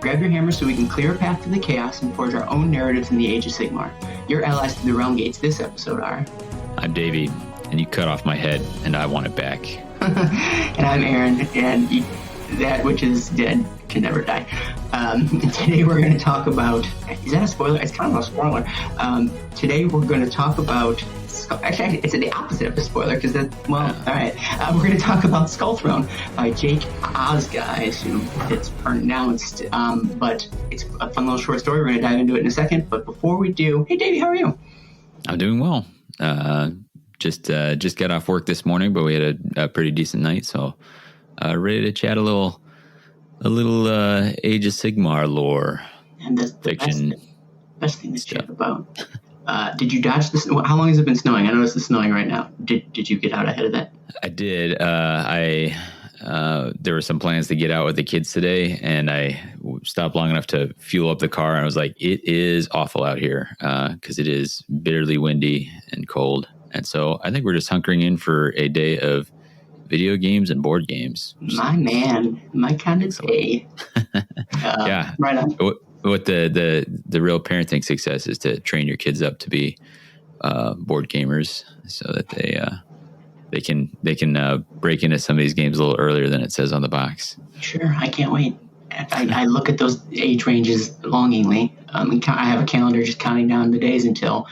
Grab your hammer so we can clear a path to the chaos and forge our own narratives in the Age of Sigmar. Your allies to the Realm Gates this episode are... I'm Davy, and you cut off my head, and I want it back. And I'm Aaron, and that which is dead can never die. Today we're going to talk about... Is that a spoiler? It's kind of a spoiler. Today we're going to talk about... Actually, it's the opposite of a spoiler, because that... Well, all right. We're going to talk about Skull Throne by Jake Ozga, I assume it's pronounced. But it's a fun little short story. We're going to dive into it in a second. But before we do... Hey, Davey, how are you? I'm doing well. Just got off work this morning, but we had a pretty decent night, so ready to chat a little Age of Sigmar lore, and the fiction. Best thing to chat about. Did you dodge this? How long has it been snowing? I noticed it's snowing right now. Did you get out ahead of that? I did. There were some plans to get out with the kids today, and I stopped long enough to fuel up the car. And I was like, it is awful out here because it is bitterly windy and cold. And so I think we're just hunkering in for a day of video games and board games. My man, my kind of day. Yeah. Right on. What the real parenting success is to train your kids up to be board gamers so that they can break into some of these games a little earlier than it says on the box. Sure, I can't wait. I look at those age ranges longingly. I have a calendar just counting down the days until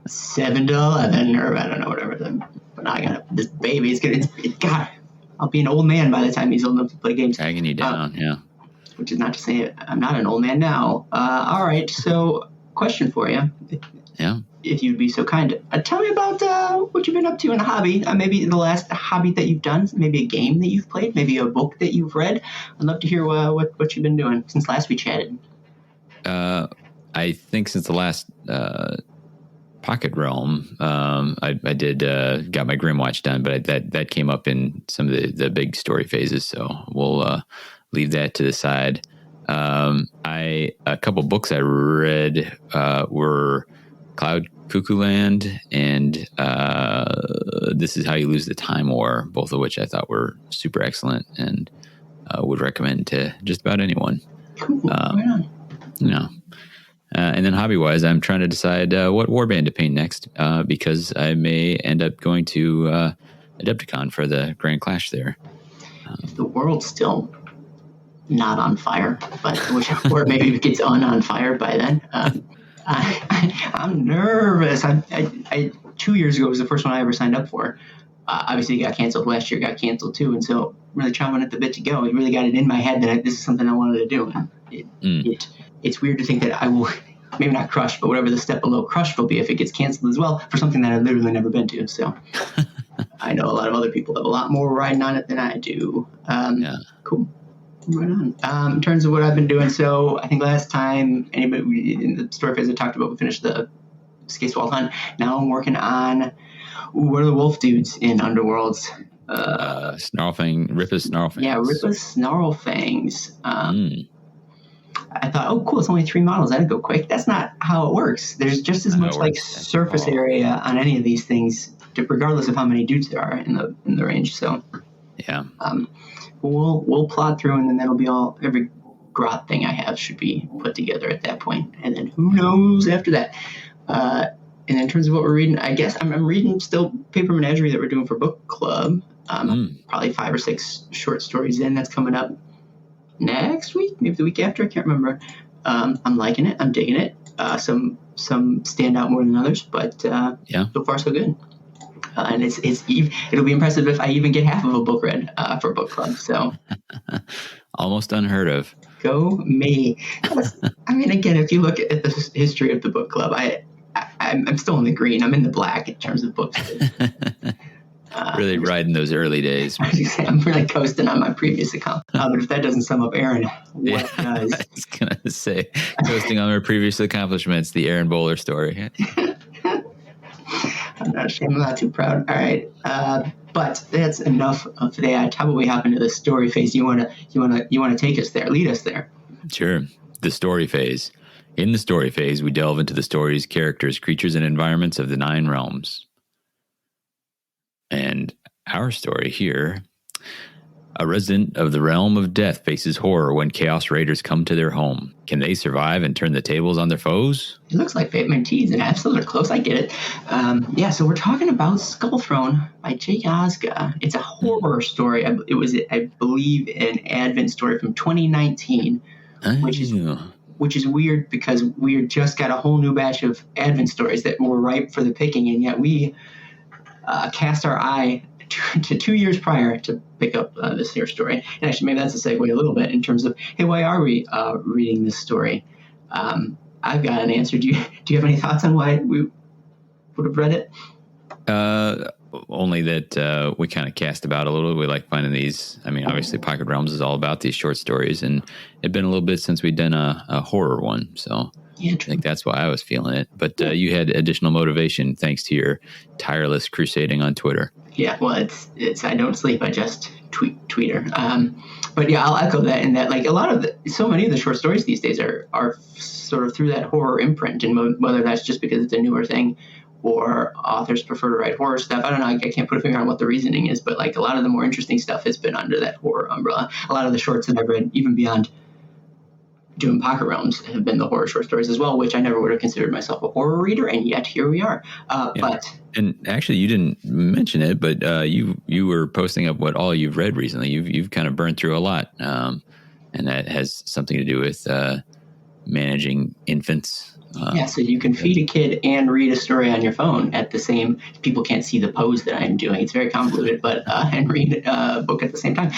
7 to 11, or I don't know, whatever. But I got this baby. God, I'll be an old man by the time he's old enough to play games. Dragging you down, yeah. Which is not to say I'm not an old man now. All right, so question for you. Yeah. If you'd be so kind. Tell me about what you've been up to in a hobby. Maybe the last hobby that you've done. Maybe a game that you've played. Maybe a book that you've read. I'd love to hear what you've been doing since last we chatted. I think since the last Pocket Realm, I did got my Grimwatch done, but that came up in some of the big story phases. So we'll leave that to the side. A couple books I read were Cloud Cuckoo Land and This Is How You Lose the Time War, both of which I thought were super excellent and would recommend to just about anyone. Cool. Right on. You know. And then hobby-wise, I'm trying to decide what warband to paint next because I may end up going to Adepticon for the Grand Clash there. If the world's still not on fire, or maybe it gets on fire by then. I'm nervous. I 2 years ago was the first one I ever signed up for. Obviously, it got canceled. Last year got canceled too, and so really chomping at the bit to go. It really got it in my head that this is something I wanted to do. It's weird to think that I will, maybe not crush, but whatever the step below crush will be if it gets canceled as well for something that I've literally never been to. So I know a lot of other people have a lot more riding on it than I do. Cool. Right on. In terms of what I've been doing, so I think last time anybody in the story phase I talked about, we finished the Scasewald Hunt. Now I'm working on what are the wolf dudes in Underworlds? Snarlfang, Rippus Snarlfangs. Yeah, Rippus Snarlfangs. I thought, oh, cool, it's only 3 models. That'd go quick. That's not how it works. There's just as much like surface area on any of these things, regardless of how many dudes there are in the range. So, yeah. We'll plod through, and then that'll be all. Every grot thing I have should be put together at that point, and then who knows after that. And in terms of what we're reading, I guess I'm reading still Paper Menagerie that we're doing for book club. Probably 5 or 6 short stories in. That's coming up next week, maybe the week after. I can't remember. I'm liking it. I'm digging it. Some stand out more than others, but so far so good. And it'll be impressive if I even get half of a book read for book club. So almost unheard of. Go me. I mean, again, if you look at the history of the book club, I'm still in the green. I'm in the black in terms of books. Really riding those early days. I'm really coasting on my previous account. But if that doesn't sum up Aaron, what does? I was going to say, coasting on our previous accomplishments, the Aaron Bowler story. I'm not ashamed. I'm not too proud. All right. But that's enough of today. How about we hop into the story phase? You want to take us there, lead us there? Sure. The story phase. In the story phase, we delve into the stories, characters, creatures, and environments of the 9 realms. And our story here A resident of the realm of death faces horror when Chaos Raiders come to their home. Can they survive and turn the tables on their foes? It looks like Fate Mentees and absolutely close. I get it. So we're talking about Skull Throne by Jake Ozga. It's a horror story. It was, I believe, an Advent story from 2019, which is weird because we just got a whole new batch of Advent stories that were ripe for the picking, and yet we cast our eye to 2 years prior to pick up this here story. And actually, maybe that's a segue a little bit in terms of, hey, why are we reading this story? I've got an answer. Do you have any thoughts on why we would have read it? Only that we kind of cast about a little. We like finding these. I mean, obviously, Pocket Realms is all about these short stories, and it'd been a little bit since we'd done a horror one. So yeah, I think that's why I was feeling it. But you had additional motivation thanks to your tireless crusading on Twitter. Yeah, well, it's I don't sleep. I just tweeter. But yeah, I'll echo that in that, like, so many of the short stories these days are sort of through that horror imprint, and whether that's just because it's a newer thing or authors prefer to write horror stuff. I don't know. I can't put a finger on what the reasoning is, but like a lot of the more interesting stuff has been under that horror umbrella. A lot of the shorts that I've read, even beyond doing Pocket Realms, have been the horror short stories as well, which I never would have considered myself a horror reader, and yet here we are. And actually, you didn't mention it, but you were posting up what all you've read recently. You've kind of burned through a lot, and that has something to do with managing infants. So you can feed a kid and read a story on your phone at the same. People can't see the pose that I'm doing. It's very convoluted, but and read a book at the same time.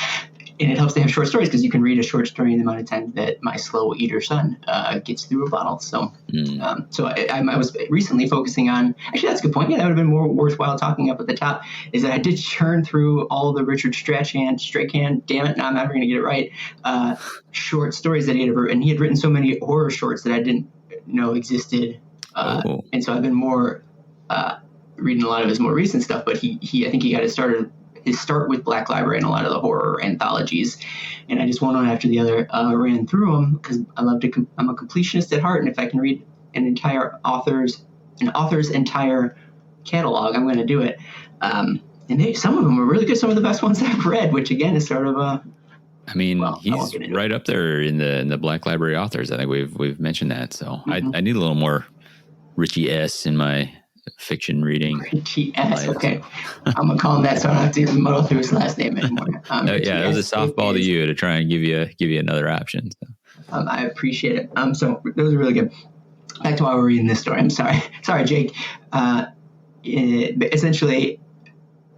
And it helps to have short stories because you can read a short story in the amount of time that my slow eater son gets through a bottle. So, I was recently focusing on. Actually, that's a good point. Yeah, that would have been more worthwhile talking up at the top. Is that I did churn through all the Richard Strachan. Damn it! Now I'm never going to get it right. Short stories that he had written. He had written so many horror shorts that I didn't know existed, and so I've been more reading a lot of his more recent stuff. But I think he got his start with Black Library and a lot of the horror anthologies, and I just one after the other ran through them because I love to. I'm a completionist at heart, and if I can read an author's entire catalog, I'm going to do it. And some of them were really good. Some of the best ones I've read, which again is sort of a. I mean, he's right up there in the Black Library authors. I think we've mentioned that. So I need a little more Richie S. in my fiction reading. Richie S. Okay, I'm gonna call him that, so I don't have to muddle through his last name anymore. It was a softball to you to try and give you another option. So. I appreciate it. So those are really good. Back to why we're reading this story. I'm sorry, Jake. Essentially,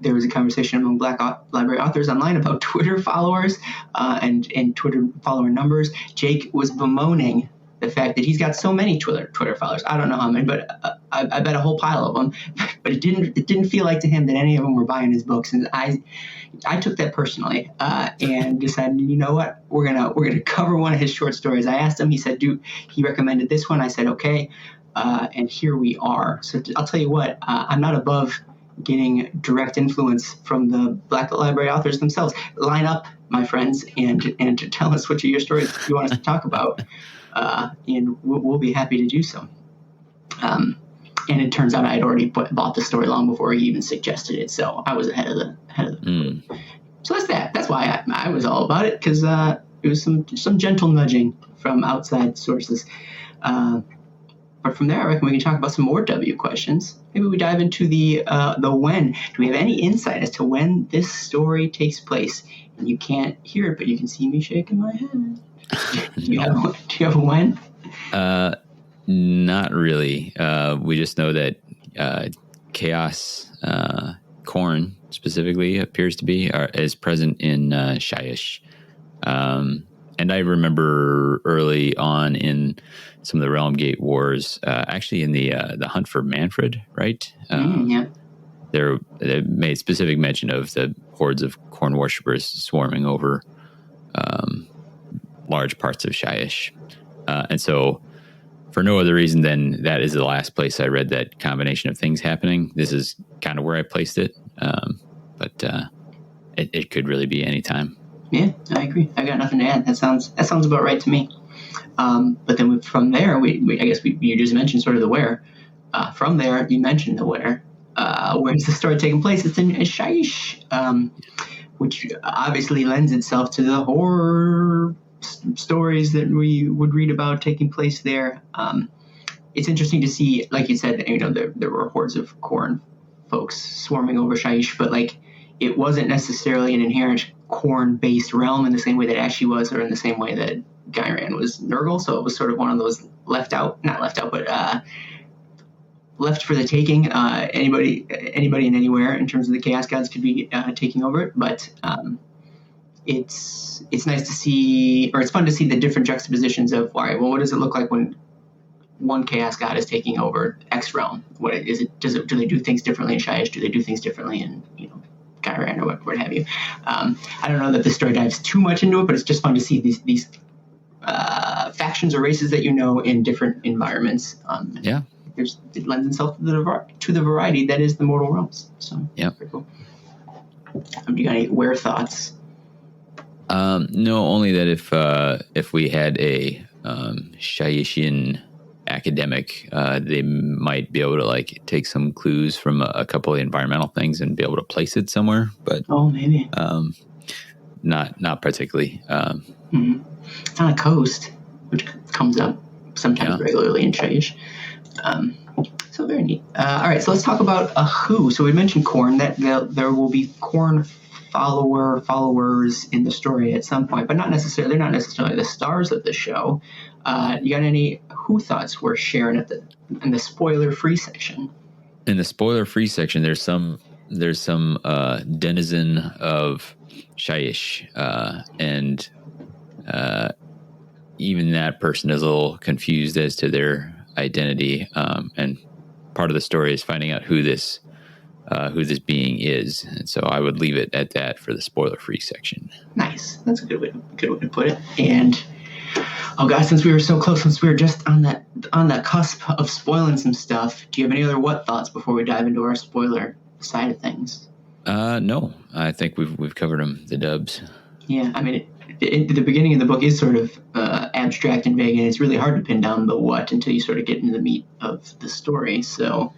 there was a conversation among Black Library authors online about Twitter followers and Twitter follower numbers. Jake was bemoaning the fact that he's got so many Twitter followers. I don't know how many, but I bet a whole pile of them. But it didn't feel like to him that any of them were buying his books, and I took that personally and decided, you know what, we're gonna cover one of his short stories. I asked him. He said, he recommended this one. I said, okay, and here we are. So I'll tell you what, I'm not above getting direct influence from the Black Library authors themselves. Line up, my friends, and to tell us which of your stories you want us to talk about, and we'll be happy to do so. And it turns out I had already bought the story long before he even suggested it, so I was ahead of the. So that's that. That's why I was all about it, because it was some gentle nudging from outside sources. But from there, I reckon we can talk about some more W questions. Maybe we dive into the when. Do we have any insight as to when this story takes place? And you can't hear it, but you can see me shaking my head. Do you have a when? Not really. We just know that Chaos Corn specifically appears to be is present in Shyish. And I remember early on in some of the Realm Gate Wars, actually in the Hunt for Manfred, right? Yeah. They made specific mention of the hordes of corn worshippers swarming over large parts of Shyish. And so for no other reason than that is the last place I read that combination of things happening. This is kind of where I placed it. But it could really be any time. Yeah, I agree. I got nothing to add. That sounds about right to me. But then from there, you just mentioned sort of the where. From there, you mentioned the where. Where is the story taking place? It's in Shyish, which obviously lends itself to the horror stories that we would read about taking place there. It's interesting to see, like you said, there were hordes of Khorne folks swarming over Shyish, but like it wasn't necessarily an inherent Khorne-based realm in the same way that Ashi was, or in the same way that Ghyran was Nurgle. So it was sort of one of those left for the taking. Anybody and anywhere in terms of the Chaos Gods could be taking over it, but it's nice to see, or it's fun to see the different juxtapositions of, all right, well, what does it look like when one Chaos God is taking over X realm? What is it? Do they do things differently in Shyish? Do they do things differently in Ghyran or what have you? I don't know that the story dives too much into it, but it's just fun to see these factions or races that in different environments. It lends itself to the variety that is the mortal realms. So yeah, pretty cool. Do you got any weird thoughts? No, only that if we had a Shyish academic, they might be able to like take some clues from a couple of the environmental things and be able to place it somewhere. But maybe not particularly. It's on a coast, which comes up sometimes regularly in Shyish. So very neat. All right, so let's talk about who. So we mentioned Khorne, that there will be Khorne followers in the story at some point, but they're not necessarily the stars of the show. You got any who thoughts worth sharing in the spoiler-free section? In the spoiler-free section, there's some denizen of Shyish, and even that person is a little confused as to their identity, and part of the story is finding out who this being is, and so I would leave it at that for the spoiler-free section. Nice, that's a good way to put it. And oh gosh, since we were so close, since we were just on that cusp of spoiling some stuff, do you have any other what thoughts before we dive into our spoiler side of things? No, I think we've covered them, the dubs. Yeah, I mean, the beginning of the book is sort of abstract and vague, and it's really hard to pin down the what until you sort of get into the meat of the story. So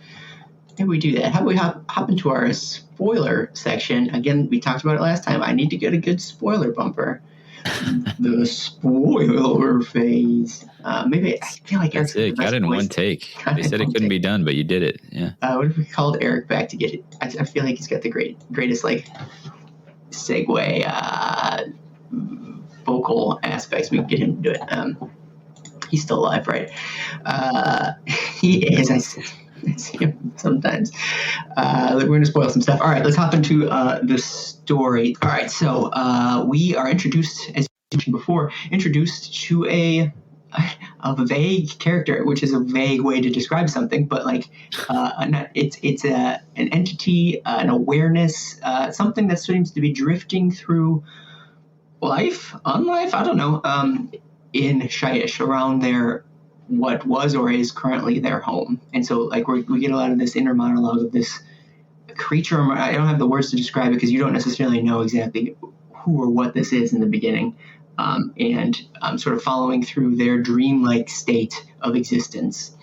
maybe we do that. How about we hop into our spoiler section? Again, we talked about it last time. I need to get a good spoiler bumper. The spoiler phase. Maybe I feel like that's it. Got it in one take. They said it couldn't be done, but you did it. Yeah. What if we called Eric back to get it? I feel like he's got the greatest like segue vocal aspects. We can get him to do it. He's still alive, right? He is. I see him sometimes. We're going to spoil some stuff. All right, let's hop into the story. All right, so we are introduced, as I mentioned before, to a vague character, which is a vague way to describe something, but like it's an entity, an awareness, something that seems to be drifting through life, unlife, I don't know, in Shyish, around their what was or is currently their home. And so like we get a lot of this inner monologue of this creature. I don't have the words to describe it because you don't necessarily know exactly who or what this is in the beginning. And sort of following through their dreamlike state of existence.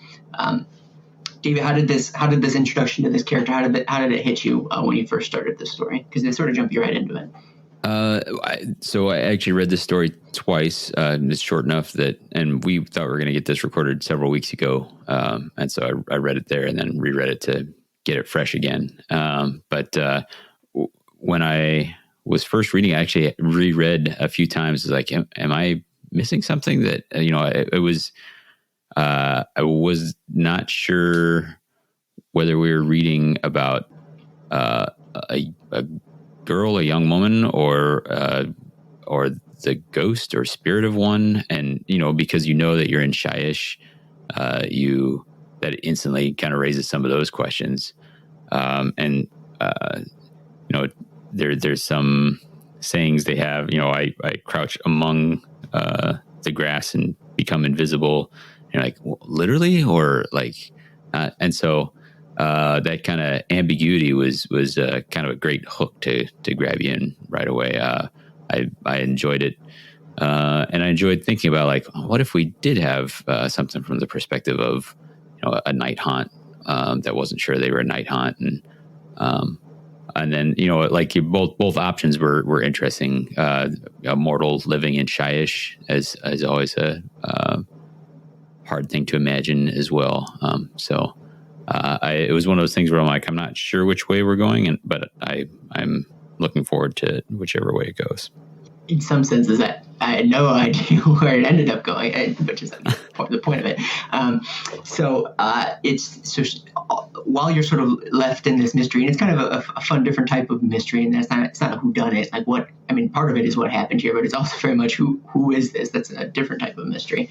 David, how did this introduction to this character, how did it hit you when you first started this story? Because they sort of jump you right into it. So I actually read this story twice. It's short enough and we thought we were going to get this recorded several weeks ago. And so I read it there and then reread it to get it fresh again. But when I was first reading, I actually reread a few times. It's like, am I missing something that, it was, I was not sure whether we were reading about, a girl, a young woman, or the ghost or spirit of one. And, because that you're in Shyish, that instantly kind of raises some of those questions. There's some sayings they have, I crouch among the grass and become invisible. And like, literally, or like, and so that kind of ambiguity was kind of a great hook to grab you in right away. I enjoyed it. And I enjoyed thinking about like, what if we did have something from the perspective of, a night haunt that wasn't sure they were a night haunt. And And then, like both options were interesting. A mortal living in Shyish is always a hard thing to imagine as well. It was one of those things where I'm like, I'm not sure which way we're going, but I'm looking forward to whichever way it goes. In some senses, I had no idea where it ended up going, which is the point of it. While you're sort of left in this mystery, and it's kind of a fun, different type of mystery, and it's not a whodunit. Like part of it is what happened here, but it's also very much who is this? That's a different type of mystery.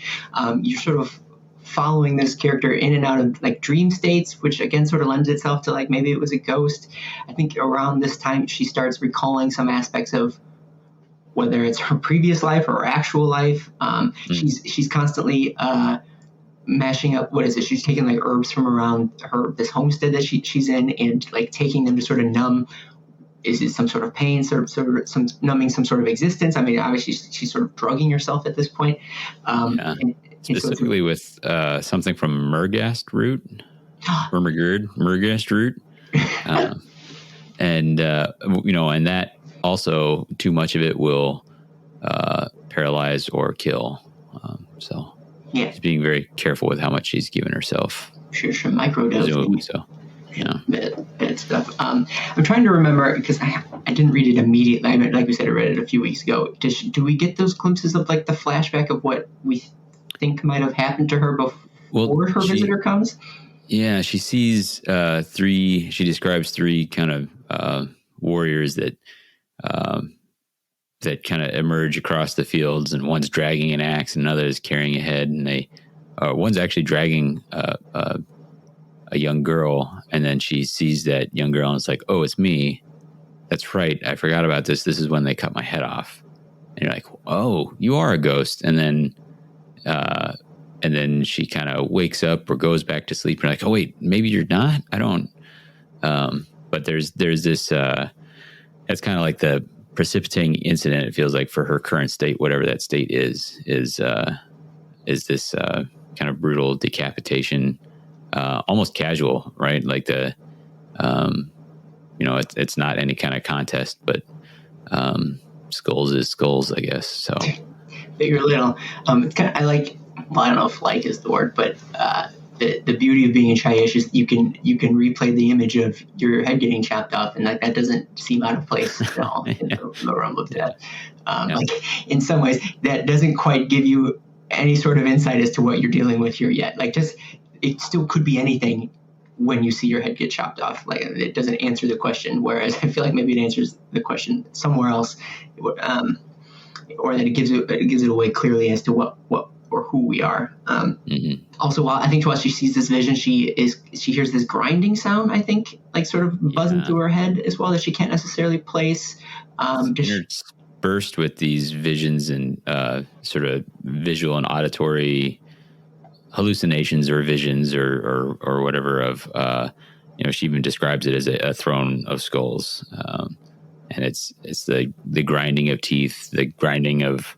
You're sort of following this character in and out of like dream states, which again sort of lends itself to like maybe it was a ghost. I think around this time she starts recalling some aspects of whether it's her previous life or her actual life. She's constantly mashing up, what is it? She's taking like herbs from around this homestead that she's in, and like taking them to sort of numb. Is it some sort of pain, sort of some numbing some sort of existence? I mean, obviously she's sort of drugging herself at this point. Specifically with something from Murgast root, Murgast root, and that also too much of it will paralyze or kill. She's being very careful with how much she's giving herself. Sure, microdosing. So, bad stuff. I'm trying to remember because I didn't read it immediately. Like we said, I read it a few weeks ago. Do we get those glimpses of like the flashback of what we think might have happened to her before her visitor comes? Yeah, she sees three. She describes three kind of warriors that kind of emerge across the fields, and one's dragging an axe, and another is carrying a head, and one's actually dragging a young girl, and then she sees that young girl, and it's like, oh, it's me. That's right. I forgot about this. This is when they cut my head off. And you're like, oh, you are a ghost. And then she kind of wakes up or goes back to sleep. And you're like, oh, wait, maybe you're not. I don't. But there's this. That's kind of like the precipitating incident. It feels like for her current state, whatever that state is this kind of brutal decapitation, almost casual, right? Like it's not any kind of contest, but skulls is skulls, I guess. So big or little. It's kind of, I don't know if like is the word, but the beauty of being in Shyish is you can replay the image of your head getting chopped off, and that doesn't seem out of place at all in the realm of death. Like in some ways, that doesn't quite give you any sort of insight as to what you're dealing with here yet. Like it still could be anything when you see your head get chopped off. Like it doesn't answer the question, whereas I feel like maybe it answers the question somewhere else, or that it gives it away clearly as to what or who we are. Also, while she sees this vision, she hears this grinding sound, I think, like sort of buzzing through her head as well, that she can't necessarily place. It's burst with these visions and sort of visual and auditory hallucinations or visions or whatever of, she even describes it as a throne of skulls. And it's the grinding of teeth, the grinding of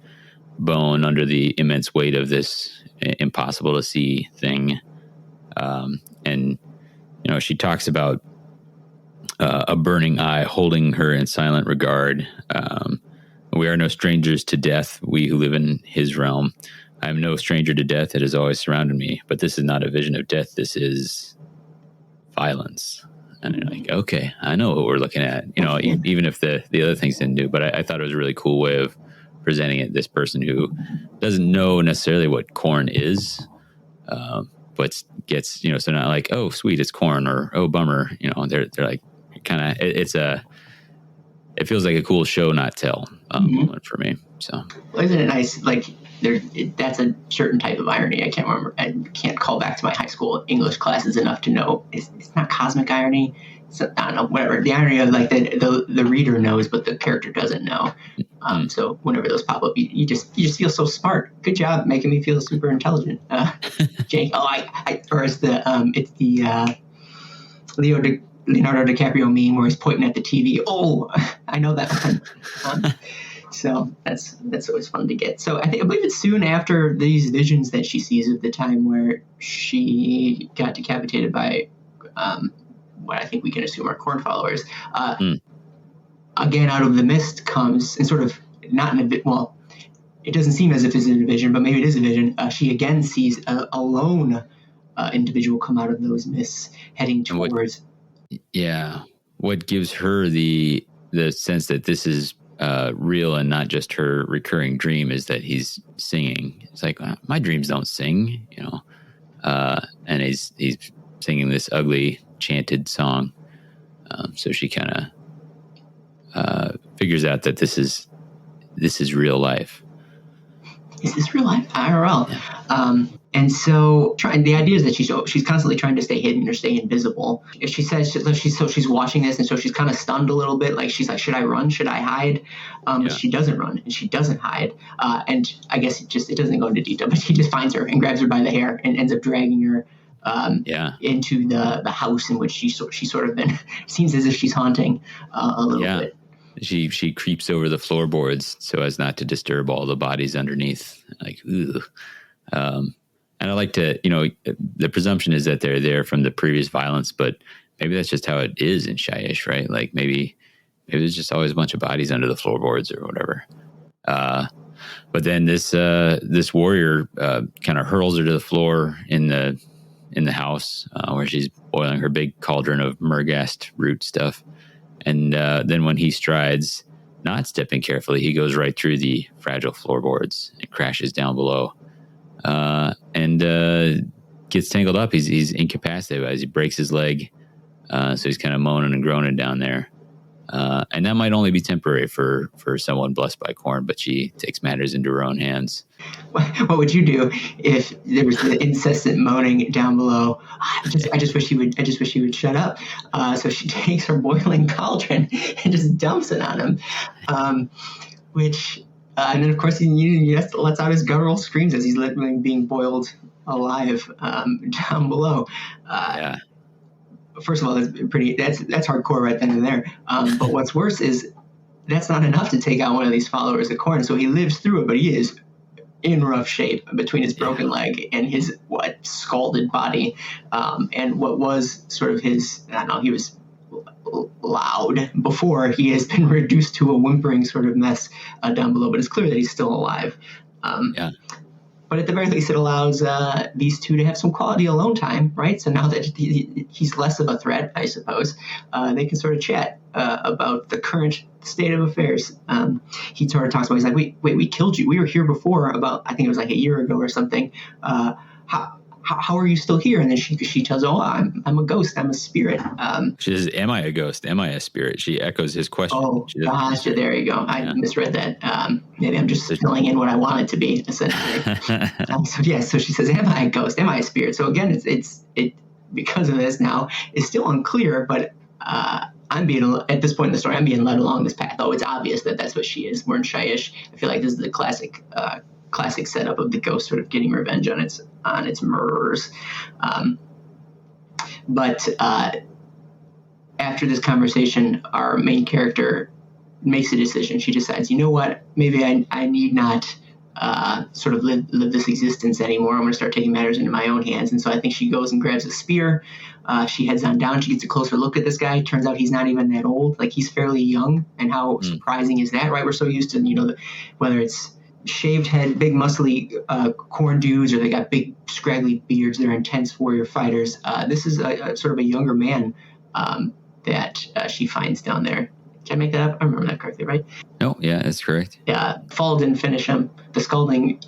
bone under the immense weight of this impossible to see thing. And she talks about a burning eye holding her in silent regard. We are no strangers to death, we who live in his realm. I am no stranger to death, it has always surrounded me, but this is not a vision of death, this is violence. And you're like, okay, I know what we're looking at, even if the other things didn't do. But I thought it was a really cool way of presenting it. This person who doesn't know necessarily what corn is, but gets, so not like, oh, sweet, it's corn, or oh, bummer. They're like kind of, it feels like a cool show, not tell moment for me. So, well, isn't it nice? Like that's a certain type of irony. I can't remember. I can't call back to my high school English classes enough to know. It's not cosmic irony. I don't know, whatever. The irony of like the reader knows, but the character doesn't know. So whenever those pop up, you just feel so smart. Good job making me feel super intelligent, Jake. It's the Leonardo DiCaprio meme where he's pointing at the TV. Oh, I know that one. So that's always fun to get. So I believe it's soon after these visions that she sees of the time where she got decapitated by what I think we can assume are corn followers. Mm. Again, out of the mist comes, and sort of not in a bit, well, it doesn't seem as if it's in a vision, but maybe it is a vision. She again sees a lone individual come out of those mists heading towards. What gives her the sense that this is real and not just her recurring dream is that he's singing. It's like, my dreams don't sing, and he's singing this ugly chanted song. So she kind of figures out that this is real life. Is this real life? IRL. Yeah. And so the idea is that she's constantly trying to stay hidden or stay invisible. She says she's watching this, and so she's kind of stunned a little bit. Like, she's like, should I run? Should I hide? But she doesn't run and she doesn't hide. And I guess it doesn't go into detail, but he just finds her and grabs her by the hair and ends up dragging her into the house in which she sort of been seems as if she's haunting a little bit. She creeps over the floorboards so as not to disturb all the bodies underneath. Like, ooh. And I like to, the presumption is that they're there from the previous violence, but maybe that's just how it is in Shyish, right? Like maybe there's just always a bunch of bodies under the floorboards or whatever. But then this warrior kind of hurls her to the floor in the house where she's boiling her big cauldron of murgast root stuff. And then when he strides, not stepping carefully, he goes right through the fragile floorboards and crashes down below. And gets tangled up. He's incapacitated as he breaks his leg. So he's kind of moaning and groaning down there. And that might only be temporary for someone blessed by corn, but she takes matters into her own hands. What would you do if there was the incessant moaning down below? I just wish he would shut up. So she takes her boiling cauldron and just dumps it on him. And then of course he lets out his guttural screams as he's literally being boiled alive down below. First of all, that's hardcore right then and there. But what's worse is that's not enough to take out one of these followers of corn. So he lives through it, but he is in rough shape between his broken leg and his scalded body, and what was sort of his. I don't know. He was loud before. He has been reduced to a whimpering sort of mess down below, but it's clear that he's still alive. But at the very least, it allows these two to have some quality alone time, right? So now that he's less of a threat, I suppose, they can sort of chat about the current state of affairs. He sort of talks about, he's like, wait, we killed you. We were here before about, I think it was like a year ago or something. How are you still here? And then she tells, I'm a ghost. I'm a spirit. She says, am I a ghost? Am I a spirit? She echoes his question. Oh, gosh, there you go. I misread that. Maybe I'm just filling in what I want it to be, essentially. So she says, am I a ghost? Am I a spirit? So again, it's because of this now, it's still unclear, but at this point in the story, I'm being led along this path. Oh, it's obvious that that's what she is. We're in Shyish. I feel like this is the classic setup of the ghost sort of getting revenge on its murderers. But after this conversation, our main character makes a decision. She decides, you know what, maybe I need not sort of live this existence anymore. I'm going to start taking matters into my own hands. And so I think she goes and grabs a spear. She heads on down. She gets a closer look at this guy. Turns out he's not even that old. Like, he's fairly young. And how surprising is that, right? We're so used to, whether it's shaved head, big muscly corn dudes, or they got big scraggly beards. They're intense warrior fighters. This is a sort of a younger man that she finds down there. Did I make that up? I remember that correctly, right? No, yeah, that's correct. Yeah, fall didn't finish him. The scalding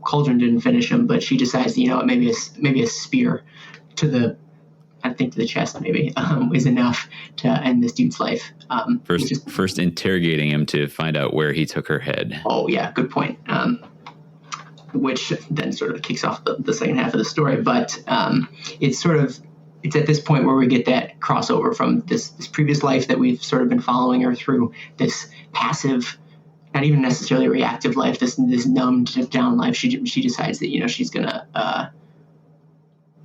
cauldron didn't finish him, but she decides, maybe a spear to the chest maybe is enough to end this dude's life. First interrogating him to find out where he took her head. Oh yeah, good point. Which then sort of kicks off the second half of the story. But it's at this point where we get that crossover from this previous life that we've sort of been following her through, this passive, not even necessarily reactive life, this numbed down life. She decides that she's gonna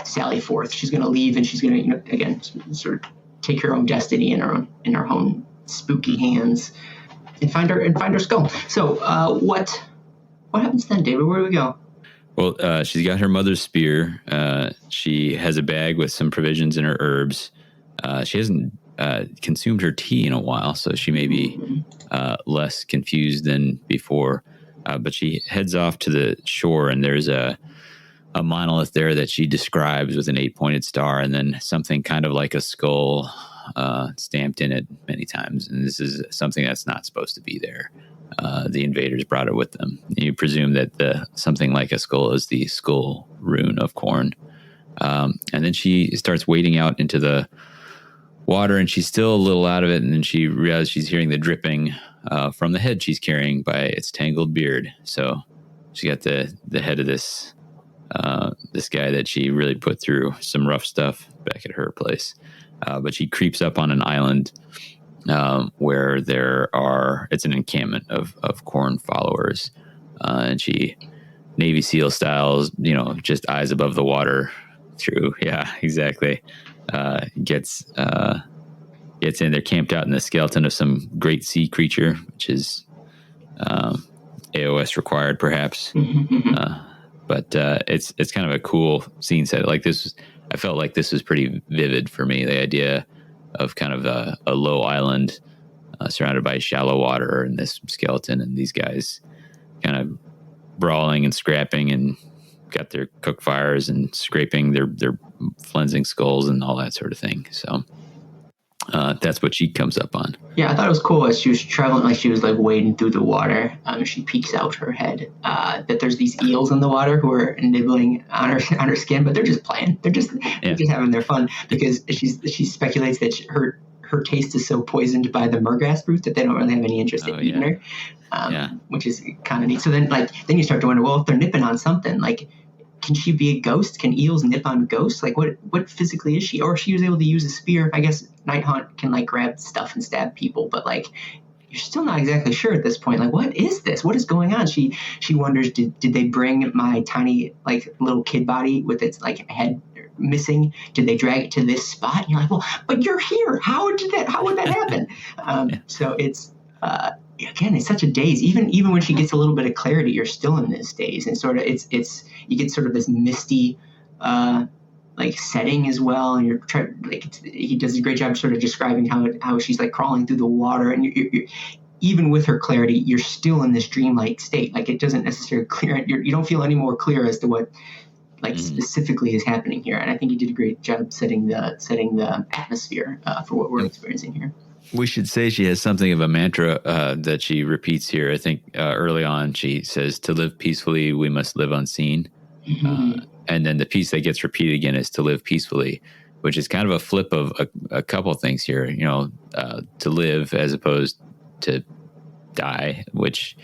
sally forth. She's gonna leave, and she's gonna again sort of take her own destiny in her own spooky hands and find her skull. So what happens then, David? Where do we go? Well, she's got her mother's spear. She has a bag with some provisions and her herbs. She hasn't consumed her tea in a while, so she may be less confused than before. But she heads off to the shore, and there's a monolith there that she describes with an 8-pointed star, and then something kind of like a skull stamped in it many times. And this is something that's not supposed to be there. The invaders brought it with them. You presume that something like a skull is the skull rune of Korn. And then she starts wading out into the water, and she's still a little out of it. And then she realizes she's hearing the dripping from the head she's carrying by its tangled beard. So she got the head of this guy that she really put through some rough stuff back at her place. But she creeps up on an island where it's an encampment of Korn followers. And she, Navy SEAL styles, just eyes above the water through. Yeah, exactly. Gets in. They're camped out in the skeleton of some great sea creature, which is AOS required, perhaps. But it's kind of a cool scene set. Like this, I felt like this was pretty vivid for me. The idea of kind of a low island surrounded by shallow water, and this skeleton and these guys kind of brawling and scrapping, and got their cook fires and scraping their flensing skulls and all that sort of thing. So that's what she comes up on. Yeah, I thought it was cool as she was traveling, like she was like wading through the water. She peeks out her head. That there's these eels in the water who are nibbling on her skin, but they're just playing. They're just having their fun, because she speculates that her taste is so poisoned by the murgrass fruit that they don't really have any interest in eating her, which is kind of neat. So then you start to wonder, well, if they're nipping on something, like, can she be a ghost? Can eels nip on ghosts? Like, what physically is she? Or she was able to use a spear. I guess Nighthaunt can grab stuff and stab people, but you're still not exactly sure at this point. Like, what is this? What is going on? She wonders, did they bring my tiny little kid body with its head missing? Did they drag it to this spot? And you're like, well, but you're here. How would that happen? So it's again, it's such a daze. Even when she gets a little bit of clarity, you're still in this daze, and sort of you get sort of this misty setting as well, and he does a great job sort of describing how she's crawling through the water, and you're even with her clarity, you're still in this dreamlike state. It doesn't necessarily clear it. You don't feel any more clear as to what specifically is happening here. And I think he did a great job setting the atmosphere for what we're experiencing here. We should say she has something of a mantra that she repeats here. I think early on she says, "To live peacefully, we must live unseen." And then the piece that gets repeated again is "to live peacefully," which is kind of a flip of a couple things here. To live as opposed to die, which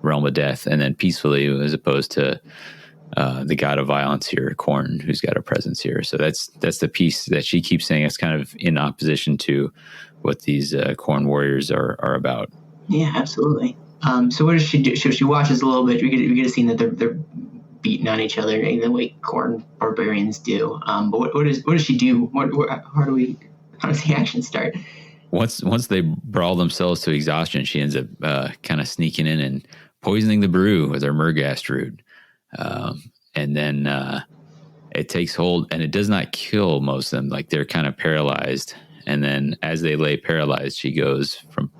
realm of death, and then peacefully as opposed to the god of violence here, Korn, who's got a presence here. So that's the piece that she keeps saying is kind of in opposition to what these Korn warriors are about. Yeah, absolutely. So what does she do? She watches a little bit. We get a scene that they're beating on each other the way Korn barbarians do. But what does she do? How does the action start? Once they brawl themselves to exhaustion, she ends up kind of sneaking in and poisoning the brew with her murgast root. And then it takes hold, and it does not kill most of them. They're kind of paralyzed. And then as they lay paralyzed, she goes from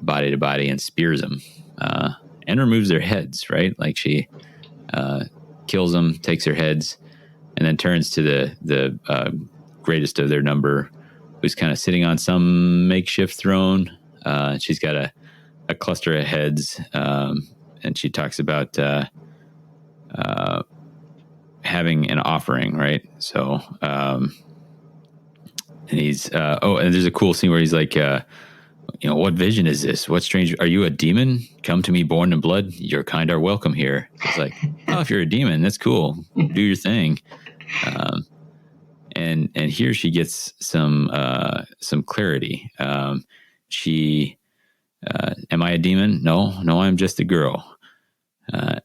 body to body and spears them and removes their heads, right? She kills them, takes their heads, and then turns to the greatest of their number, who's kind of sitting on some makeshift throne. She's got a cluster of heads, and she talks about having an offering, right? So, and he's, and there's a cool scene where he's like, what vision is this? What strange, are you a demon? Come to me born in blood. Your kind are welcome here. It's like, oh, if you're a demon, that's cool. Do your thing. And here she gets some clarity. She, am I a demon? No, I'm just a girl.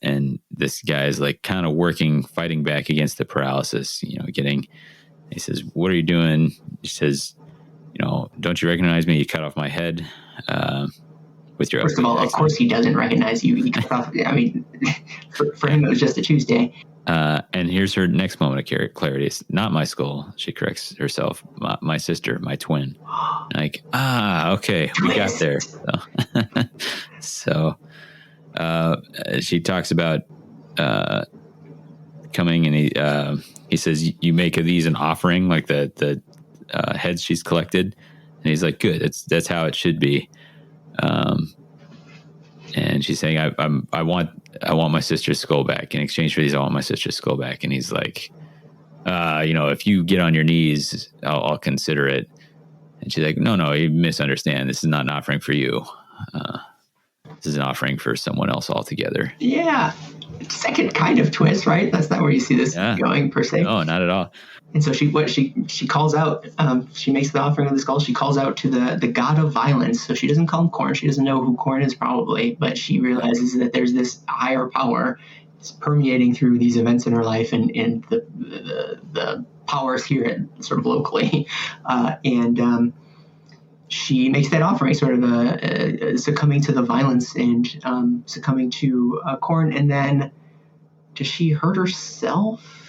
And this guy is kind of fighting back against the paralysis, he says, what are you doing? He says, don't you recognize me? You cut off my head with your... First of all, of course he doesn't recognize you. He cut off, for him, it was just a Tuesday. And here's her next moment of clarity. It's not my skull. She corrects herself. My sister, my twin. Like, okay, we got there. So, she talks about coming, and he says, "You make of these an offering," like the heads she's collected, and he's like, "Good. That's how it should be." And she's saying, I want my sister's skull back. In exchange for these, I want my sister's skull back. And he's like, if you get on your knees, I'll consider it. And she's like, no, you misunderstand. This is not an offering for you. This is an offering for someone else altogether. Yeah. Second kind of twist, right? That's not where you see this going per se. No, not at all. And so she calls out, she makes the offering of the skull. She calls out to the god of violence. So she doesn't call him Korn. She doesn't know who Korn is probably, but she realizes that there's this higher power permeating through these events in her life and the powers here sort of locally. And she makes that offering, sort of succumbing to the violence and succumbing to Korn. And then does she hurt herself?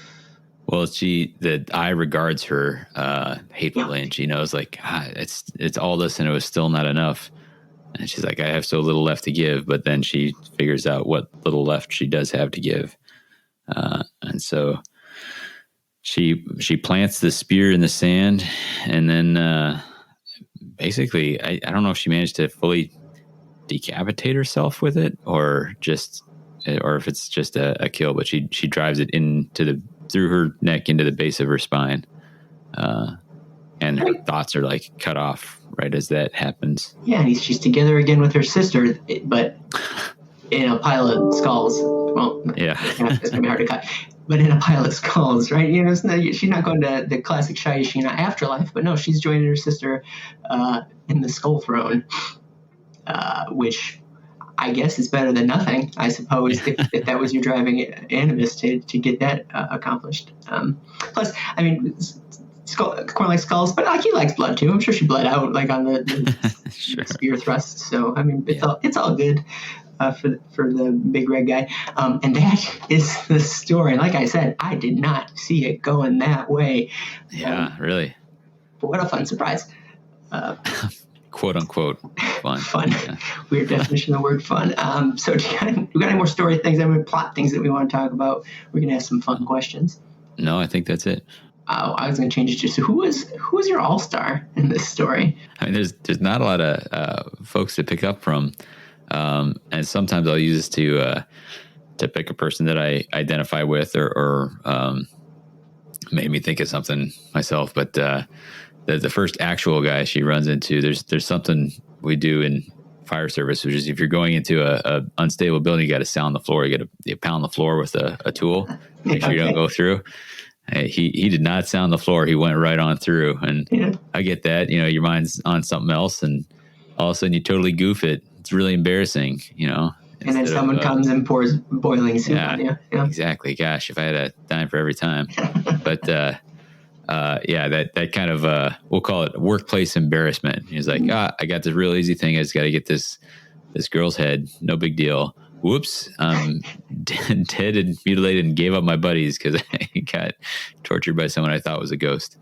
Well, the eye regards her hatefully, and she knows, like, it's all this, and it was still not enough. And she's like, I have so little left to give. But then she figures out what little left she does have to give, and so she plants the spear in the sand, and then basically, I don't know if she managed to fully decapitate herself with it, or if it's just a kill. But she drives it through her neck into the base of her spine, and her thoughts are like cut off right as that happens. Yeah, and she's together again with her sister, but in a pile of skulls. Well, yeah, it's gonna be hard to cut, but in a pile of skulls, right? She's not going to the classic Shayashina afterlife, but no, she's joining her sister in the skull throne, which I guess is better than nothing, I suppose, if that was your driving animus to get that accomplished. Plus, I mean, Korn likes skulls, but he likes blood too. I'm sure she bled out like on the sure. Spear thrust. So I mean, it's all good for the big red guy. And that is the story. And like I said, I did not see it going that way. Yeah, really. But what a fun surprise. Quote unquote fun. Fun. Yeah. Weird definition of the word fun. So we got any more story things? I mean, plot things that we want to talk about? We're gonna have some fun questions. No, I think that's it. I was gonna change it to, so who is your all-star in this story? I mean, there's not a lot of folks to pick up from, and sometimes I'll use this to pick a person that I identify with or made me think of something myself, but. The first actual guy she runs into, there's something we do in fire service, which is if you're going into a unstable building, you got to sound the floor. You got to pound the floor with a tool, make sure you don't go through. He did not sound the floor. He went right on through. And I get that, your mind's on something else, and all of a sudden you totally goof it. It's really embarrassing, And then someone comes and pours boiling soup on you. Yeah, exactly. Gosh, if I had a dime for every time. But that kind of we'll call it workplace embarrassment. He's like, I got this real easy thing. I just got to get this girl's head. No big deal. Whoops, dead and mutilated, and gave up my buddies because I got tortured by someone I thought was a ghost.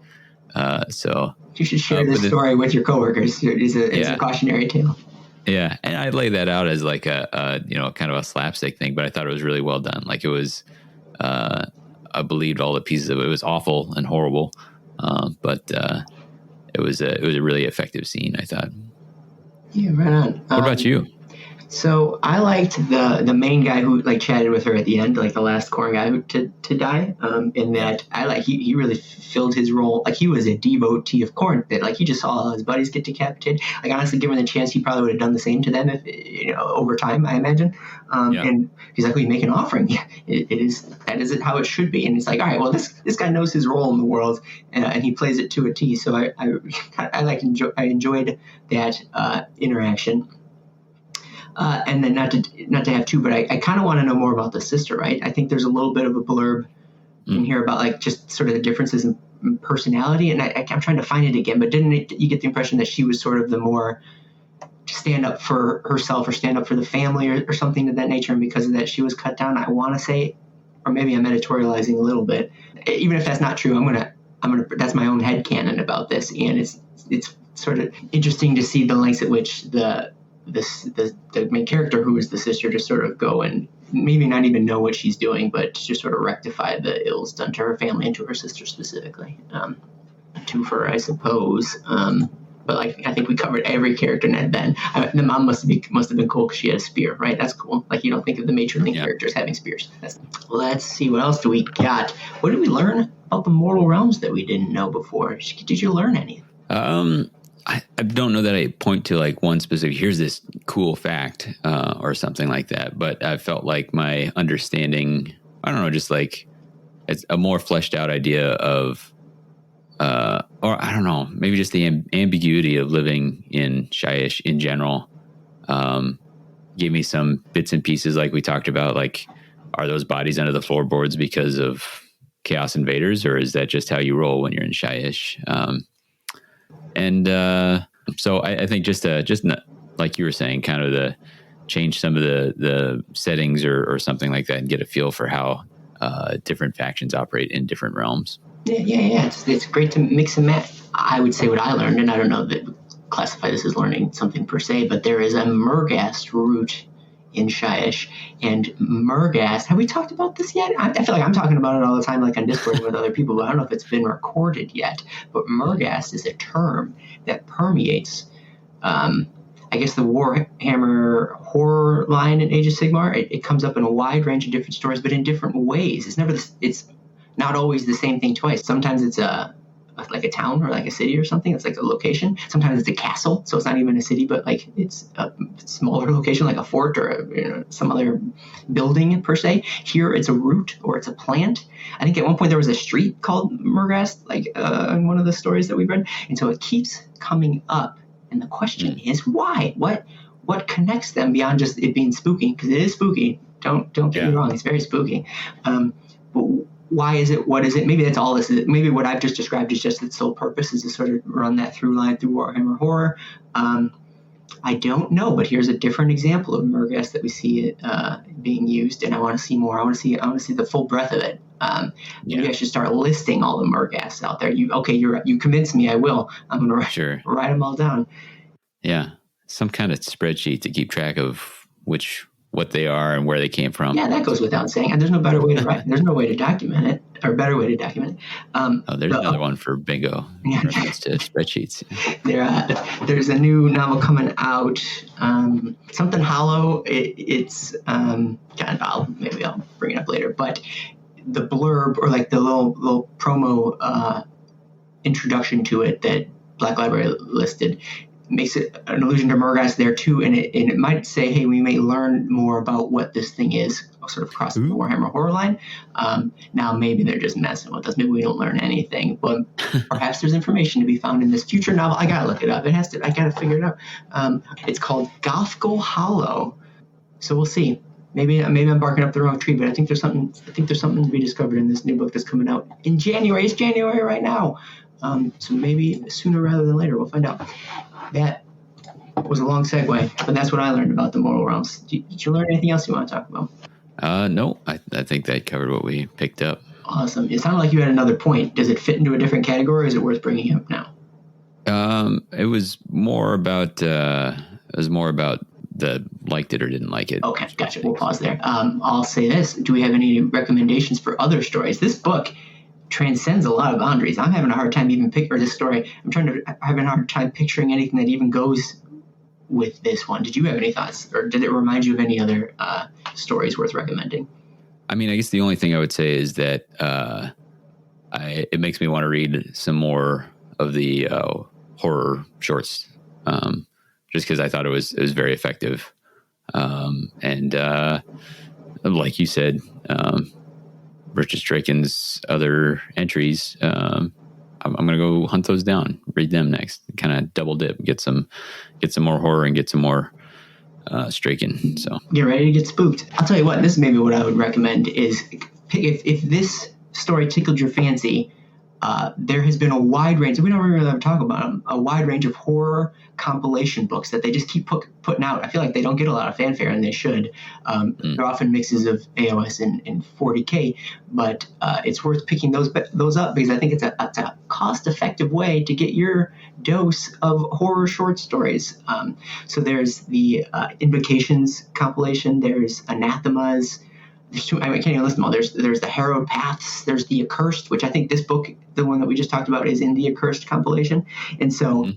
So you should share this story with your coworkers. It's a cautionary tale. Yeah, and I lay that out as like a kind of a slapstick thing, but I thought it was really well done. Like it was. I believed all the pieces of it. It was awful and horrible, but it was a really effective scene, I thought. Yeah, right on. What about you? So I liked the main guy who like chatted with her at the end, like the last Korn guy to die. In that he really filled his role. Like he was a devotee of Korn. That like he just saw all his buddies get decapitated. Like honestly, given the chance, he probably would have done the same to them if over time, I imagine. And he's like, "Well, you make an offering. That is how it should be." And it's like, all right, well, this guy knows his role in the world, and he plays it to a T. So I enjoyed that interaction. And then not to have two, but I kind of want to know more about the sister, right? I think there's a little bit of a blurb in here about like just sort of the differences in personality, and I'm trying to find it again, but didn't you get the impression that she was sort of the more stand up for herself or stand up for the family or something of that nature, and because of that she was cut down? I want to say or maybe I'm editorializing a little bit. Even if that's not true, I'm gonna that's my own headcanon about this, and it's sort of interesting to see the lengths at which the main character, who is the sister, just sort of go and maybe not even know what she's doing, but just sort of rectify the ills done to her family and to her sister specifically. To her, I suppose. But like, I think we covered every character in that. Then the mom must have been cool because she had a spear, right? That's cool. Like, you don't think of the matronly characters having spears. Let's see, what else do we got? What did we learn about the mortal realms that we didn't know before? Did you learn any? I don't know that I point to like one specific, here's this cool fact or something like that. But I felt like my understanding, I don't know, just like it's a more fleshed out idea of, or I don't know, maybe just the ambiguity of living in Shyish in general. Gave me some bits and pieces like we talked about, like, are those bodies under the floorboards because of Chaos Invaders, or is that just how you roll when you're in Shyish? So I think just like you were saying, kind of the change some of the settings or something like that and get a feel for how different factions operate in different realms. Yeah. It's great to mix and match. I would say what I learned, and I don't know that classify this as learning something per se, but there is a Murghast root in Shyish, and Murghast, have we talked about this yet? I feel like I'm talking about it all the time, like on Discord with other people, but I don't know if it's been recorded yet. But Murghast is a term that permeates, I guess, the Warhammer horror line in Age of Sigmar. It comes up in a wide range of different stories, but in different ways. It's not always the same thing twice. Sometimes it's like a town or like a city or something. It's like a location. Sometimes it's a castle, so it's not even a city, but like it's a smaller location, like a fort or some other building per se. Here it's a root or it's a plant. I think at one point there was a street called Murghast, like in one of the stories that we read, and so it keeps coming up. And the question is why? What connects them beyond just it being spooky? Because it is spooky. Don't get me wrong. It's very spooky. But why is it? What is it? Maybe that's all this is. Maybe what I've just described is just its sole purpose is to sort of run that through line through Warhammer horror. I don't know, but here's a different example of Murghast that we see it being used, and I want to see more. I want to see the full breadth of it. Maybe I should start listing all the Murghasts out there. You convinced me. I will. I'm going to write them all down. Yeah, some kind of spreadsheet to keep track of what they are and where they came from. Yeah, that goes without saying. And there's no better way to write. There's no way to document it, or better way to document it. There's another one for bingo. Reference to spreadsheets. There's a new novel coming out. Something Hollow. It's maybe I'll bring it up later. But the blurb or like the little promo introduction to it that Black Library listed makes it an allusion to Murghast there too, and it might say, hey, we may learn more about what this thing is, sort of crossing the Warhammer horror line. Now maybe they're just messing with us. Maybe we don't learn anything, but perhaps there's information to be found in this future novel. I gotta look it up. I gotta figure it out. It's called Gothgul Hollow, so we'll see. Maybe I'm barking up the wrong tree, but I think there's something to be discovered in this new book that's coming out in January. It's January right now. So maybe sooner rather than later, we'll find out. That was a long segue, but that's what I learned about the Mortal Realms. Did you learn anything else you want to talk about? No, I think that covered what we picked up. Awesome. It sounded like you had another point. Does it fit into a different category, or is it worth bringing up now? It was more about the liked it or didn't like it. Okay, gotcha. We'll pause there. I'll say this. Do we have any recommendations for other stories? This book transcends a lot of boundaries. I'm having a hard time having a hard time picturing anything that even goes with this one. Did you have any thoughts, or did it remind you of any other stories worth recommending? I mean, I guess the only thing I would say is that it makes me want to read some more of the horror shorts, just because I thought it was very effective, and like you said, Richard Straken's other entries, I'm going to go hunt those down, read them next, kind of double dip, get some more horror and get some more Straken. So get ready to get spooked. I'll tell you what, this is maybe what I would recommend is if this story tickled your fancy, there has been a wide range, we don't really ever talk about them, a wide range of horror compilation books that they just keep putting out. I feel like they don't get a lot of fanfare, and they should. They're often mixes of AOS and 40K, but it's worth picking those up, because I think it's a cost-effective way to get your dose of horror short stories. So there's the Invocations compilation, there's Anathemas. There's two, I can't even list them all. There's the Harrowed Paths. There's the Accursed, which I think this book, the one that we just talked about, is in the Accursed compilation. And so,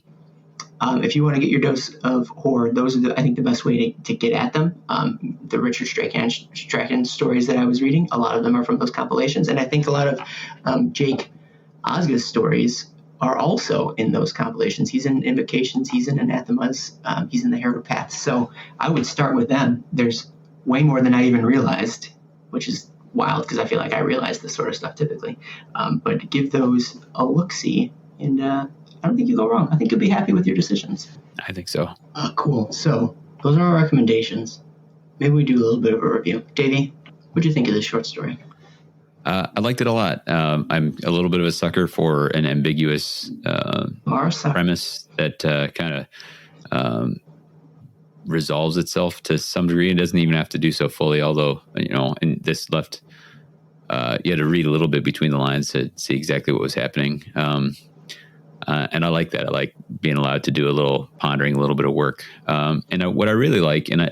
if you want to get your dose of horror, those are I think the best way to get at them. The Richard Strachan stories that I was reading, a lot of them are from those compilations, and I think a lot of Jake Ozga's stories are also in those compilations. He's in Invocations, he's in Anathemas, he's in the Harrowed Paths. So I would start with them. There's way more than I even realized, which is wild because I feel like I realize this sort of stuff typically. But give those a look-see, and I don't think you go wrong. I think you'll be happy with your decisions. I think so. Cool. So those are our recommendations. Maybe we do a little bit of a review. Davey, what do you think of this short story? I liked it a lot. I'm a little bit of a sucker for an ambiguous premise that kind of resolves itself to some degree. It doesn't even have to do so fully, although, and this left, you had to read a little bit between the lines to see exactly what was happening. And I like that. I like being allowed to do a little pondering, a little bit of work. And what I really like, and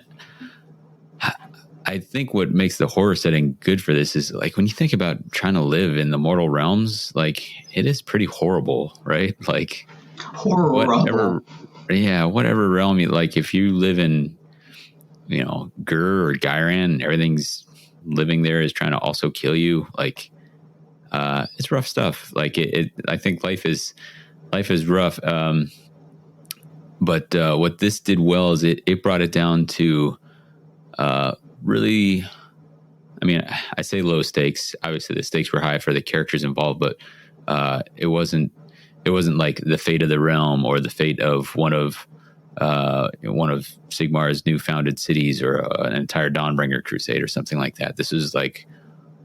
I think what makes the horror setting good for this is, like, when you think about trying to live in the mortal realms, like, it is pretty horrible, right? Like, horrible. Whatever realm you like, if you live in, Gur or Gyran, everything's living there is trying to also kill you. Like, it's rough stuff. Like I think life is rough. But what this did well is it brought it down to, really, I mean, I say low stakes. Obviously the stakes were high for the characters involved, but, it wasn't like the fate of the realm or the fate of one of Sigmar's new founded cities or an entire Dawnbringer crusade or something like that. This was like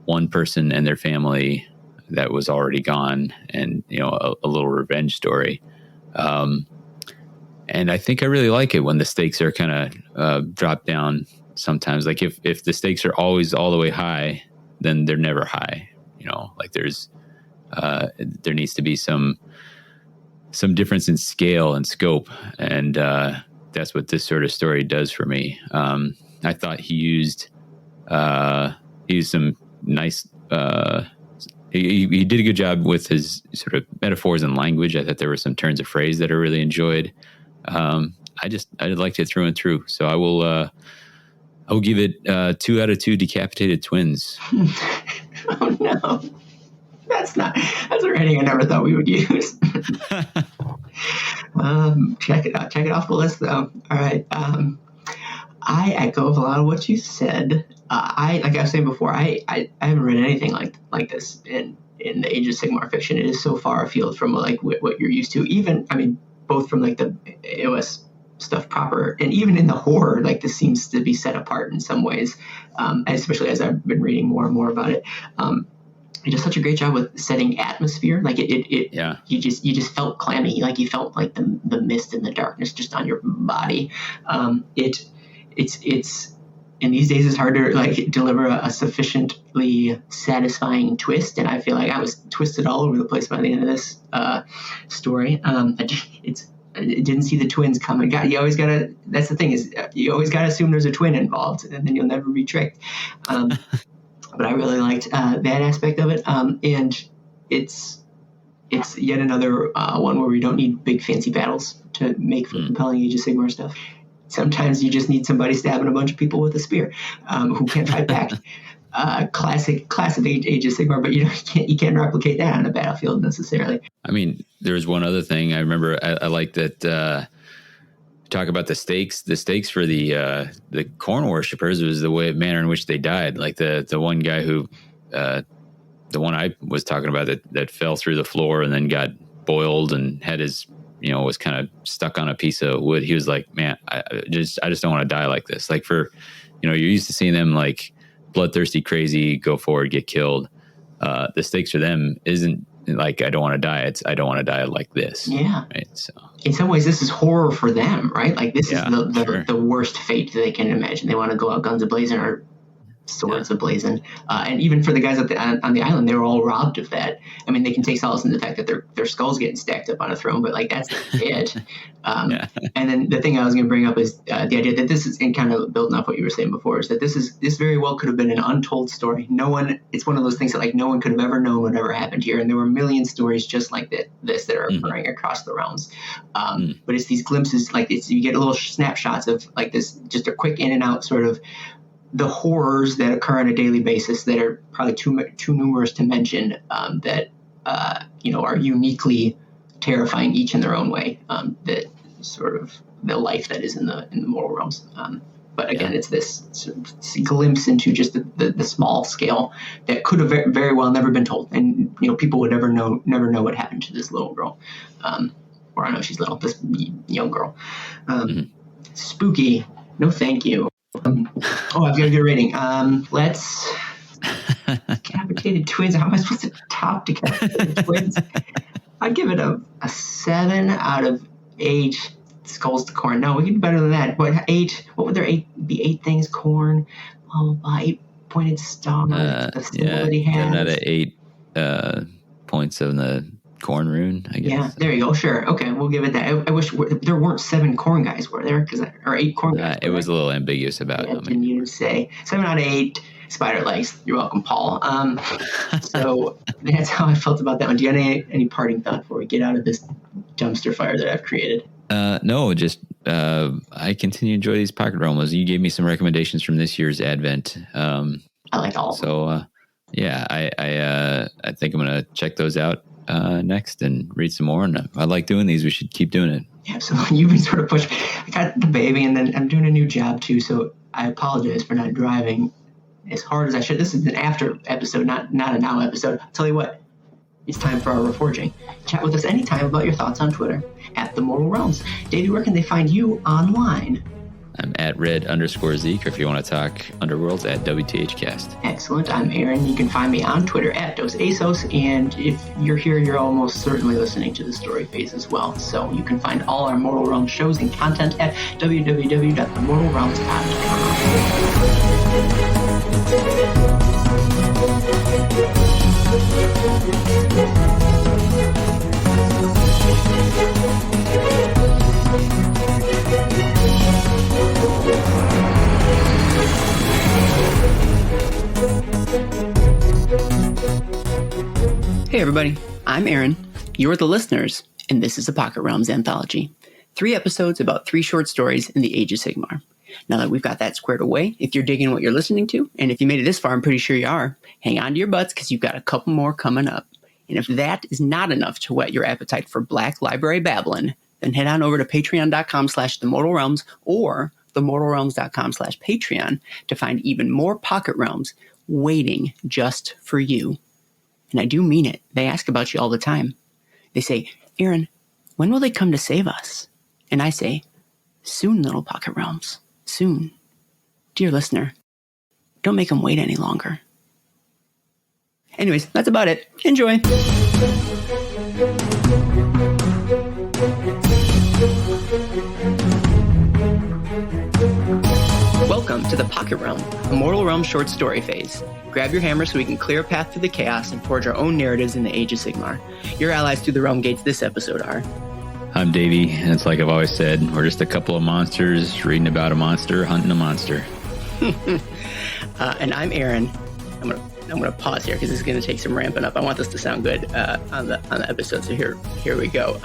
one person and their family that was already gone, and a little revenge story. And I think I really like it when the stakes are kind of dropped down sometimes. Like if the stakes are always all the way high, then they're never high. Like there needs to be some difference in scale and scope, and that's what this sort of story does for me. I thought he used some nice. He did a good job with his sort of metaphors and language. I thought there were some turns of phrase that I really enjoyed. I liked it through and through. So I will give it 2 out of 2 decapitated twins. Oh no. That's a rating I never thought we would use. Check it out. Check it off the list, though. All right. I echo a lot of what you said. Like I was saying before, I haven't read anything like this in the Age of Sigmar fiction. It is so far afield from like what you're used to. Even, I mean, both from like the AOS stuff proper, and even in the horror, like this seems to be set apart in some ways. Especially as I've been reading more and more about it. He does such a great job with setting atmosphere. Like you just felt clammy. Like you felt like the mist and the darkness just on your body. It's in these days it's hard to like deliver a sufficiently satisfying twist. And I feel like I was twisted all over the place by the end of this story. I didn't see the twins coming. You always gotta. That's the thing, is you always gotta assume there's a twin involved, and then you'll never be tricked. But I really liked that aspect of it, and it's yet another one where we don't need big fancy battles to make for compelling Age of Sigmar stuff. Sometimes you just need somebody stabbing a bunch of people with a spear who can't fight back. Classic Age of Sigmar, but you can't replicate that on a battlefield necessarily. I mean, there's one other thing I remember. I like that. Talk about the stakes. The stakes for the corn worshippers was the manner in which they died. Like the one guy who, the one I was talking about that fell through the floor and then got boiled and had his, was kind of stuck on a piece of wood. He was like, man, I just don't want to die like this. Like for, you're used to seeing them like bloodthirsty, crazy, go forward, get killed. The stakes for them isn't like I don't want to die. It's I don't want to die like this. Yeah. Right. So in some ways, this is horror for them, right? Like this is sure. the worst fate they can imagine. They want to go out guns a-blazing or swords ablazing. And even for the guys on the island, they were all robbed of that. I mean, they can take solace in the fact that their skulls getting stacked up on a throne, but like that's it. And then the thing I was going to bring up is the idea that this is, and kind of building off what you were saying before, is that this very well could have been an untold story. It's one of those things that like no one could have ever known what ever happened here, and there were a million stories just like this that are occurring across the realms. But it's these glimpses, like you get little snapshots of like this, just a quick in and out sort of the horrors that occur on a daily basis that are probably too numerous to mention, that are uniquely terrifying each in their own way. That sort of the life that is in the mortal realms. But again, it's this sort of glimpse into just the small scale that could have very well never been told, and people would never know what happened to this little girl, or I know she's little, this young girl. Spooky. No, thank you. I've got a good rating. Let's decapitated twins. How am I supposed to top decapitated twins? I'd give it a 7 out of 8 skulls to corn. No, we can do better than that. What would there be 8 things? Corn, blah, blah, blah, 8 pointed stars. The symbol that he has. 7 out of 8 points on the corn rune, I guess. Yeah, there you go. Sure. Okay, we'll give it that. I wish there weren't 7 corn guys, were there? Or 8 corn guys. It was a little ambiguous about it. Didn't you say 7 out of 8 spider legs? You're welcome, Paul. So that's how I felt about that one. Do you have any parting thought before we get out of this dumpster fire that I've created? No, just I continue to enjoy these pocket realms. You gave me some recommendations from this year's Advent. I like all of them. So I think I'm gonna check those out next and read some more. And I like doing these. We should keep doing it. Yeah, so you've been sort of pushing. I got the baby, and then I'm doing a new job too. So I apologize for not driving as hard as I should. This is an after episode, not a now episode. I'll tell you what, it's time for our reforging. Chat with us anytime about your thoughts on Twitter at The Mortal Realms. Davey, where can they find you online? I'm at red_Zeke, or if you want to talk Underworlds, at WTHcast. Excellent. I'm Aaron. You can find me on Twitter at DosAsos, and if you're here, you're almost certainly listening to the story phase as well. So you can find all our Mortal Realms shows and content at www.themortalrealms.com. Hey everybody, I'm Aaron. You're the listeners, and this is a Pocket Realms Anthology. 3 episodes about 3 short stories in the Age of Sigmar. Now that we've got that squared away, if you're digging what you're listening to, and if you made it this far, I'm pretty sure you are, hang on to your butts because you've got a couple more coming up. And if that is not enough to whet your appetite for Black Library Babylon, then head on over to patreon.com/themortalrealms or themortalrealms.com/Patreon to find even more Pocket Realms waiting just for you. And I do mean it. They ask about you all the time. They say, Aaron, when will they come to save us? And I say, soon, little Pocket Realms. Soon. Dear listener, don't make them wait any longer. Anyways, that's about it. Enjoy. Welcome to the Pocket Realm, a Mortal Realm short story phase. Grab your hammer so we can clear a path through the chaos and forge our own narratives in the Age of Sigmar. Your allies through the realm gates this episode are... I'm Davy, and it's like I've always said, we're just a couple of monsters reading about a monster, hunting a monster. And I'm Aaron. I'm gonna pause here because this is gonna take some ramping up. I want this to sound good on the episode. So here we go.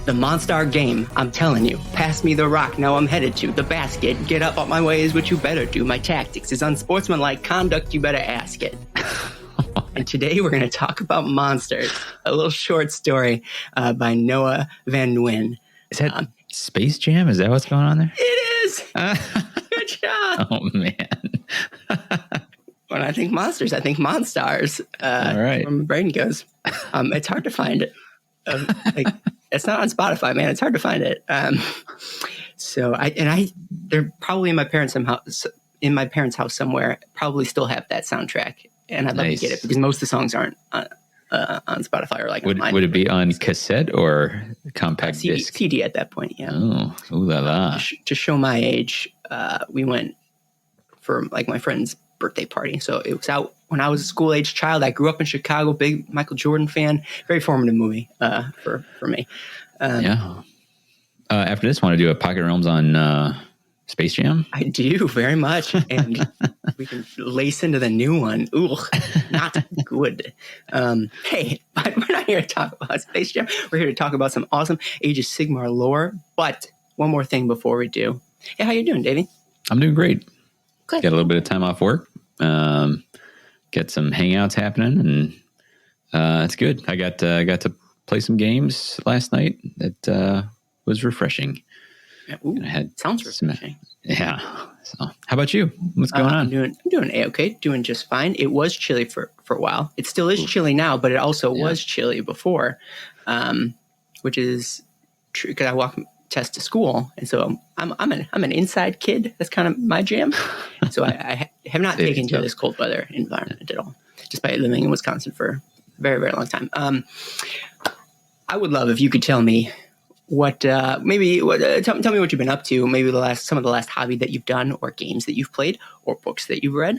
The Monstar game, I'm telling you. Pass me the rock, now I'm headed to the basket. Get up on my way is what you better do. My tactics is unsportsmanlike conduct, you better ask it. And today we're going to talk about monsters. A little short story by Noah Van Nguyen. Is that Space Jam? Is that what's going on there? It is! Good job! Oh, man. When I think monsters, I think Monstars. All right. Where my brain goes. It's hard to find it. It's not on Spotify, man. It's hard to find it. They're probably in my parents' house somewhere. Probably still have that soundtrack, and I'd love to get it because most of the songs aren't on Spotify or like would it be on cassette or compact CD, disc? CD at that point, yeah. Oh, ooh la la. To show my age, we went for like my friend's birthday party. So it was out when I was a school age child. I grew up in Chicago, big Michael Jordan fan. Very formative movie for me. Yeah. After this, want to do a Pocket Realms on Space Jam? I do very much, and we can lace into the new one. Ooh, not good. Hey, but we're not here to talk about Space Jam. We're here to talk about some awesome Age of Sigmar lore. But one more thing before we do. Hey, how you doing, Davy? I'm doing great. Good. Got a little bit of time off work. Got some hangouts happening, and it's good. I got to play some games last night. That was refreshing. Ooh, I had sounds refreshing. Yeah. So, how about you? What's going on? I'm doing A-okay, doing just fine. It was chilly for a while. It still is chilly now, but it also was chilly before, which is true because I walk test to school, and so I'm an inside kid. That's kind of my jam. So I have not taken to this cold weather environment at all, despite living in Wisconsin for a very, very long time. I would love if you could tell me tell me what you've been up to. Maybe some of the last hobby that you've done, or games that you've played, or books that you've read.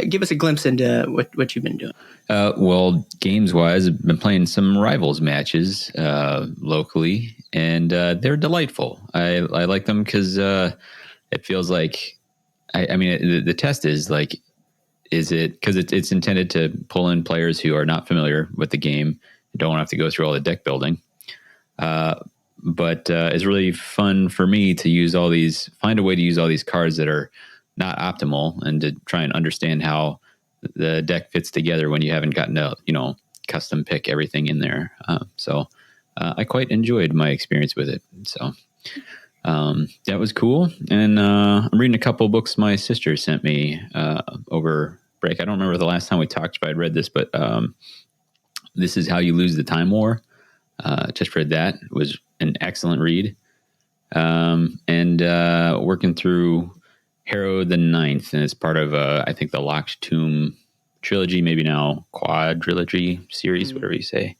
Give us a glimpse into what you've been doing. Well, games wise, I've been playing some Rivals matches locally, and they're delightful. I like them because it feels like I mean the test is like, is it because it's intended to pull in players who are not familiar with the game and don't have to go through all the deck building. But it's really fun for me to find a way to use all these cards that are not optimal, and to try and understand how the deck fits together when you haven't gotten to, custom pick everything in there. So I quite enjoyed my experience with it. So that was cool. And I'm reading a couple books my sister sent me over break. I don't remember the last time we talked, but I'd read this, but This Is How You Lose the Time War. Just read that. It was an excellent read. And working through Harrow the Ninth, and it's part of, I think, the Locked Tomb trilogy, maybe now quadrilogy series, whatever you say.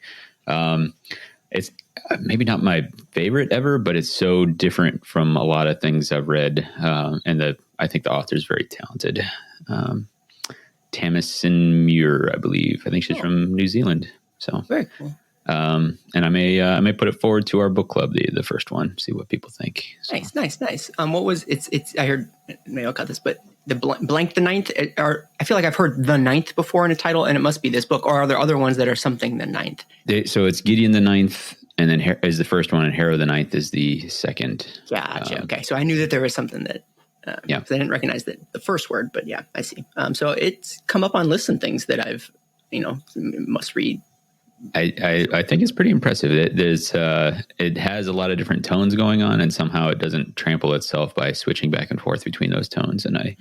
It's maybe not my favorite ever, but it's so different from a lot of things I've read. And I think the author is very talented. Tamsin Muir, I believe. I think she's from New Zealand. So very cool. And I may put it forward to our book club, the first one, see what people think. So. Nice. What was it's? I heard, maybe I'll cut this, but the blank the Ninth. I feel like I've heard the Ninth before in a title, and it must be this book. Or are there other ones that are something the Ninth? So it's Gideon the Ninth, and then is the first one, and Harrow the Ninth is the second. Gotcha. Okay, so I knew that there was something that. Because I didn't recognize the first word, but yeah, I see. So it's come up on lists and things that I've must read. I think it's pretty impressive. It has a lot of different tones going on, and somehow it doesn't trample itself by switching back and forth between those tones. And I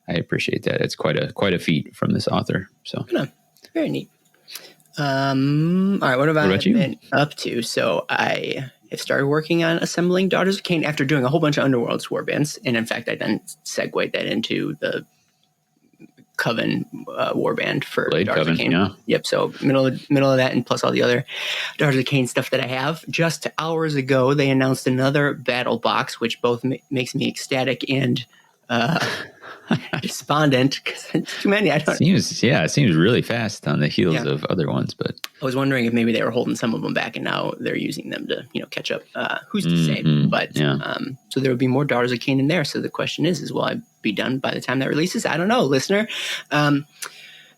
appreciate that. It's quite a feat from this author. So very neat. All right, what have I been up to? So I have started working on assembling Daughters of Cain after doing a whole bunch of Underworlds warbands, and in fact, I then segued that into the Coven warband for Blade Daughters of Cain. Yeah. Yep. So middle of that, and plus all the other Daughters of Cain stuff that I have. Just hours ago, they announced another battle box, which both makes me ecstatic and despondent because it's too many. It seems really fast on the heels of other ones, but I was wondering if maybe they were holding some of them back and now they're using them to catch up. Who's to say? But so there would be more Daughters of Cain in there. So the question is will I be done by the time that releases? I don't know, listener.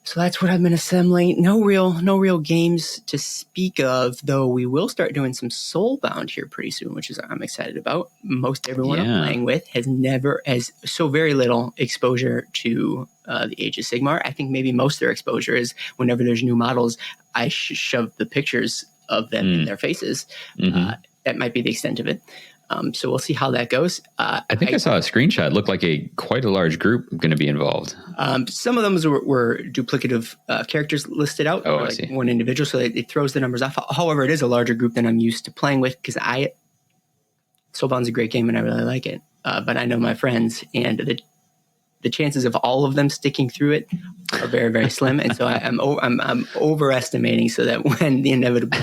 So that's what I've been assembling. No real games to speak of, though we will start doing some Soulbound here pretty soon, which is I'm excited about. Most everyone I'm playing with has so very little exposure to the Age of Sigmar. I think maybe most of their exposure is whenever there's new models, I shove the pictures of them in their faces. That might be the extent of it. So we'll see how that goes. I think I saw a screenshot. It looked like quite a large group going to be involved. Some of them were duplicative characters listed out. Oh, I see. One individual, so it throws the numbers off. However, it is a larger group than I'm used to playing with because Soulbound's a great game and I really like it. But I know my friends, and the chances of all of them sticking through it are very, very slim. And so I'm overestimating so that when the inevitable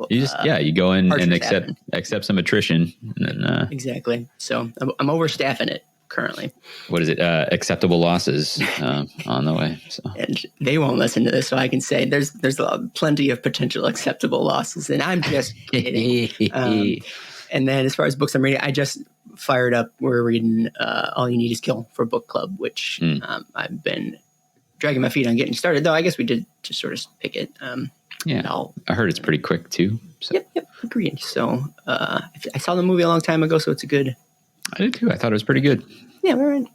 you go in and happen. accept some attrition, and then exactly. So I'm overstaffing it currently. What is it? Acceptable losses on the way. So. And they won't listen to this, so I can say there's plenty of potential acceptable losses, and I'm just kidding. And then as far as books I'm reading, I just fired up. We're reading All You Need Is Kill for book club, which I've been dragging my feet on getting started. Though I guess we did just sort of pick it. I heard it's pretty quick too. So. Yep, agreed. So I saw the movie a long time ago, so it's a good. I did too. I thought it was pretty good. Yeah, we're right.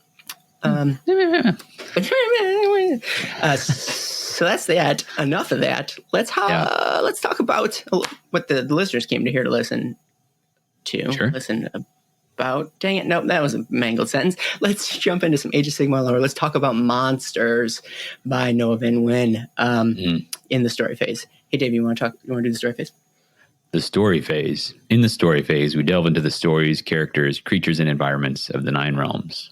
So that's that. Enough of that. Let's talk about what the listeners came to here to listen to. Sure. Listen about. Dang it! Nope, that was a mangled sentence. Let's jump into some Age of Sigmar lore. Let's talk about Monsters by Noah Van Nguyen in the story phase. Hey, Dave, you want to do the story phase? The story phase. In the story phase, we delve into the stories, characters, creatures, and environments of the 9 realms.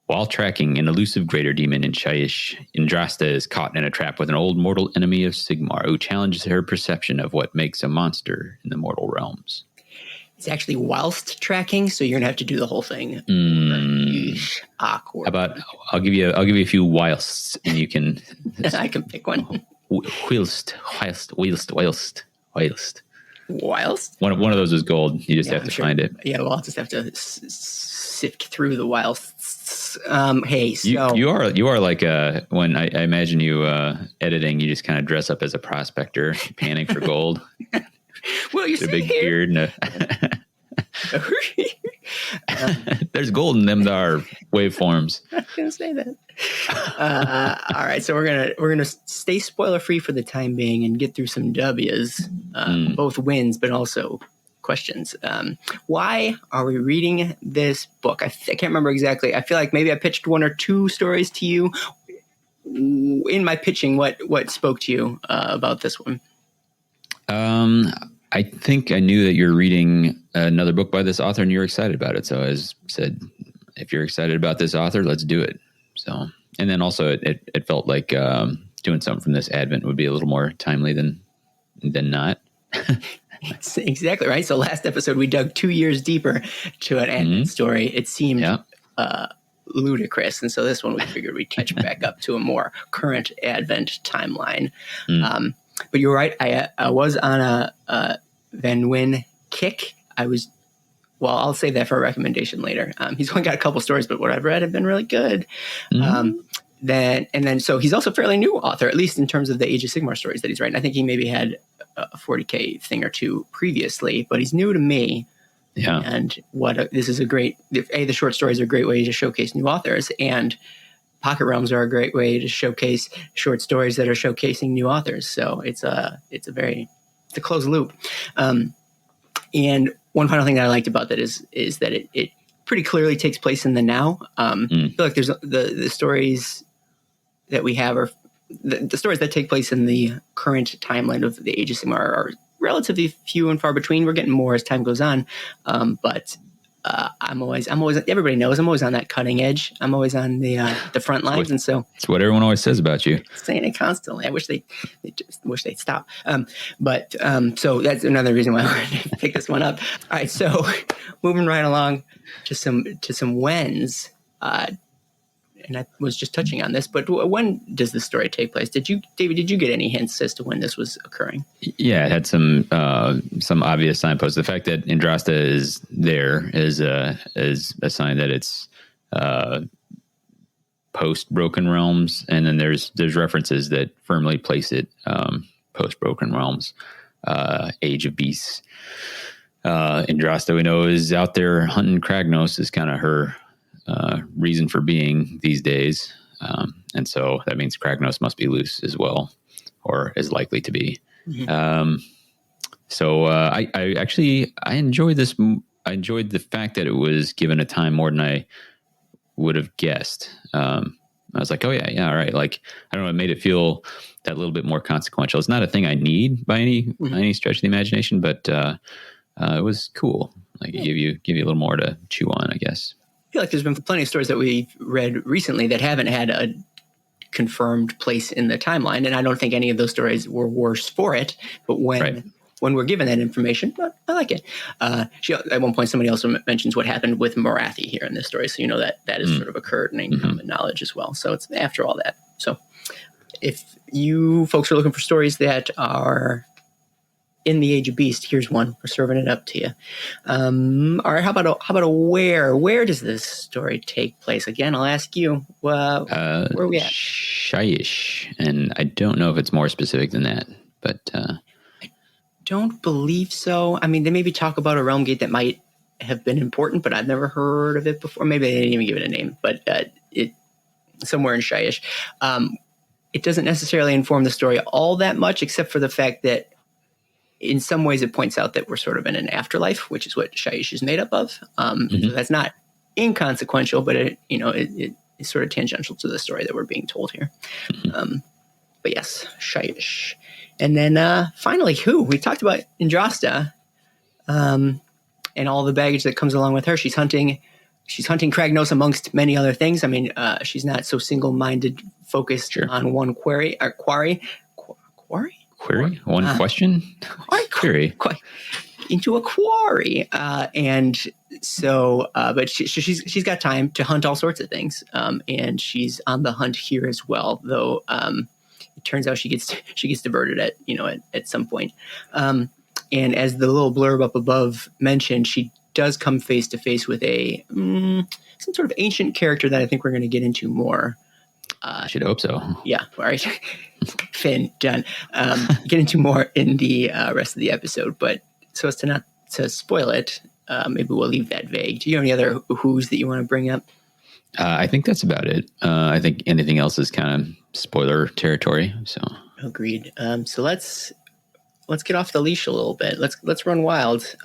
While tracking an elusive greater demon in Shyish, Indrasta is caught in a trap with an old mortal enemy of Sigmar who challenges her perception of what makes a monster in the mortal realms. It's actually whilst tracking, so you're gonna have to do the whole thing. Awkward. How about I'll give you a few whilsts, and you can. I can pick one. Whilst. One of those is gold. You just have to find it. Yeah, well, I'll just have to sift through the whilsts. Hey, so you are like when I imagine you editing, you just kind of dress up as a prospector, panning for gold. Well, you see a big here. beard and there's gold in them dar waveforms. I was gonna say that. All right, so we're gonna stay spoiler free for the time being and get through some W's, both wins, but also questions. Why are we reading this book? I can't remember exactly. I feel like maybe I pitched 1 or 2 stories to you in my pitching. What spoke to you about this one? I think I knew that you're reading another book by this author and you're excited about it. So I said, if you're excited about this author, let's do it. So, and then also it felt like doing something from this Advent would be a little more timely than not. That's exactly right. So last episode, we dug 2 years deeper to an Advent story. It seemed ludicrous. And so this one, we figured we'd catch back up to a more current Advent timeline. But you're right. I was on a Van Nguyen kick. I'll save that for a recommendation later. He's only got a couple stories, but what I've read have been really good. So he's also a fairly new author, at least in terms of the Age of Sigmar stories that he's writing. I think he maybe had a 40K thing or two previously, but he's new to me. Yeah. And this is the short stories are a great way to showcase new authors, and Pocket Realms are a great way to showcase short stories that are showcasing new authors. So it's a closed loop. And one final thing that I liked about that is that it pretty clearly takes place in the now. I feel like there's the stories that we have are the stories that take place in the current timeline of the Age of Sigmar are relatively few and far between. We're getting more as time goes on. But I'm always, everybody knows I'm always on that cutting edge. I'm always on the front lines. And so it's what everyone always says about you. Saying it constantly. I wish they'd stop. So that's another reason why I wanted to pick this one up. All right. So moving right along to some whens, and I was just touching on this, but when does this story take place? David, did you get any hints as to when this was occurring? Yeah, it had some obvious signposts. The fact that Indrasta is there is a sign that it's post Broken Realms, and then there's references that firmly place it post Broken Realms, Age of Beasts. Indrasta, we know, is out there hunting Kragnos. Is kind of her reason for being these days. And so that means Kragnos must be loose as well, or is likely to be. Mm-hmm. I enjoyed this. I enjoyed the fact that it was given a time more than I would have guessed. I was like, oh yeah. All right. Like, I don't know. It made it feel that little bit more consequential. It's not a thing I need by any stretch of the imagination, but it was cool. Like, it give you a little more to chew on, I guess. feel like there's been plenty of stories that we've read recently that haven't had a confirmed place in the timeline, and I don't think any of those stories were worse for it. But when we're given that information, I like it. At one point, somebody also mentions what happened with Morathi here in this story, so that has sort of occurred in common knowledge as well. So it's after all that. So if you folks are looking for stories that are in the Age of Beast, here's one. We're serving it up to you. All right, how about a where? Where does this story take place? Again, I'll ask you. Where are we at? Shyish, and I don't know if it's more specific than that, but I don't believe so. I mean, they maybe talk about a realm gate that might have been important, but I've never heard of it before. Maybe they didn't even give it a name, but it somewhere in Shyish. It doesn't necessarily inform the story all that much, except for the fact that in some ways it points out that we're sort of in an afterlife, which is what Shyish is made up of. So that's not inconsequential, but it is sort of tangential to the story that we're being told here. But yes, Shyish. And then finally, who? We talked about Indrasta and all the baggage that comes along with her. She's hunting Kragnos amongst many other things. I mean, she's not so single-minded, focused on one quarry. Query? One question? Query. Into a quarry. And so, but she's got time to hunt all sorts of things. And she's on the hunt here as well, though it turns out she gets diverted at some point. And as the little blurb up above mentioned, she does come face to face with some sort of ancient character that I think we're going to get into more. I should hope so. Yeah, all right. Finn, done. Get into more in the rest of the episode, but so as to not to spoil it, maybe we'll leave that vague. Do you have any other who's that you want to bring up? I think that's about it. I think anything else is kind of spoiler territory. So agreed. So let's get off the leash a little bit. Let's run wild.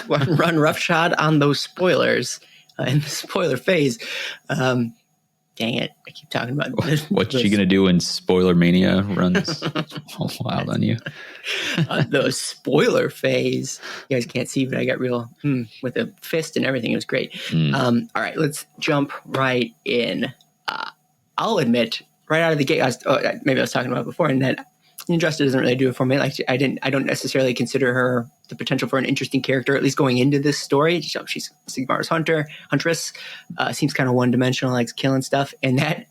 Run roughshod on those spoilers in the spoiler phase. Dang it. I keep talking about this. What's she going to do when Spoiler Mania runs all wild on you? The spoiler phase. You guys can't see, but I got real with a fist and everything. It was great. All right, let's jump right in. I'll admit, right out of the gate, maybe I was talking about it before, and that Injustice doesn't really do it for me. Like I don't necessarily consider her the potential for an interesting character, at least going into this story. She's Sigmar's huntress, seems kind of one-dimensional, likes killing stuff, and that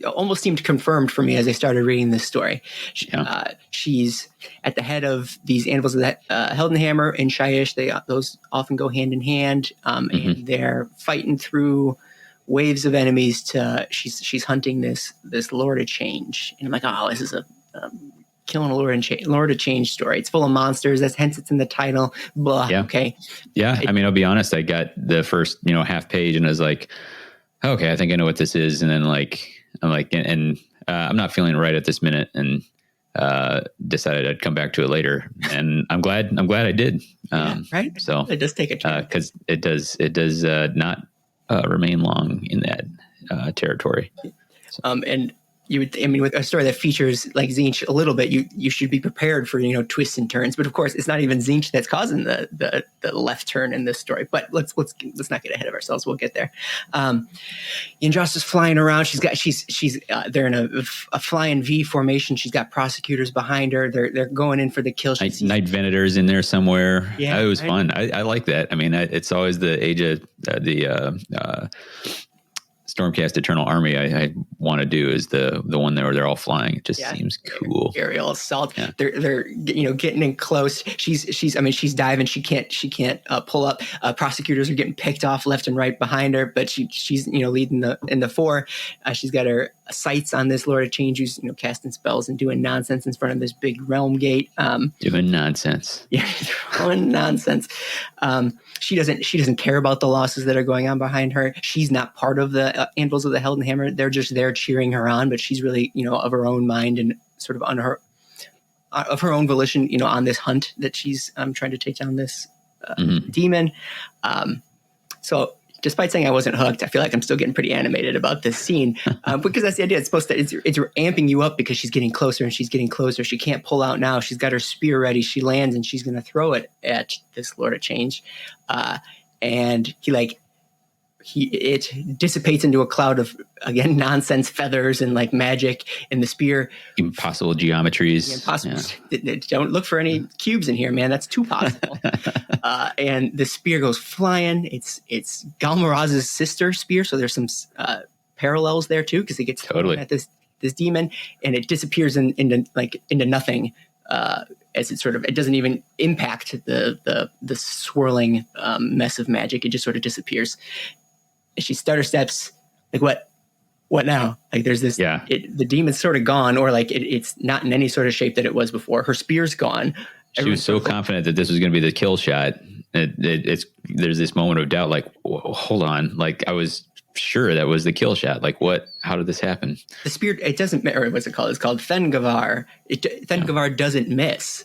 almost seemed confirmed for me as I started reading this story. She's at the head of these anvils of that Heldenhammer and Shyish. Those often go hand in hand, and they're fighting through waves of enemies. She's hunting this Lord of Change, and I'm like, oh, this is a killing a Lord of Change story. It's full of monsters. Hence it's in the title. Blah. Yeah. Okay. Yeah. I mean, I'll be honest. I got the first, half page and I was like, okay, I think I know what this is. And then I'm not feeling right at this minute and decided I'd come back to it later. And I'm glad I did. Right. So it does take a time because it does not remain long in that territory. So. And with a story that features like Tzeentch a little bit, you should be prepared for twists and turns. But of course, it's not even Tzeentch that's causing the left turn in this story. But let's not get ahead of ourselves. We'll get there. Injustice flying around. They're in a flying V formation. She's got prosecutors behind her. They're going in for the kill. Night Venator's in there somewhere. Yeah, it was fun. I like that. I mean, it's always the age of the Stormcast Eternal Army I want to do is the one where they're all flying. It just seems cool. Aerial assault. Yeah. They're getting in close. She's diving. She can't pull up. Prosecutors are getting picked off left and right behind her, but she's leading in the fore. She's got her sights on this Lord of Change who's casting spells and doing nonsense in front of this big realm gate. Doing nonsense. Yeah, doing nonsense. She doesn't care about the losses that are going on behind her. She's not part of the Anvils of the Heldenhammer. They're just there cheering her on, but she's really, of her own mind and sort of of her own volition, on this hunt that she's trying to take down this demon. So despite saying I wasn't hooked, I feel like I'm still getting pretty animated about this scene because that's the idea. It's supposed to, it's amping you up because she's getting closer and she's getting closer. She can't pull out now. She's got her spear ready. She lands and she's going to throw it at this Lord of Change. And he it dissipates into a cloud of, again, nonsense feathers and like magic, and the spear. Impossible geometries. Don't look for any cubes in here, man. That's too possible. And the spear goes flying. It's Galmaraz's sister spear, so there's some parallels there too, because it gets thrown at this demon, and it disappears into nothing. As it doesn't even impact the swirling mess of magic. It just sort of disappears. And she stutter steps, like, what now? Like, there's this, the demon's sort of gone, or like it's not in any sort of shape that it was before. Her spear's gone. She was so confident that this was going to be the kill shot. There's this moment of doubt, like, hold on. Like, I was sure that was the kill shot. Like, what? How did this happen? The spear, it doesn't matter. What's it called? It's called Thengavar. Thengavar doesn't miss.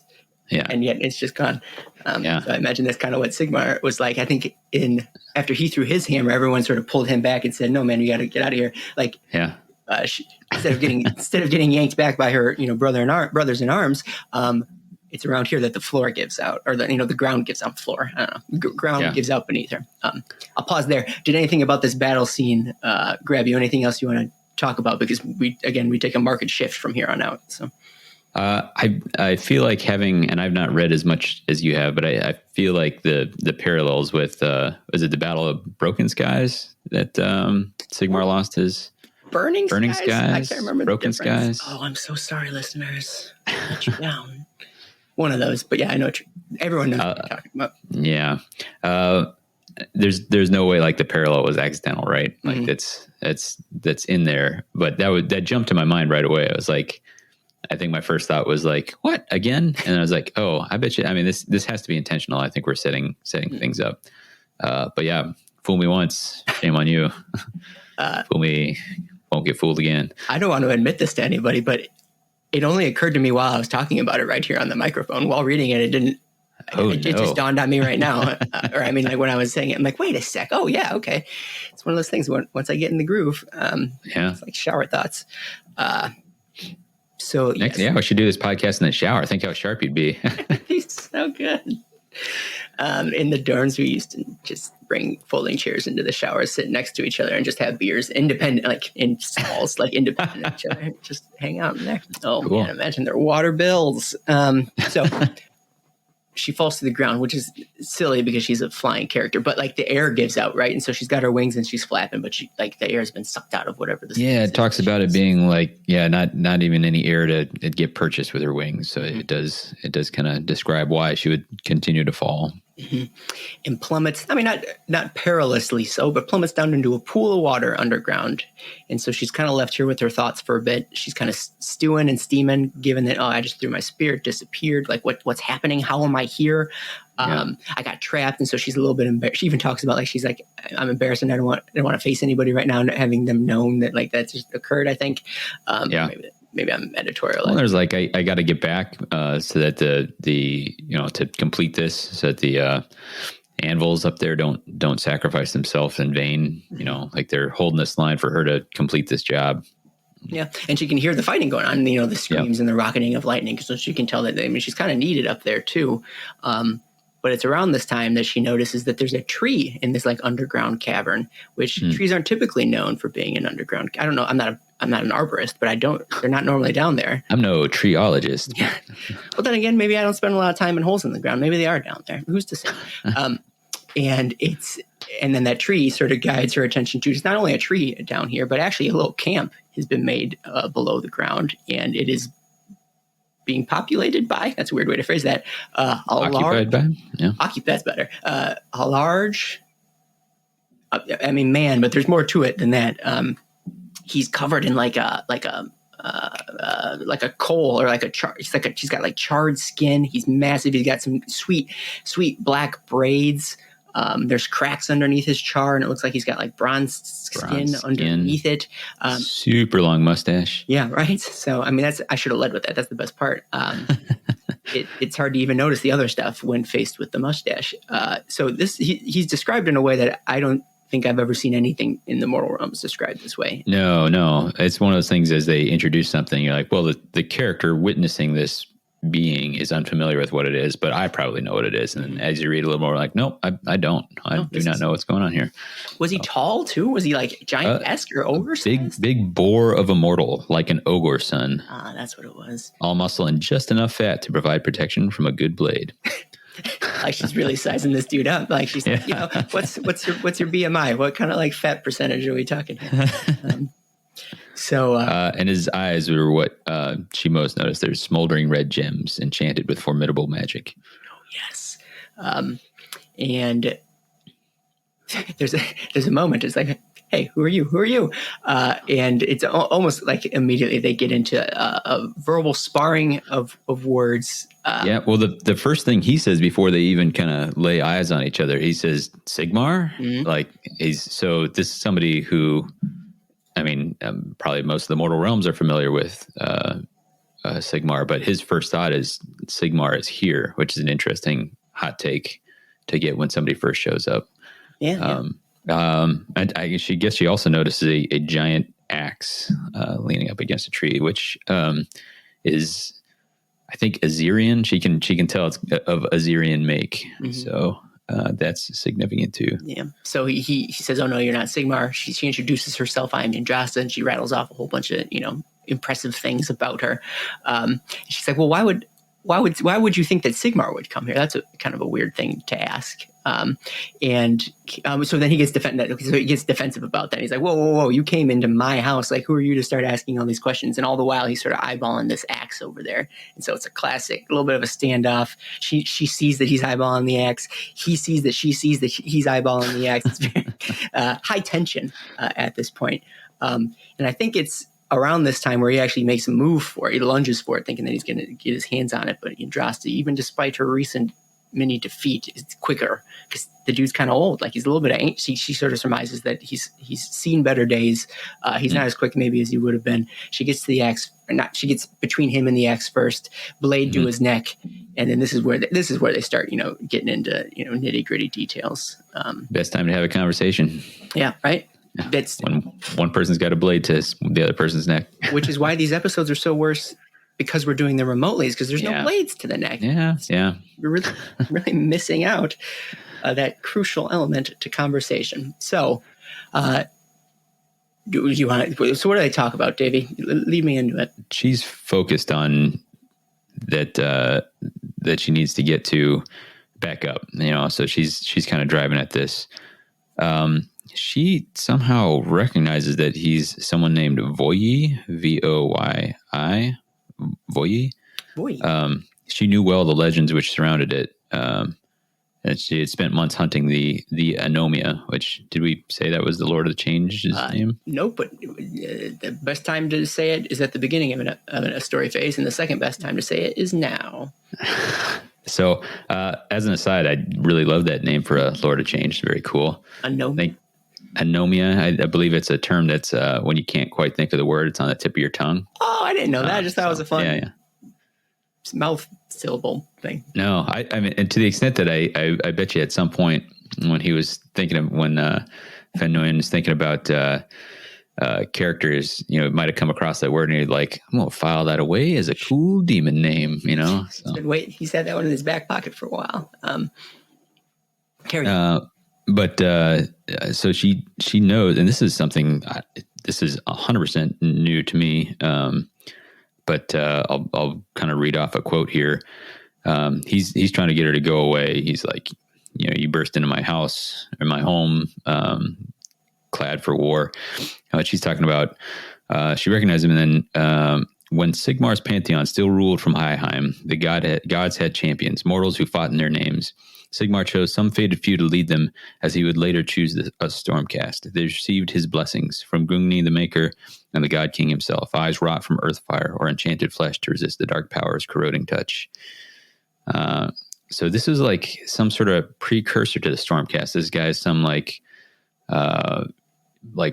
Yeah. And yet it's just gone. So I imagine that's kind of what Sigmar was like. I think after he threw his hammer, everyone sort of pulled him back and said, no, man, you got to get out of here. Like, instead of getting yanked back by her, brothers in arms, it's around here that the floor gives out, or the ground gives out. Floor, I don't know. Ground gives out beneath her. I'll pause there. Did anything about this battle scene grab you? Anything else you want to talk about? Because we take a market shift from here on out. So. I feel like and I've not read as much as you have, but I feel like the parallels with, was it the Battle of Broken Skies that Sigmar lost his? Burning Skies? I can't remember Broken the difference. Skies? Oh, I'm so sorry, listeners. I let you down. One of those, but yeah, I know everyone knows what you're talking about. Yeah. There's no way like the parallel was accidental, right? Like that's in there, but that jumped to my mind right away. I was like, I think my first thought was like, what, again? And I was like, oh, I bet you, I mean, this has to be intentional. I think we're setting things up. But yeah, fool me once, shame on you. Fool me, won't get fooled again. I don't want to admit this to anybody, but it only occurred to me while I was talking about it right here on the microphone. While reading it, it didn't. It just dawned on me right now. Or I mean, like when I was saying it, I'm like, wait a sec. Oh yeah, okay. It's one of those things. Once I get in the groove, it's like shower thoughts. So we should do this podcast in the shower. Think how sharp you'd be. He's so good. In the dorms, we used to just bring folding chairs into the shower, sit next to each other, and just have beers independent, like in stalls, like independent of each other. Just hang out in there. Oh, cool. Man, imagine their water bills. So she falls to the ground, which is silly because she's a flying character, but like the air gives out, right? And so she's got her wings and she's flapping, but the air has been sucked out of whatever this is. Yeah, it talks about it being like, not even any air to get purchased with her wings. So it does kind of describe why she would continue to fall. Mm-hmm. And plummets, I mean, not perilously so, but plummets down into a pool of water underground. And so she's kind of left here with her thoughts for a bit. She's kind of stewing and steaming, given that, I just threw my spear, it disappeared. Like, what's happening? How am I here? I got trapped. And so she's a little bit embarrassed. She even talks about, like, she's like, I'm embarrassed and I don't want to face anybody right now, and having them known that, like, that just occurred, I think. Maybe I'm editorial. Well, there's like, I got to get back so that the to complete this, so that the anvils up there don't sacrifice themselves in vain. Like they're holding this line for her to complete this job. Yeah, and she can hear the fighting going on. The screams and the rocketing of lightning, so she can tell that. I mean, she's kind of needed up there too. But it's around this time that she notices that there's a tree in this like underground cavern, which trees aren't typically known for being an underground. I don't know. I'm not an arborist, but they're not normally down there. I'm no treeologist. Yeah. Well, then again, maybe I don't spend a lot of time in holes in the ground. Maybe they are down there. Who's to say? And then that tree sort of guides her attention to, it's not only a tree down here, but actually a little camp has been made below the ground, and it is being populated by, that's a weird way to phrase that. Occupied by? Yeah. That's better. A large, I mean, man, but there's more to it than that. He's covered in like a coal, or like she's got like charred skin. He's massive. He's got some sweet black braids. There's cracks underneath his char, and it looks like he's got like bronze skin underneath it. Super long mustache. Yeah, right. So, I mean, I should have led with that. That's the best part. It's hard to even notice the other stuff when faced with the mustache. So he's described in a way that I don't think I've ever seen anything in the mortal realms described this way. No. It's one of those things, as they introduce something, you're like, well, the character witnessing this being is unfamiliar with what it is, but I probably know what it is. And then as you read a little more, like, nope, I don't. I do not know what's going on here. Was he tall too? Was he like giant-esque or ogre? Big boar of a mortal, like an ogre son. Ah, that's what it was. All muscle and just enough fat to provide protection from a good blade. Like she's really sizing this dude up. Like she's like, what's your BMI? What kind of like fat percentage are we talking here? And his eyes were what she most noticed. There's smoldering red gems enchanted with formidable magic. Oh yes, and there's a moment. It's like, hey, who are you? Who are you? And it's almost like immediately they get into a verbal sparring of words. Well, the first thing he says before they even kind of lay eyes on each other, he says Sigmar. Mm-hmm. Like this is somebody who, I mean, probably most of the mortal realms are familiar with Sigmar, but his first thought is Sigmar is here, which is an interesting hot take to get when somebody first shows up. And I guess she also notices a giant axe leaning up against a tree, which is, I think, Azerian. She can tell it's of Azerian make, so that's significant too. Yeah. So he says, "Oh no, you're not Sigmar." She introduces herself. I am Andrasta, and she rattles off a whole bunch of impressive things about her. She's like, "Well, why would you think that Sigmar would come here?" That's kind of a weird thing to ask. So then he gets defensive about that. He's like, whoa, you came into my house. Like, who are you to start asking all these questions? And all the while he's sort of eyeballing this axe over there. And so it's a classic, a little bit of a standoff. She sees that he's eyeballing the axe. He sees that she sees that he's eyeballing the axe. It's very high tension at this point. And I think it's around this time where he actually makes a move for it. He lunges for it, thinking that he's going to get his hands on it. But Andrasta, even despite her recent mini defeat, is quicker because the dude's kind of old. Like, he's a little bit anxious. She sort of surmises that he's seen better days. He's not as quick maybe as he would have been. She gets to the axe, or not. She gets between him and the axe first, blade to his neck, and then this is where they start getting into nitty gritty details. Best time to have a conversation. Yeah, right. That's when one person's got a blade to the other person's neck. Which is why these episodes are so worse, because we're doing them remotely, because there's no blades to the neck. Yeah. We're really missing out that crucial element to conversation. So, do you want? So, what do they talk about, Davy? Lead me into it. She's focused on that she needs to get to back up. So she's kind of driving at this. She somehow recognizes that he's someone named Voyi, Voyi. Voyi. She knew well the legends which surrounded it. And she had spent months hunting the Anomia, which, did we say that was the Lord of the Change's name? No, but the best time to say it is at the beginning of a story phase, and the second best time to say it is now. So, as an aside, I really love that name for a Lord of Change. It's very cool. Anomia, I believe it's a term that's when you can't quite think of the word, it's on the tip of your tongue. Oh, I didn't know that. I just thought it was a fun mouth syllable thing. No, I mean, and to the extent that I bet you at some point when he was thinking of, when Nguyen was thinking about characters, might have come across that word and he'd like, I'm going to file that away as a cool demon name, So. He's had that one in his back pocket for a while. Carry on. But so she knows, and this is something, this is 100% new to me. But I'll kind of read off a quote here. He's trying to get her to go away. He's like, you burst into my house or my home, clad for war. She's talking about, she recognized him. And then when Sigmar's pantheon still ruled from Highheim, the gods had champions, mortals who fought in their names. Sigmar chose some fated few to lead them, as he would later choose a Stormcast. They received his blessings from Gungnir the Maker and the God King himself, eyes wrought from earth fire or enchanted flesh to resist the dark power's corroding touch. So this is like some sort of precursor to the Stormcast. This guy is some like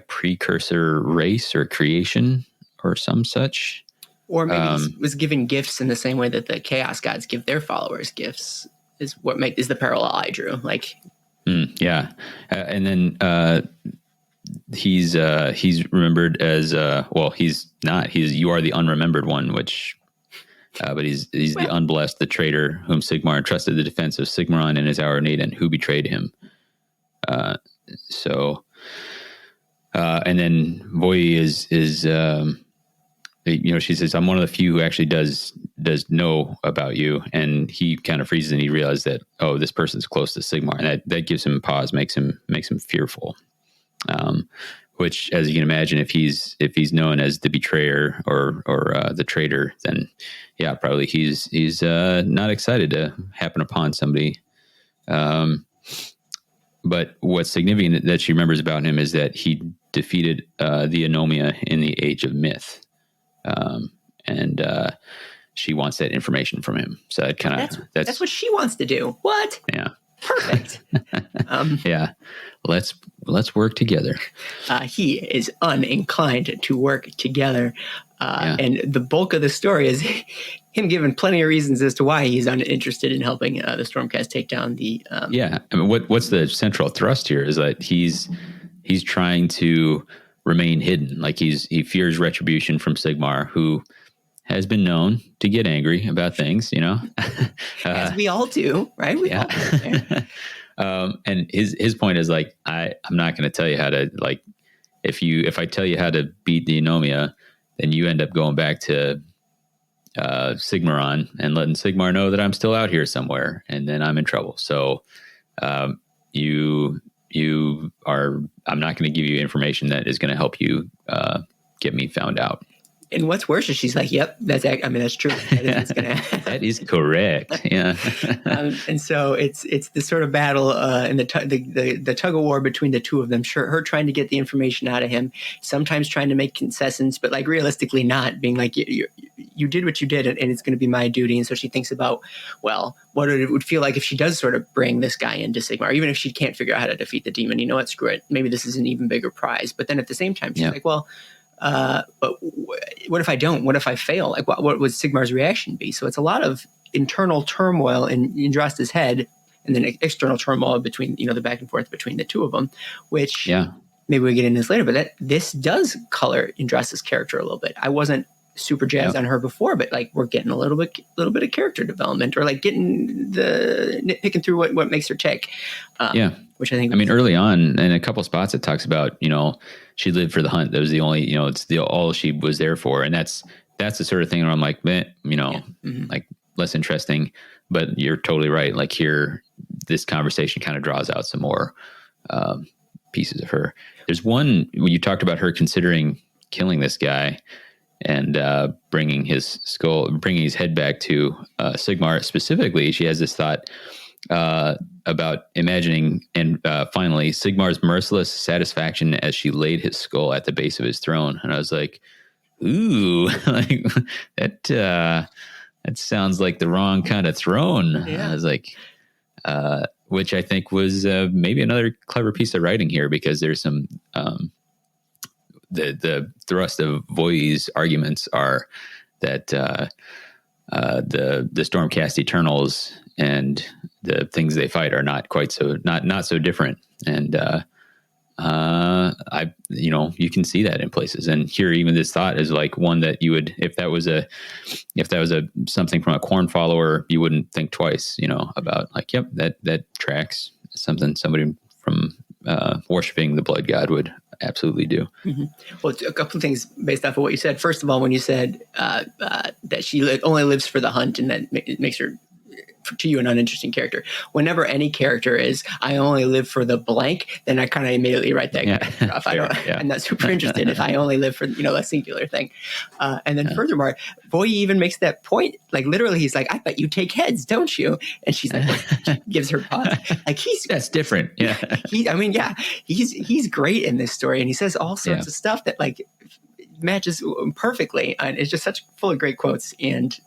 precursor race or creation or some such. Or maybe he was given gifts in the same way that the Chaos Gods give their followers gifts. Is the parallel I drew. Like, and then he's remembered as he's not. You are the unremembered one, which but he's the unblessed, the traitor whom Sigmar entrusted the defense of Sigmaron in his hour of need, and who betrayed him. And then Voyi is she says, I'm one of the few who actually does know about you. And he kind of freezes and he realizes that, oh, this person's close to Sigmar. And that gives him pause, makes him fearful. Which, as you can imagine, if he's known as the betrayer or the traitor, then yeah, probably he's not excited to happen upon somebody. But what's significant that she remembers about him is that he defeated the Anomia in the Age of Myth. And she wants that information from him. So that's what she wants to do. What? Yeah. Perfect. Yeah. Let's work together. He is uninclined to work together. And the bulk of the story is him giving plenty of reasons as to why he's uninterested in helping the Stormcast take down the... I mean, what's the central thrust here is that he's trying to remain hidden. Like he fears retribution from Sigmar, who has been known to get angry about things, as we all do, right? We all do. And his point is like, I'm not going to tell you how to, like, if I tell you how to beat the Anomia, then you end up going back to Sigmaron and letting Sigmar know that I'm still out here somewhere, and then I'm in trouble. So I'm not going to give you information that is going to help you get me found out. And what's worse is she's like, "Yep, that's true. That is correct." Yeah. And so it's this sort of battle and the tug of war between the two of them. Sure, her trying to get the information out of him, sometimes trying to make concessions, but like realistically not being like, you did what you did, and it's going to be my duty. And so she thinks about, well, what it would feel like if she does sort of bring this guy into Sigmar, even if she can't figure out how to defeat the demon. You know what? Screw it. Maybe this is an even bigger prize. But then at the same time, she's like, well. But what if I don't? What if I fail? Like, what would Sigmar's reaction be? So it's a lot of internal turmoil in Andrasta's head, and then external turmoil between, the back and forth between the two of them, which maybe we get into this later, but this does color Andrasta's character a little bit. I wasn't super jazzed on her before, but like we're getting a little bit of character development, or like getting nitpicking through what makes her tick. Which I think. I mean, early on in a couple spots, it talks about she lived for the hunt. That was the only it's all she was there for, and that's the sort of thing where I'm like, like less interesting. But you're totally right. Like here, this conversation kind of draws out some more pieces of her. There's one when you talked about her considering killing this guy and bringing his head back to Sigmar. Specifically, she has this thought about imagining, and finally, Sigmar's merciless satisfaction as she laid his skull at the base of his throne. And I was like, ooh, like that sounds like the wrong kind of throne. Yeah. I was like, which I think was maybe another clever piece of writing here, because there's some the thrust of Voyi's arguments are that the Stormcast Eternals and the things they fight are not quite so not so different, and you can see that in places. And here, even this thought is like one that you would, if that was something from a Khorne follower, you wouldn't think twice, about like, yep, that tracks. Something somebody from worshiping the blood god would absolutely do. Mm-hmm. Well, a couple of things based off of what you said. First of all, when you said that she only lives for the hunt, and that it makes her, to you, an uninteresting character. Whenever any character is, I only live for the blank, then I kind of immediately write that character off. I'm not super interested if I only live for, a singular thing. And then furthermore, Voyi even makes that point. Like literally, he's like, I bet you take heads, don't you? And she's like, she gives her pause. Like that's different. Yeah. He's great in this story, and he says all sorts of stuff that like matches perfectly. And it's just such full of great quotes. And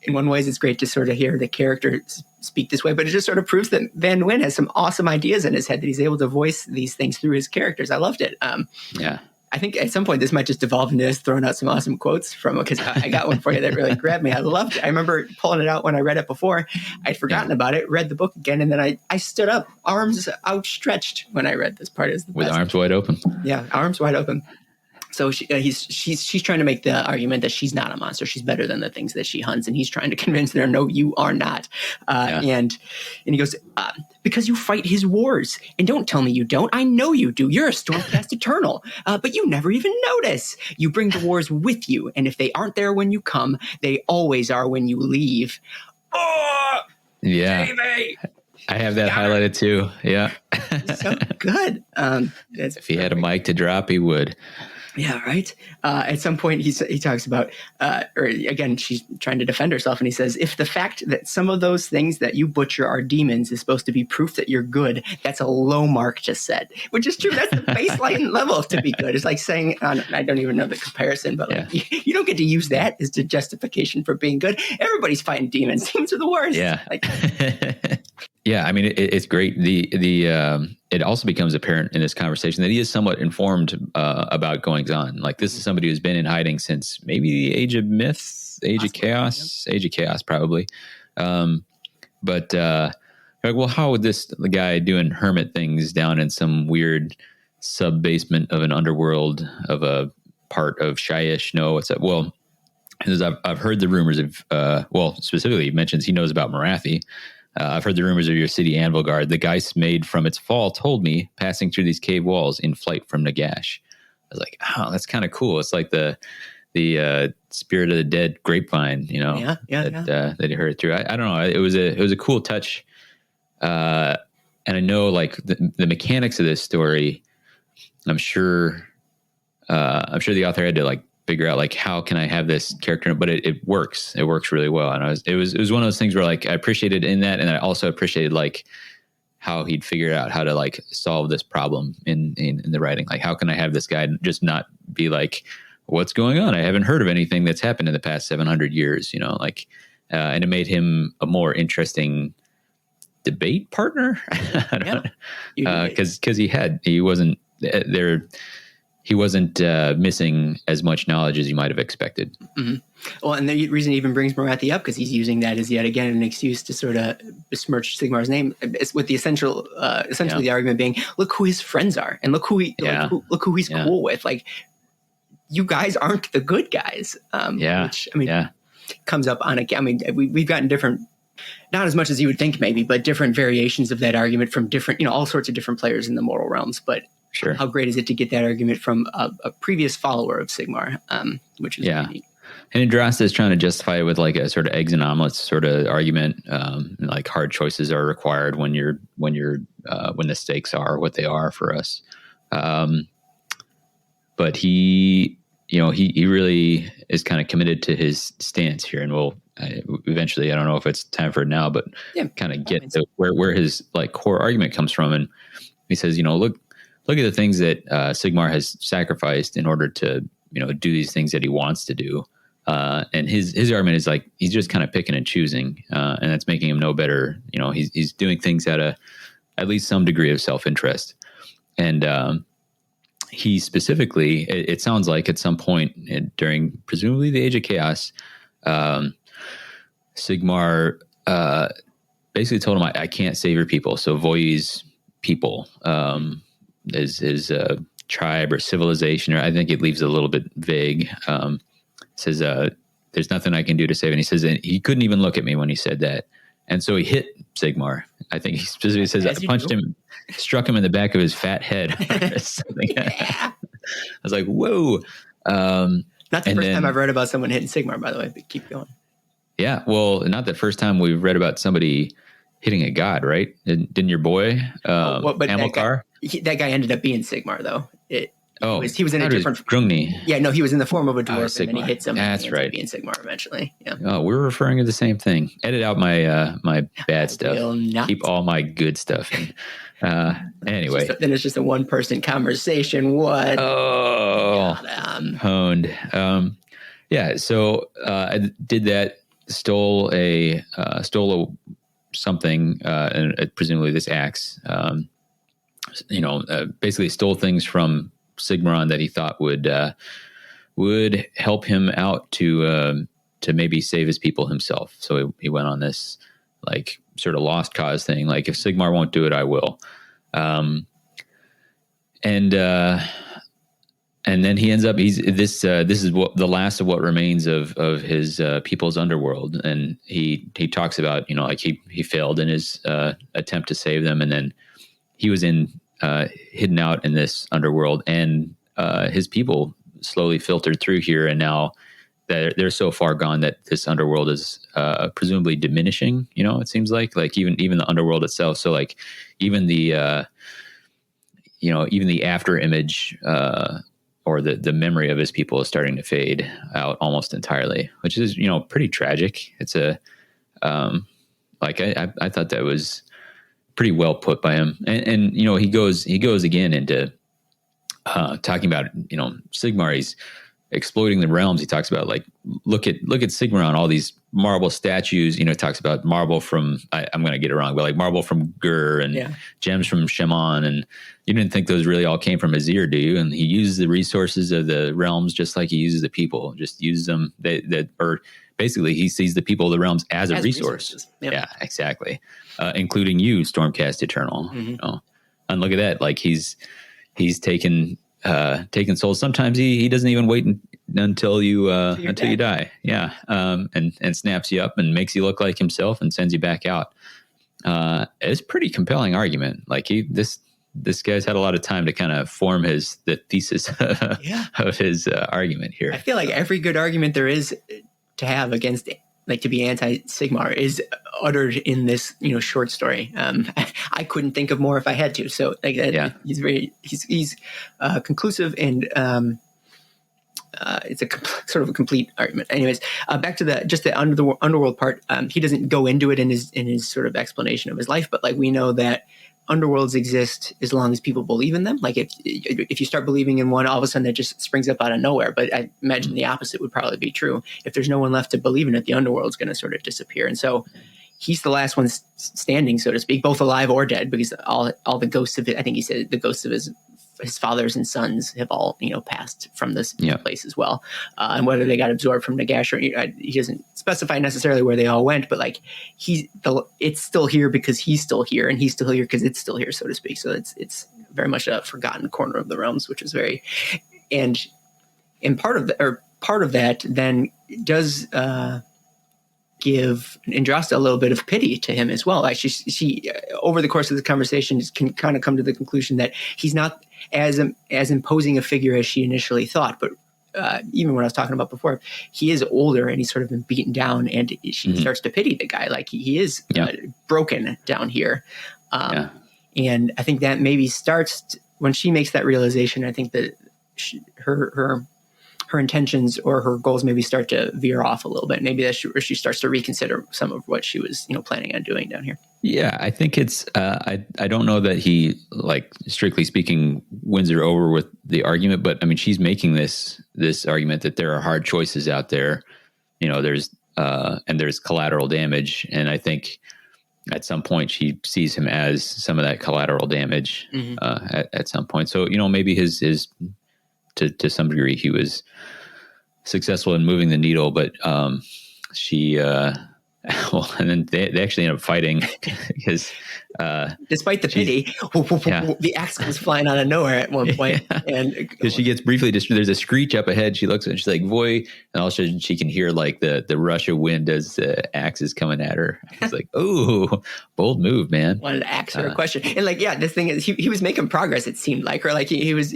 in one ways, it's great to sort of hear the character speak this way, but it just sort of proves that Van Nguyen has some awesome ideas in his head, that he's able to voice these things through his characters. I loved it. I think at some point this might just evolve into us throwing out some awesome quotes from it, because I got one for you that really grabbed me. I loved it. I remember pulling it out when I read it before. I'd forgotten about it, read the book again, and then I stood up, arms outstretched when I read this part. With arms wide open. Yeah, arms wide open. So she's trying to make the argument that she's not a monster. She's better than the things that she hunts, and he's trying to convince her, no, you are not. And he goes, because you fight his wars, and don't tell me you don't. I know you do. You're a Stormcast Eternal, but you never even notice. You bring the wars with you, and if they aren't there when you come, they always are when you leave. Oh, yeah. Davy! I have that highlighted too. Yeah. So good. If he had a mic to drop, he would. Yeah, right. At some point, he talks about, or again, she's trying to defend herself, and he says, if the fact that some of those things that you butcher are demons is supposed to be proof that you're good, that's a low mark to set, which is true. That's the baseline level to be good. It's like saying, I don't even know the comparison, but like, you don't get to use that as the justification for being good. Everybody's fighting demons. Demons are the worst. Yeah. Like, yeah, I mean, it's great. It also becomes apparent in this conversation that he is somewhat informed about goings on. Like, this is somebody who's been in hiding since maybe the Age of Myth, Age of Chaos, probably. But like, well, how would the guy doing hermit things down in some weird sub basement of an underworld of a part of Shyish know what's up? Well, I've heard the rumors of, specifically he mentions he knows about Marathi. I've heard the rumors of your city, Anvil Guard. The geist made from its fall told me, passing through these cave walls in flight from Nagash. I was like, oh, that's kind of cool. It's like the Spirit of the Dead grapevine, that he heard through. I don't know. It was a cool touch. And I know, like, the mechanics of this story, I'm sure the author had to, like, figure out, like, how can I have this character, but it works. It works really well. And it was one of those things where, like, I appreciated in that. And I also appreciated, like, how he'd figured out how to, like, solve this problem in the writing. Like, how can I have this guy just not be like, what's going on? I haven't heard of anything that's happened in the past 700 years, like, and it made him a more interesting debate partner. Cause he wasn't there. He wasn't missing as much knowledge as you might have expected. Mm-hmm. Well, and the reason he even brings Marathi up, because he's using that as yet again an excuse to sort of besmirch Sigmar's name, with the essentially the argument being, look who his friends are, and look who he's cool with. Like, you guys aren't the good guys. Which, I mean, comes up on I mean, we've gotten different. Not as much as you would think, maybe, but different variations of that argument from different, all sorts of different players in the mortal realms. But sure, how great is it to get that argument from a previous follower of Sigmar, which is really neat. And Andraste is trying to justify it with, like, a sort of eggs and omelets sort of argument. Like, hard choices are required when the stakes are what they are for us. But he really is kind of committed to his stance here, and we'll eventually, I don't know if it's time for it now, but kind of get to where his, like, core argument comes from. And he says, look at the things that Sigmar has sacrificed in order to, do these things that he wants to do. And his argument is, like, he's just kind of picking and choosing, and that's making him no better. He's doing things out of at least some degree of self-interest. And he specifically, it sounds like at some point during presumably the Age of Chaos, Sigmar basically told him, I can't save your people. So Voi's people, his tribe or civilization, or I think it leaves it a little bit vague, says, there's nothing I can do to save. And he says, and he couldn't even look at me when he said that. And so he hit Sigmar. I think he specifically says, I punched him, struck him in the back of his fat head. Or something. I was like, whoa. Not the first time I've read about someone hitting Sigmar, by the way, but keep going. Yeah, well, not the first time we've read about somebody hitting a god, right? Didn't your boy, Hamilcar? That guy ended up being Sigmar, though. He was in a different... Grungni. Yeah, no, he was in the form of a dwarf, and then he hits him. That's right. Being Sigmar eventually. Yeah. Oh, we're referring to the same thing. Edit out my my bad stuff. Keep all my good stuff in. Anyway. Then it's just a one-person conversation. What? Oh, honed. So I did that. Stole something, and presumably this axe. Basically stole things from Sigmaron that he thought would help him out to maybe save his people himself. So he went on this, like, sort of lost cause thing. Like, if Sigmar won't do it, I will. And and then he ends up, this is what the last of what remains of his people's underworld. And he talks about, like he failed in his attempt to save them. And then he was hidden out in this underworld, and his people slowly filtered through here. And now they're so far gone that this underworld is presumably diminishing. It seems like even the underworld itself. So like even the even the after image or the memory of his people is starting to fade out almost entirely, which is pretty tragic. It's I thought that was pretty well put by him. And he goes again into talking about Sigmar. He's exploiting the realms. He talks about look at Sigmar on all these marble statues. Talks about marble from I'm going to get it wrong, but marble from Gur and gems from Shaman. And you didn't think those really all came from Azir, do you? And he uses the resources of the realms just like he uses the people. Just uses them. Or basically, he sees the people of the realms as a resource. Yep. Yeah, exactly. Including you, Stormcast Eternal. Mm-hmm. And look at that. He's taken souls. Sometimes he doesn't even wait until you die. Yeah. And snaps you up and makes you look like himself and sends you back out. It's a pretty compelling argument. This guy's had a lot of time to kind of form the thesis of his argument here. I feel like every good argument there is to have against to be anti-Sigmar is uttered in this short story. I couldn't think of more if I had to. So he's conclusive, and it's sort of a complete argument. Anyways, back to the underworld part. He doesn't go into it in his sort of explanation of his life, but we know that underworlds exist as long as people believe in them. If you start believing in one, all of a sudden it just springs up out of nowhere. But I imagine the opposite would probably be true. If there's no one left to believe in it, the underworld's going to sort of disappear. And so he's the last one standing, so to speak, both alive or dead, because all the ghosts of it, I think he said the ghosts of his fathers and sons have all passed from this place as well. And whether they got absorbed from Nagash or he doesn't specify necessarily where they all went, but it's still here because he's still here, and he's still here because it's still here, so to speak. So it's very much a forgotten corner of the realms, which is very and part of that then does give Andrasta a little bit of pity to him as well. She over the course of the conversation can kind of come to the conclusion that he's not as imposing a figure as she initially thought. But even when I was talking about before, he is older and he's sort of been beaten down, and she starts to pity the guy. He is broken down here. And I think that maybe starts when she makes that realization. I think that her intentions or her goals maybe start to veer off a little bit. Maybe that she starts to reconsider some of what she was, planning on doing down here. Yeah, I think it's. I don't know that he, strictly speaking, wins her over with the argument, but I mean, she's making this argument that there are hard choices out there. There's collateral damage, and I think at some point she sees him as some of that collateral damage. At some point, so maybe his to some degree he was successful in moving the needle, but she and then they actually end up fighting because despite the pity, the axe was flying out of nowhere at one point. And because she gets briefly there's a screech up ahead, she looks and she's like, "Voy," and all of a sudden she can hear the rush of wind as the axe is coming at her. It's like, "Oh, bold move, man." Wanted to ask her a question, and this thing is he was making progress. It seemed like, or he was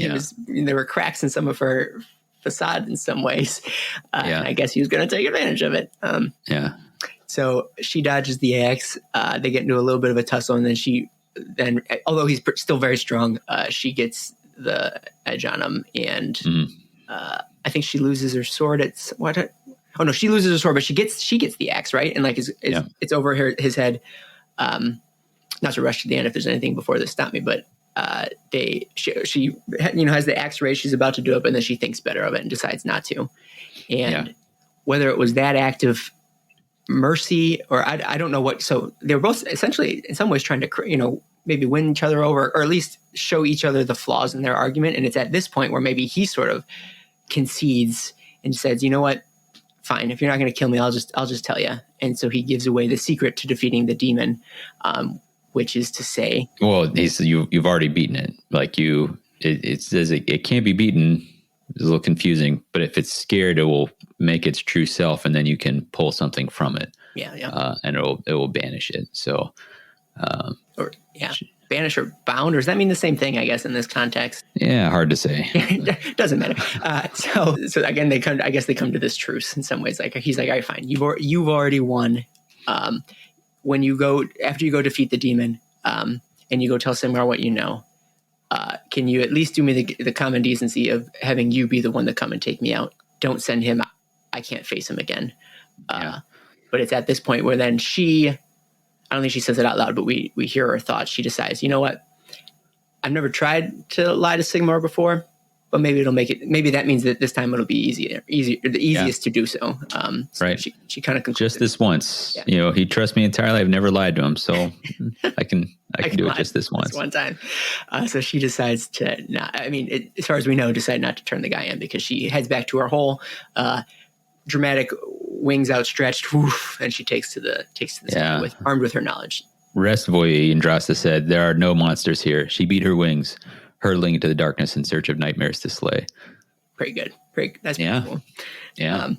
there were cracks in some of her facade in some ways. And I guess he was going to take advantage of it. So she dodges the axe. They get into a little bit of a tussle, and then although he's still very strong, she gets the edge on him, and I think she loses her sword. She loses her sword, but she gets the axe, right, and it's over his head. Not to rush to the end if there's anything before this, stop me, but she has the axe raised, she's about to do it, but then she thinks better of it and decides not to. And whether it was that act of mercy or I don't know what, so they were both essentially in some ways trying to maybe win each other over, or at least show each other the flaws in their argument. And it's at this point where maybe he sort of concedes and says, "You know what, fine, if you're not going to kill me, I'll just tell you." And so he gives away the secret to defeating the demon, which is to say, well, you've already beaten it. It says it can't be beaten is a little confusing, but if it's scared, it will make its true self, and then you can pull something from it. And it will banish it. So, banish or bound, or does that mean the same thing? I guess in this context. Yeah, hard to say. Doesn't matter. So again, they come to this truce in some ways. Like he's like, all right, fine, you've already won. When you go after you go defeat the demon, and you go tell Sigmar what you know. Can you at least do me the common decency of having you be the one to come and take me out? Don't send him. I can't face him again. But it's at this point where then I don't think she says it out loud, but we hear her thoughts. She decides, you know what? I've never tried to lie to Sigmar before, but maybe it'll make it. Maybe that means that this time it'll be the easiest to do so. Right. She kind of concludes just this once. Yeah. He trusts me entirely. I've never lied to him, so I can do it just this once. One time. So she decides to not. I mean, as far as we know, decide not to turn the guy in because she heads back to her hole. Dramatic wings outstretched, woof, and she takes to the sky armed with her knowledge. Rest, Voye, Andrasta said, there are no monsters here. She beat her wings, hurtling into the darkness in search of nightmares to slay. Pretty good. That's pretty cool. Yeah.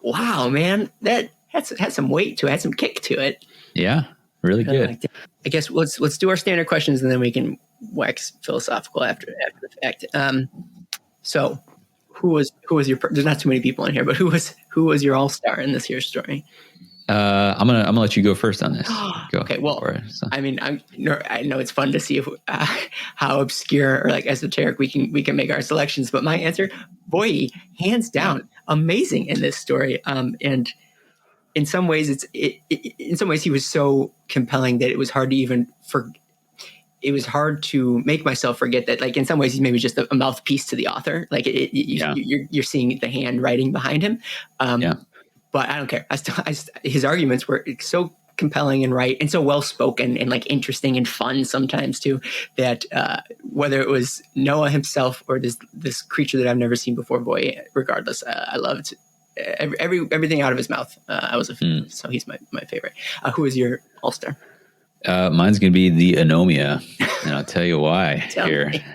Wow, man. That had some weight to it, had some kick to it. Yeah, really good. I guess let's do our standard questions and then we can wax philosophical after the fact. So who was your, there's not too many people in here, but who was your all-star in this year's story? I'm gonna let you go first on this. Go. Okay. Well, I mean, I know it's fun to see how obscure or like esoteric we can make our selections. But my answer, Voye, hands down, amazing in this story. And in some ways, in some ways he was so compelling that it was hard to it was hard to make myself forget that. Like in some ways, he's maybe just a mouthpiece to the author. Like you're seeing the handwriting behind him. But I don't care. His arguments were so compelling and right, and so well spoken, and like interesting and fun sometimes too. That whether it was Noah himself or this creature that I've never seen before, Voye, regardless, I loved everything out of his mouth. I was a fan, so he's my favorite. Who is your all-star? Mine's gonna be the Anomia, and I'll tell you why here. Me.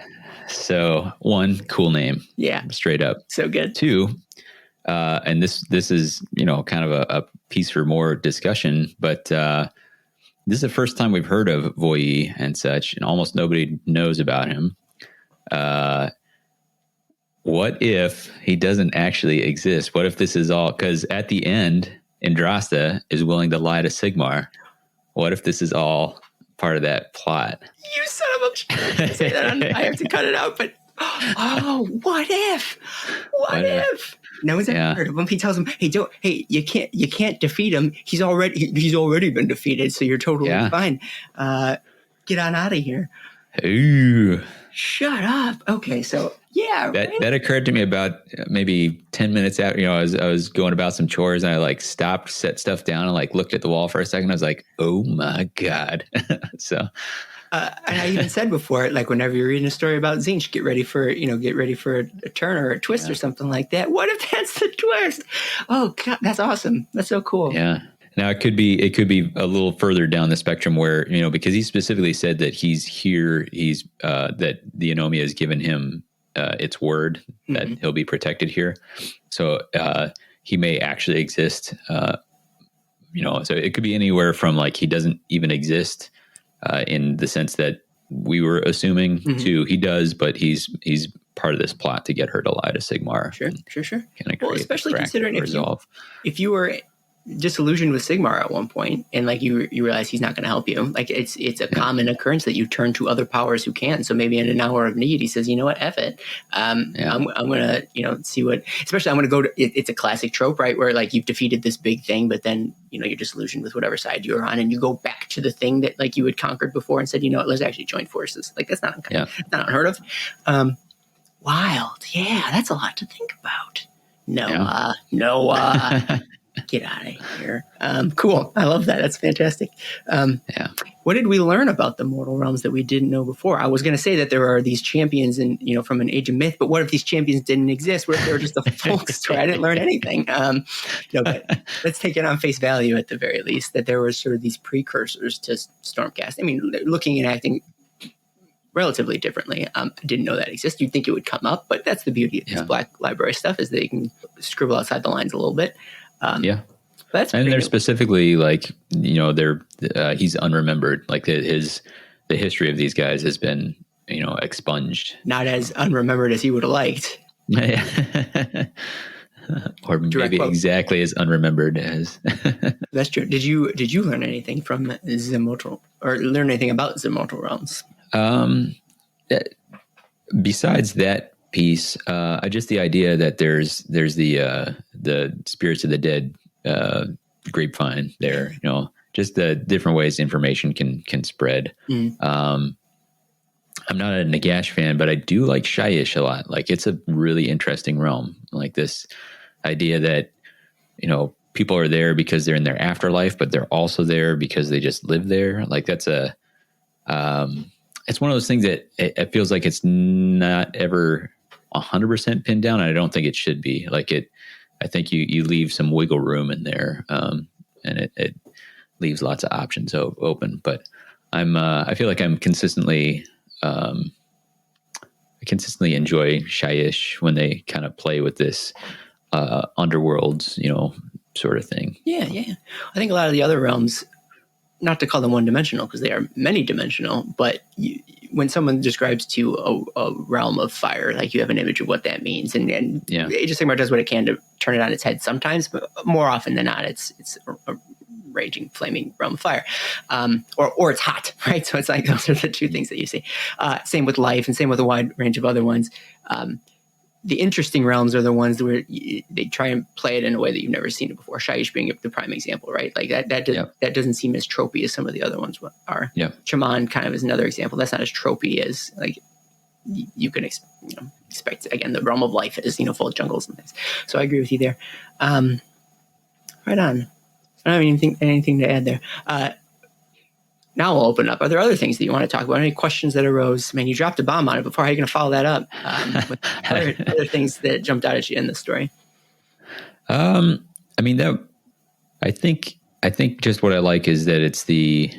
So, one, cool name, straight up. So good. Two. And this is, kind of a piece for more discussion, but this is the first time we've heard of Voye and such, and almost nobody knows about him. What if he doesn't actually exist? What if this is all, because at the end, Andrasta is willing to lie to Sigmar. What if this is all part of that plot? You son of a... Say that I have to cut it out, but... Oh, what if? What if? No one's ever heard of him. He tells him, "Hey, you can't defeat him. He's already been defeated, so you're totally fine. Get on out of here." Ooh. Shut up. Okay, so that occurred to me about maybe 10 minutes after. I was going about some chores, and I stopped, set stuff down, and looked at the wall for a second. I was like, "Oh my god!" So. And I even said before, whenever you're reading a story about Tzeentch, get ready for a turn or a twist or something like that. What if that's the twist? Oh God, that's awesome. That's so cool. Yeah. Now it could be a little further down the spectrum where, because he specifically said that he's here, that the Anomia has given him its word that he'll be protected here. So he may actually exist. So it could be anywhere from he doesn't even exist. In the sense that we were assuming to he does, but he's part of this plot to get her to lie to Sigmar. Sure. Well, especially considering if you were disillusioned with Sigmar at one point and you realize he's not going to help you, it's a common occurrence that you turn to other powers who can. So maybe in an hour of need, he says, "You know what, F it. I'm going to see what." Especially, I'm going to go to. It's a classic trope, right? Where you've defeated this big thing, but then you're disillusioned with whatever side you're on, and you go back to the thing that you had conquered before and said, "You know what, let's actually join forces." That's not unheard of. Wild, that's a lot to think about. Noah. Get out of here. Cool. I love that. That's fantastic. What did we learn about the mortal realms that we didn't know before? I was going to say that there are these champions from an age of myth, but what if these champions didn't exist? What if they were just a folk story? I didn't learn anything. But let's take it on face value at the very least, that there were sort of these precursors to Stormcast. I mean, looking and acting relatively differently. I didn't know that exists. You'd think it would come up, but that's the beauty of this Black library stuff, is they can scribble outside the lines a little bit. That's and they're specifically like, you know, he's unremembered. Like the history of these guys has been, you know, expunged. Not as unremembered as he would have liked. Or maybe exactly as unremembered as. That's true. Did you learn anything from Zimotral, or learn anything about Zimotral realms? Besides that piece, just the idea that there's the spirits of the dead grapevine there, you know, just the different ways information can spread. I'm not a Nagash fan, but I do like Shyish a lot. Like, it's a really interesting realm. Like this idea that, you know, people are there because they're in their afterlife, but they're also there because they just live there. Like, that's it's one of those things that it feels like it's not ever 100% pinned down. And I don't think it should be. Like, I think you leave some wiggle room in there, and it leaves lots of options open. But I feel like I consistently enjoy Shyish when they kind of play with this underworlds, you know, sort of thing. Yeah. I think a lot of the other realms, not to call them one-dimensional because they are many-dimensional, but when someone describes to a realm of fire, like, you have an image of what that means, and Age of Sigmar does what it can to turn it on its head sometimes, but more often than not, it's a raging, flaming realm of fire, or it's hot, right? So it's like, those are the two things that you see. Same with life, and same with a wide range of other ones. The interesting realms are the ones where they try and play it in a way that you've never seen it before. Shyish being the prime example, right? Like that doesn't seem as tropey as some of the other ones are. Chaman kind of is another example. That's not as tropey as, like, you can expect. Again, the realm of life is, you know, full of jungles and things. So I agree with you there. Right on. I don't have anything to add there. Now we'll open up. Are there other things that you want to talk about? Any questions that arose? Man, you dropped a bomb on it before. How are you going to follow that up with other things that jumped out at you in the story? I mean, I think just what I like is that it's the,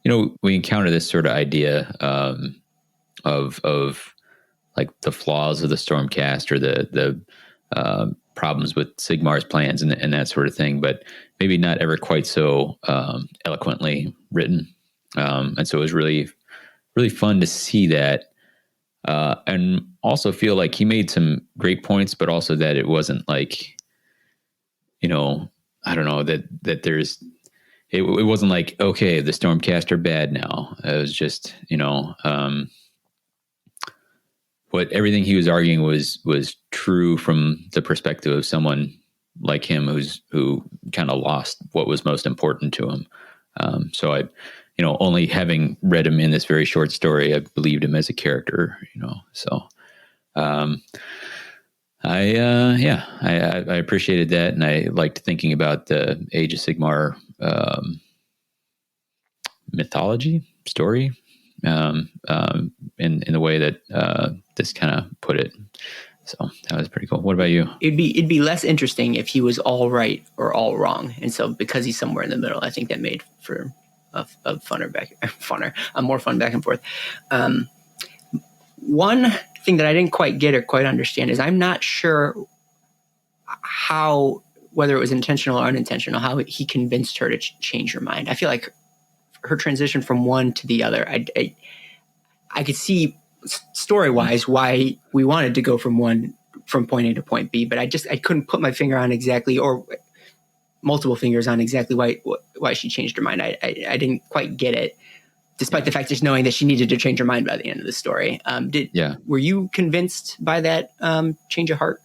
you know, we encounter this sort of idea of like the flaws of the Stormcast, or the problems with Sigmar's plans and that sort of thing, but maybe not ever quite so eloquently written. And so it was really, really fun to see that, and also feel like he made some great points, but also that it wasn't like, you know, I don't know, that there's, it wasn't like, okay, the Stormcast are bad now. It was just, you know, what everything he was arguing was true from the perspective of someone like him who kind of lost what was most important to him. So I, you know, only having read him in this very short story, I believed him as a character, you know, so, I appreciated that. And I liked thinking about the Age of Sigmar, mythology story, in the way that, this kind of put it. So that was pretty cool. What about you? It'd be less interesting if he was all right or all wrong. And so because he's somewhere in the middle, I think that made for a more fun back and forth. One thing that I didn't quite get or quite understand is I'm not sure whether it was intentional or unintentional, how he convinced her to change her mind. I feel like her transition from one to the other, I could see story-wise why we wanted to go from point A to point B, but I couldn't put my finger on exactly, or multiple fingers on exactly why she changed her mind. I didn't quite get it, despite the fact just knowing that she needed to change her mind by the end of the story. Were you convinced by that change of heart?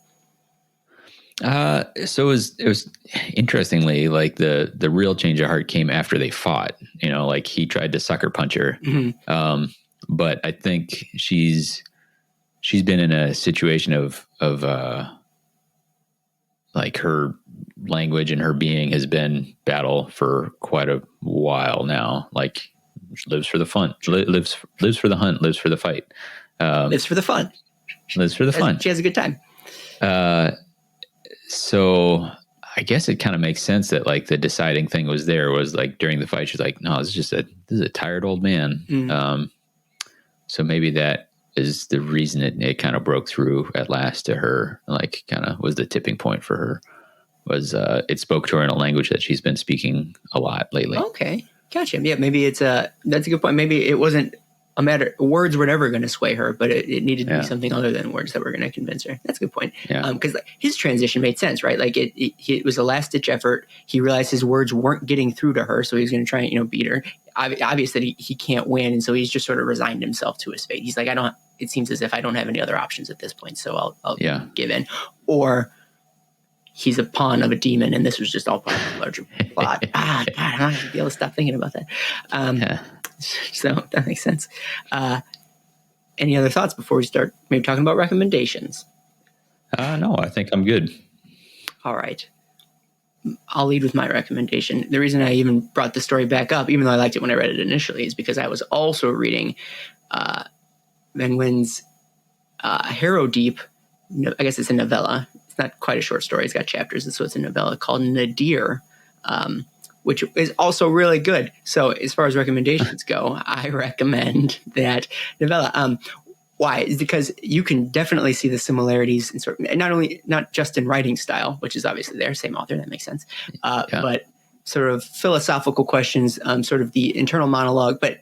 So it was interestingly, like the real change of heart came after they fought, you know, like he tried to sucker punch her. Mm-hmm. But I think she's been in a situation of like her language and her being has been battle for quite a while now. Like she lives for the fun, lives for the hunt, lives for the fight, lives for the fun, She has a good time. So I guess it kind of makes sense that like the deciding thing was like during the fight, she's like, no, this is a tired old man. Mm-hmm. So maybe that is the reason it kind of broke through at last to her, like kind of was the tipping point for her, was it spoke to her in a language that she's been speaking a lot lately. Okay. Gotcha. Yeah, maybe that's a good point. Maybe it wasn't a matter, words were never going to sway her, but it needed to be something other than words that were going to convince her. That's a good point. Yeah. Because his transition made sense, right? Like it was a last ditch effort. He realized his words weren't getting through to her, so he was going to try and beat her. Obviously, he can't win, and so he's just sort of resigned himself to his fate. He's like, it seems as if I don't have any other options at this point, so I'll give in. Or he's a pawn of a demon, and this was just all part of the larger plot. God, I'm not going to be able to stop thinking about that. So that makes sense. Any other thoughts before we start maybe talking about recommendations? No, I think I'm good. All right. I'll lead with my recommendation. The reason I even brought the story back up, even though I liked it when I read it initially, is because I was also reading Nguyen's Harrow Deep. I guess it's a novella. It's not quite a short story. It's got chapters, so it's a novella called Nadir, which is also really good. So as far as recommendations go, I recommend that novella. Why? Is because you can definitely see the similarities in not just in writing style, which is obviously there, same author, that makes sense, but sort of philosophical questions, sort of the internal monologue, but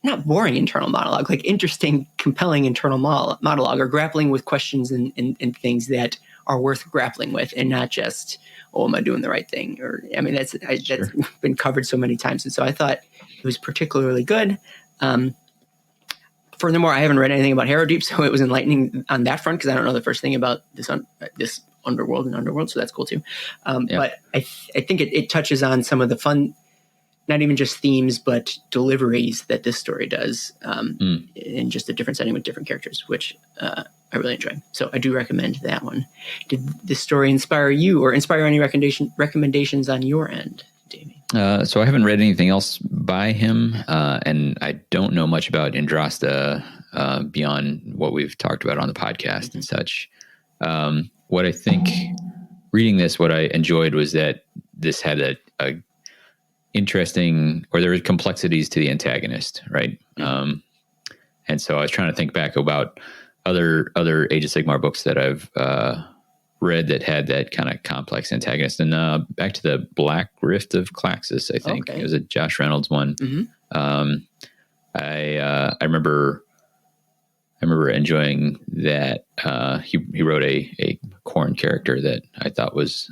not boring internal monologue, like interesting, compelling internal monologue, or grappling with questions and things that are worth grappling with, and not just, am I doing the right thing? Or, I mean, that's been covered so many times. And so I thought it was particularly good. Furthermore, I haven't read anything about Harrow Deep, so it was enlightening on that front, because I don't know the first thing about this underworld and underworld, so that's cool too. But I think it touches on some of the fun, not even just themes, but deliveries that this story does in just a different setting with different characters, which I really enjoy. So I do recommend that one. Did this story inspire you, or inspire any recommendations on your end, Davy? So I haven't read anything else by him, and I don't know much about Andrasta beyond what we've talked about on the podcast and such. What I think, reading this, what I enjoyed was that this had a interesting, or there were complexities to the antagonist, right? And so I was trying to think back about other Age of Sigmar books that I've read that had that kind of complex antagonist. And back to the Black Rift of Klaxis, I think. It was a Josh Reynolds one. I remember enjoying that. He wrote a Khorne character that I thought was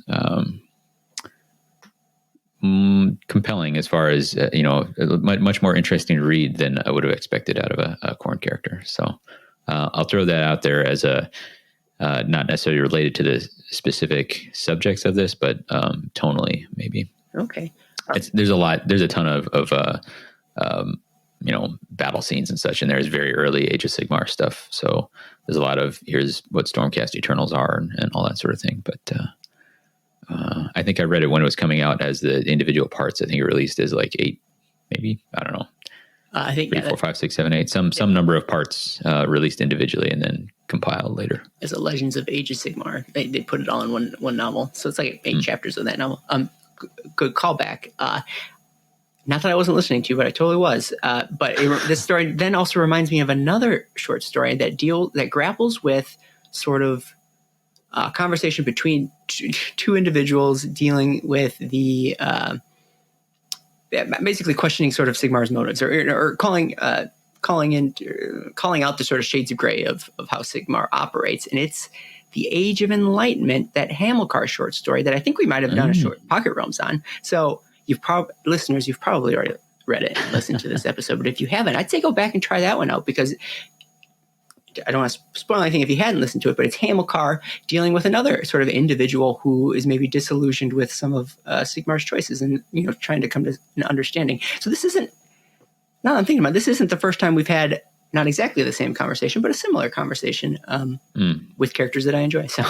compelling, as far as much more interesting to read than I would have expected out of a Khorne character. So I'll throw that out there as a not necessarily related to the specific subjects of this, but tonally maybe. Okay. There's a ton of battle scenes and such, and there's very early Age of Sigmar stuff. So there's a lot of, here's what Stormcast Eternals are and all that sort of thing. But I think I read it when it was coming out as the individual parts. I think it released as like 8, maybe, I don't know. I think 3, 4, 5, 6, 7, 8. Some number of parts released individually and then compiled later. As a Legends of Age of Sigmar, they put it all in one novel, so it's like 8 chapters of that novel. Good callback. Not that I wasn't listening to you, but I totally was. But this story then also reminds me of another short story that grapples with sort of conversation between two individuals dealing with the basically questioning sort of Sigmar's motives, or calling out the sort of shades of gray of how Sigmar operates. And it's the Age of Enlightenment, that Hamilcar short story that I think we might have done a short Pocket Realms on. So listeners, you've probably already read it and listened to this episode, but if you haven't, I'd say go back and try that one out, because I don't want to spoil anything if you hadn't listened to it, but it's Hamilcar dealing with another sort of individual who is maybe disillusioned with some of Sigmar's choices, and trying to come to an understanding. So this isn't, now I'm thinking about it, this isn't the first time we've had not exactly the same conversation, but a similar conversation with characters that I enjoy. So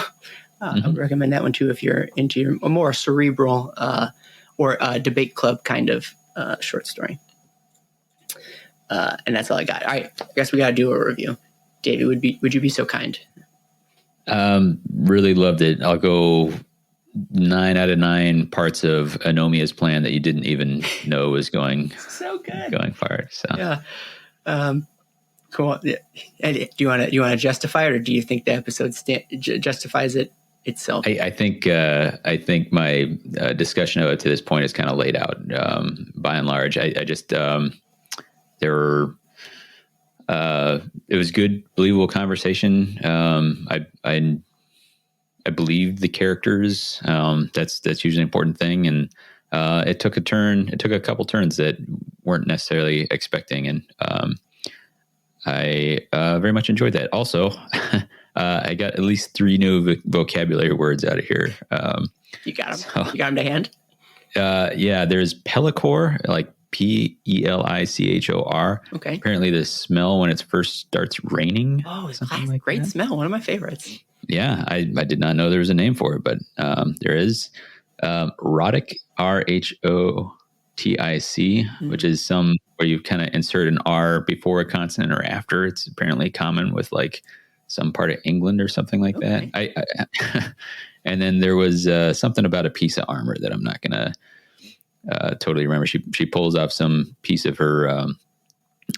I would recommend that one too if you're into a more cerebral or debate club kind of short story. And that's all I got. All right, I guess we got to do a review. Davey, would you be so kind? Really loved it. I'll go 9 out of 9 parts of Anomia's plan that you didn't even know was going so good, going forward. So yeah. Cool. Yeah. And do you want to justify it, or do you think the episode justifies it itself? I think my discussion of it to this point is kind of laid out by and large. I just there were it was good, believable conversation. I believed the characters. That's usually an important thing, and it took a turn. It took a couple turns that weren't necessarily expecting, and I very much enjoyed that. Also, I got at least 3 new vocabulary words out of here. You got them. So, you got them to hand. Yeah, there's Pellichor, like Pelichor. Okay. Apparently, the smell when it first starts raining. Oh, it's like great that. Smell. One of my favorites. Yeah, I did not know there was a name for it, but there is. Rhotic, RHOTIC, which is some where you kind of insert an R before a consonant or after. It's apparently common with like some part of England or something like that. I and then there was something about a piece of armor that I'm not gonna totally remember. She pulls off some piece of her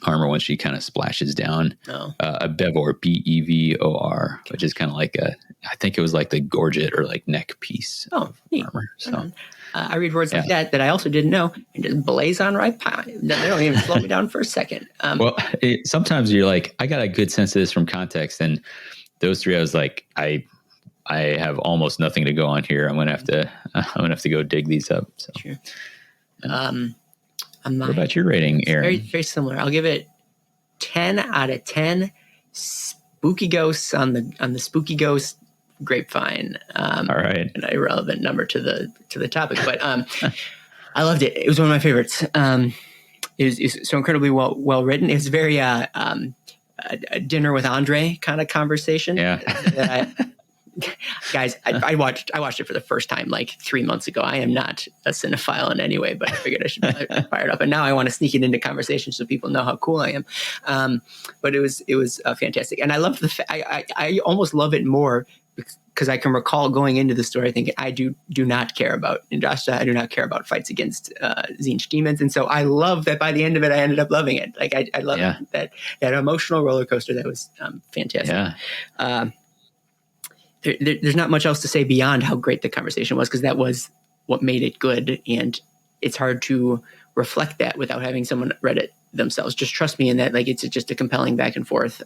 armor when she kind of splashes down. A bevor, BEVOR, which is kind of like I think it was like the gorget or like neck piece of armor. So I read words like that I also didn't know, and just blaze on right by. They don't even slow me down for a second. Well, sometimes you're like, I got a good sense of this from context, and those 3, I was like, I have almost nothing to go on here. I'm gonna have to go dig these up. So. Sure. What about your rating, Aaron? Very, very similar. I'll give it 10 out of 10 spooky ghosts on the spooky ghost grapevine. All right, an irrelevant number to the topic, but I loved it. It was one of my favorites. It was so incredibly well written. It was very a dinner with Andre kind of conversation. Yeah. Guys, I watched it for the first time like 3 months ago. I am not a cinephile in any way, but I figured I should fire it up. And now I want to sneak it into conversation so people know how cool I am. But it was fantastic, and I love I almost love it more because I can recall going into the story thinking I do not care about Indasta. I do not care about fights against Tzeentch demons, and so I love that by the end of it I ended up loving it. Like I love that emotional roller coaster. That was fantastic. Yeah. There's not much else to say beyond how great the conversation was, because that was what made it good, and it's hard to reflect that without having someone read it themselves. Just trust me in that, like, it's just a compelling back and forth.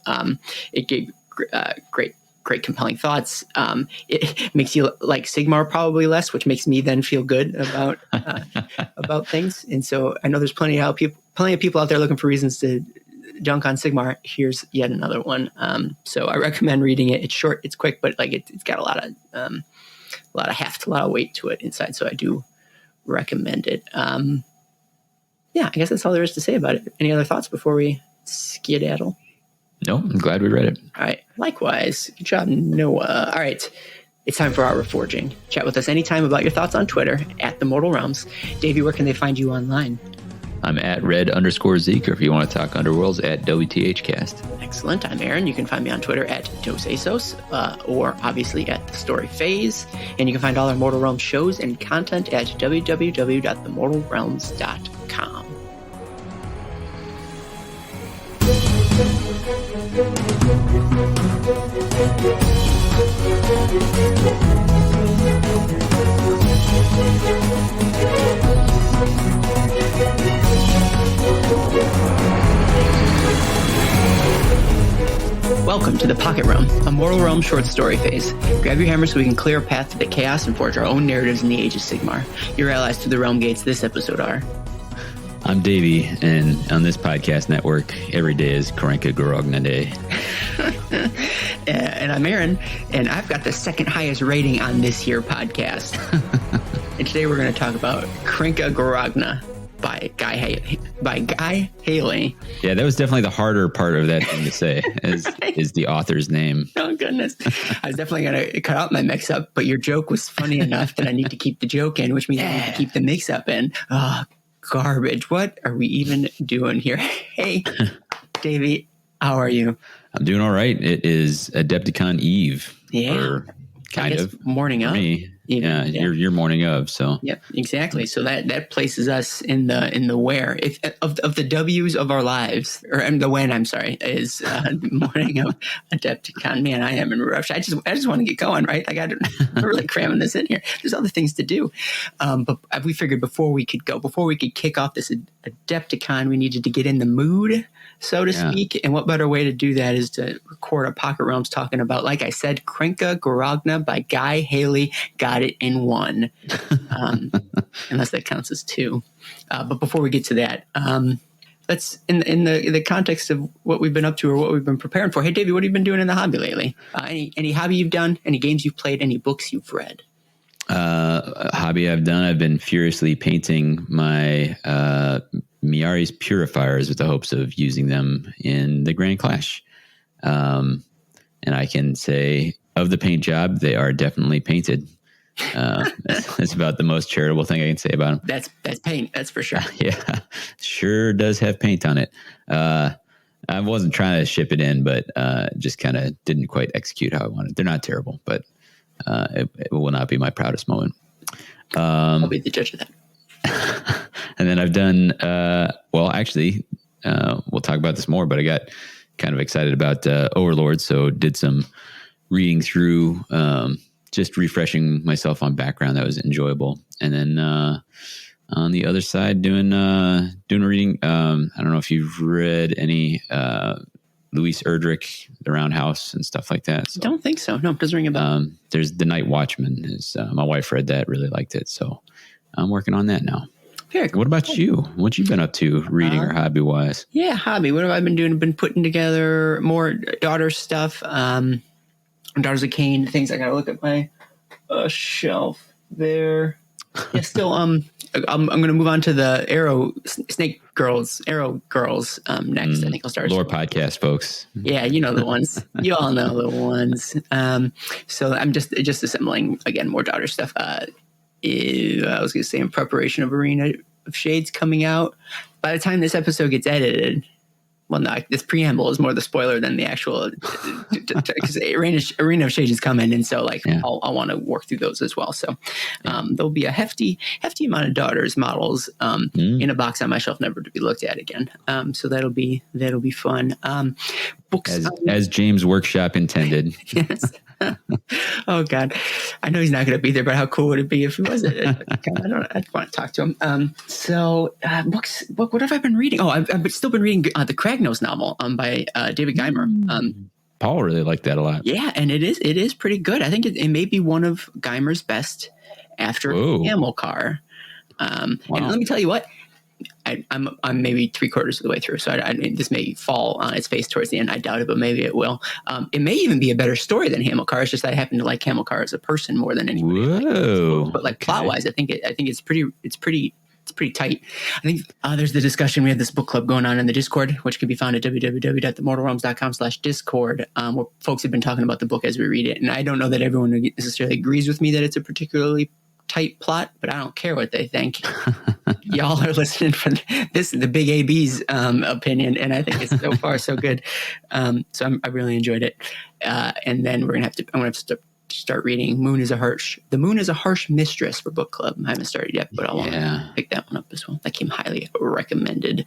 It gave great compelling thoughts. It makes you like Sigmar probably less, which makes me then feel good about things. And so I know there's plenty of people out there looking for reasons to dunk on Sigmar. Here's yet another one. So I recommend reading it. It's short, it's quick, but like it's got a lot of heft, a lot of weight to it inside. So I do recommend it. I guess that's all there is to say about it. Any other thoughts before we skedaddle? No, I'm glad we read it. All right. Likewise. Good job, Noah. All right. It's time for our reforging. Chat with us anytime about your thoughts on Twitter at The Mortal Realms. Davey, where can they find you online? I'm at red_Zeke, or if you want to talk Underworlds, at WTHcast. Excellent. I'm Aaron. You can find me on Twitter at DosAsos, or obviously at The Story Phase. And you can find all our Mortal Realms shows and content at www.themortalrealms.com. Welcome to the Pocket Realm, a Mortal Realm short story phase. Grab your hammer so we can clear a path to the chaos and forge our own narratives in the Age of Sigmar. Your allies through the Realm Gates this episode are... I'm Davy, and on this podcast network, every day is Krenkha Gorogna Day. And I'm Aaron, and I've got the second highest rating on this here podcast. And today we're going to talk about Krenkha Gorogna by Guy Haley. Yeah, that was definitely the harder part of that thing to say, is the author's name. Oh, goodness. I was definitely going to cut out my mix-up, but your joke was funny enough that I need to keep the joke in, which means I need to keep the mix-up in. Oh, garbage. What are we even doing here? Hey, Davey, how are you? I'm doing all right. It is Adepticon Eve. Yeah. Or kind of. Morning up. Me. Your morning of. So yep, exactly. So that places us in the where if of the W's of our lives, or the when. I'm sorry, is morning of Adepticon. Man, I am in a rush. I just want to get going, right? I got really cramming this in here. There's other things to do, but we figured before we could kick off this Adepticon, we needed to get in the mood, so to speak. And what better way to do that is to record a Pocket Realms talking about, like I said, Krenkha Gorogna by Guy Haley. Got it in one, unless that counts as two. But before we get to that, let's in the context of what we've been up to or what we've been preparing for. Hey, Davey, what have you been doing in the hobby lately? Any hobby you've done? Any games you've played? Any books you've read? Hobby I've done. I've been furiously painting my Miari's purifiers with the hopes of using them in the Grand Clash. And I can say of the paint job, they are definitely painted. That's about the most charitable thing I can say about them. That's paint. That's for sure. Yeah, sure does have paint on it. I wasn't trying to ship it in, but just kind of didn't quite execute how I wanted. They're not terrible, but it will not be my proudest moment. I'll be the judge of that. And then I've done, we'll talk about this more, but I got kind of excited about Overlord, so did some reading through, just refreshing myself on background. That was enjoyable. And then on the other side, doing reading. I don't know if you've read any Louise Erdrich, The Roundhouse and stuff like that. So, don't think so. No, it doesn't ring a bell. There's The Night Watchman. My wife read that, really liked it. So I'm working on that now. Very cool. What about you? What you been up to, reading or hobby wise? Yeah, hobby. What have I been doing? I've been putting together more daughter stuff. Daughters of Cain, things. I gotta look at my shelf there. Yeah, still. I'm gonna move on to the Arrow Girls next. I think I'll start. Lore podcast, folks. Yeah, you know the ones. You all know the ones. So I'm just assembling again more daughter stuff. I was gonna say in preparation of Arena of Shades coming out. By the time this episode gets edited. Well, no, this preamble is more the spoiler than the actual, because Arena of Shades is coming, and so I'll want to work through those as well. So there'll be a hefty amount of daughters models in a box on my shelf, never to be looked at again. So that'll be fun. Books as James Workshop intended. Yes. Oh God, I know he's not going to be there, but how cool would it be if he was? I'd want to talk to him. Books. What have I been reading? Oh, I've still been reading the Kragnose novel by David Geimer. Paul really liked that a lot. Yeah, and it is pretty good. I think it may be one of Geimer's best after Hamilcar. Wow. And let me tell you what. I'm maybe 3/4 of the way through, so this may fall on its face towards the end. I doubt it, but maybe it will. It may even be a better story than Hamilcar. It's just that I happen to like Hamilcar as a person more than anybody. Whoa! But plot wise, I think it's pretty tight. I think there's the discussion. We have this book club going on in the Discord, which can be found at www.themortalrealms.com/discord, where folks have been talking about the book as we read it. And I don't know that everyone necessarily agrees with me that it's a particularly tight plot, but I don't care what they think. Y'all are listening for the big AB's opinion, and I think it's so far so good. So I really enjoyed it. And then I'm gonna have to start reading The Moon is a Harsh Mistress for book club. I haven't started yet, but I'll want to pick that one up as well. That came highly recommended.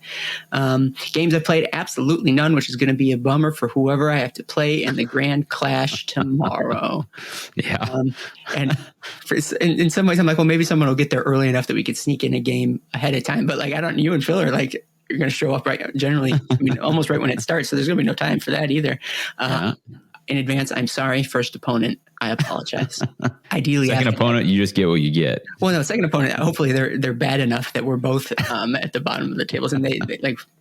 Games I played, absolutely none, which is going to be a bummer for whoever I have to play in the Grand Clash tomorrow. Yeah. And in some ways I'm like, well, maybe someone will get there early enough that we could sneak in a game ahead of time. But you and Phil are like, you're going to show up almost right when it starts. So there's going to be no time for that either. In advance, I'm sorry. First opponent, I apologize. Ideally, second opponent, you just get what you get. Well, no, second opponent. Hopefully, they're bad enough that we're both at the bottom of the tables, and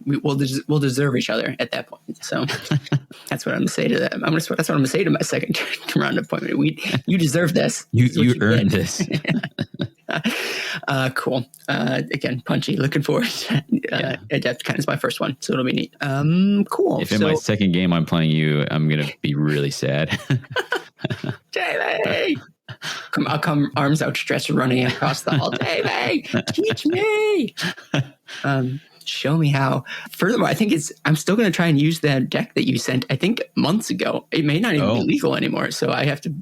we'll deserve each other at that point. So that's what I'm going to say to them. That's what I'm going to say to my second round appointment. You deserve this. You earned this. Cool. Again, punchy. Looking forward. Adepticon is my first one, so it'll be neat. Cool. If in my second game I'm playing you, I'm gonna be really sad. Davy, I'll come arms outstretched, running across the hall. Davy, teach me. Show me how. Furthermore, I think I'm still going to try and use that deck that you sent, I think months ago. It may not even be legal anymore, so I have to